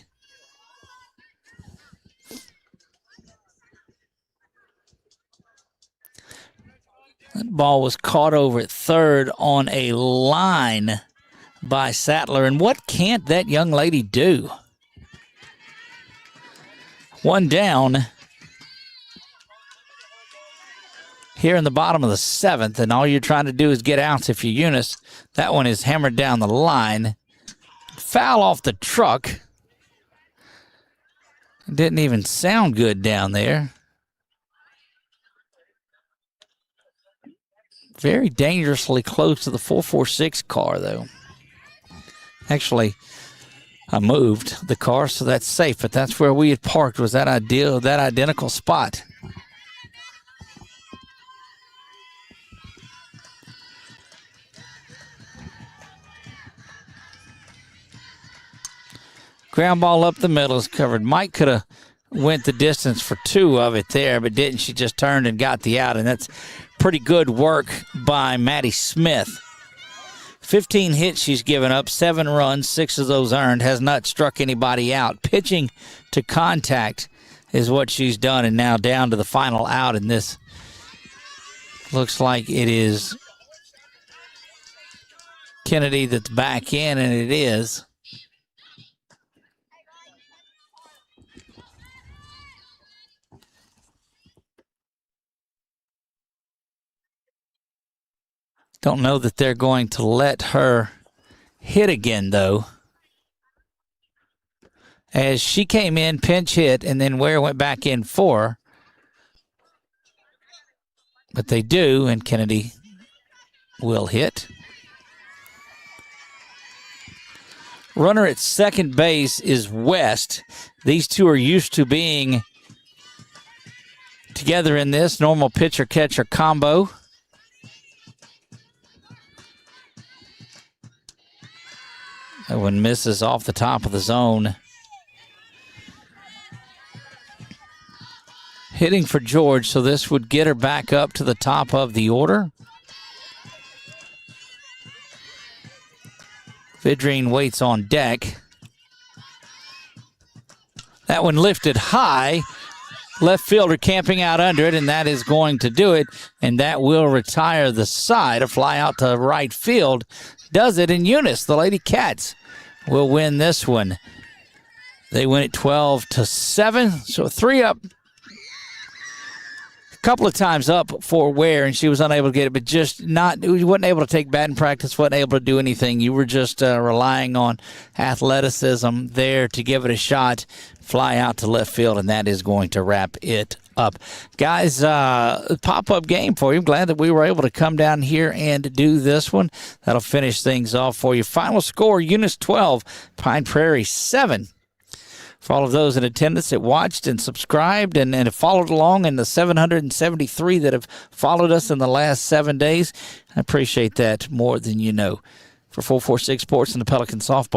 A: That ball was caught over at third on a line by Sattler. And what can't that young lady do? One down here in the bottom of the 7th, and all you're trying to do is get outs if you're Eunice. That one is hammered down the line. Foul off the truck. Didn't even sound good down there. Very dangerously close to the 446 car, though. Actually, I moved the car, so that's safe, but that's where we had parked, was that identical spot. Ground ball up the middle is covered. Mike could have went the distance for 2 of it there, but didn't. She just turned and got the out, and that's pretty good work by Maddie Smith. 15 hits she's given up, 7 runs, 6 of those earned, has not struck anybody out. Pitching to contact is what she's done, and now down to the final out, and this looks like it is Kennedy that's back in, and it is. Don't know that they're going to let her hit again, though, as she came in, pinch hit, and then Ware went back in for her. But they do, and Kennedy will hit. Runner at second base is West. These two are used to being together in this normal pitcher-catcher combo. That one misses off the top of the zone. Hitting for George, so this would get her back up to the top of the order. Vidrine waits on deck. That one lifted high. Left fielder camping out under it, and that is going to do it. And that will retire the side. A fly out to right field does it. And Eunice, the Lady Cats, will win this one. They win it 12-7. So 3 up. A couple of times up for Ware, and she was unable to get it, but just not, you wasn't able to take batting practice, wasn't able to do anything. You were just relying on athleticism there to give it a shot, fly out to left field, and that is going to wrap it up. Guys, pop-up game for you. I'm glad that we were able to come down here and do this one. That'll finish things off for you. Final score, Eunice 12, Pine Prairie 7. For all of those in attendance that watched and subscribed and have followed along, and the 773 that have followed us in the last 7 days, I appreciate that more than you know. For 446 Sports and the Pelican Softball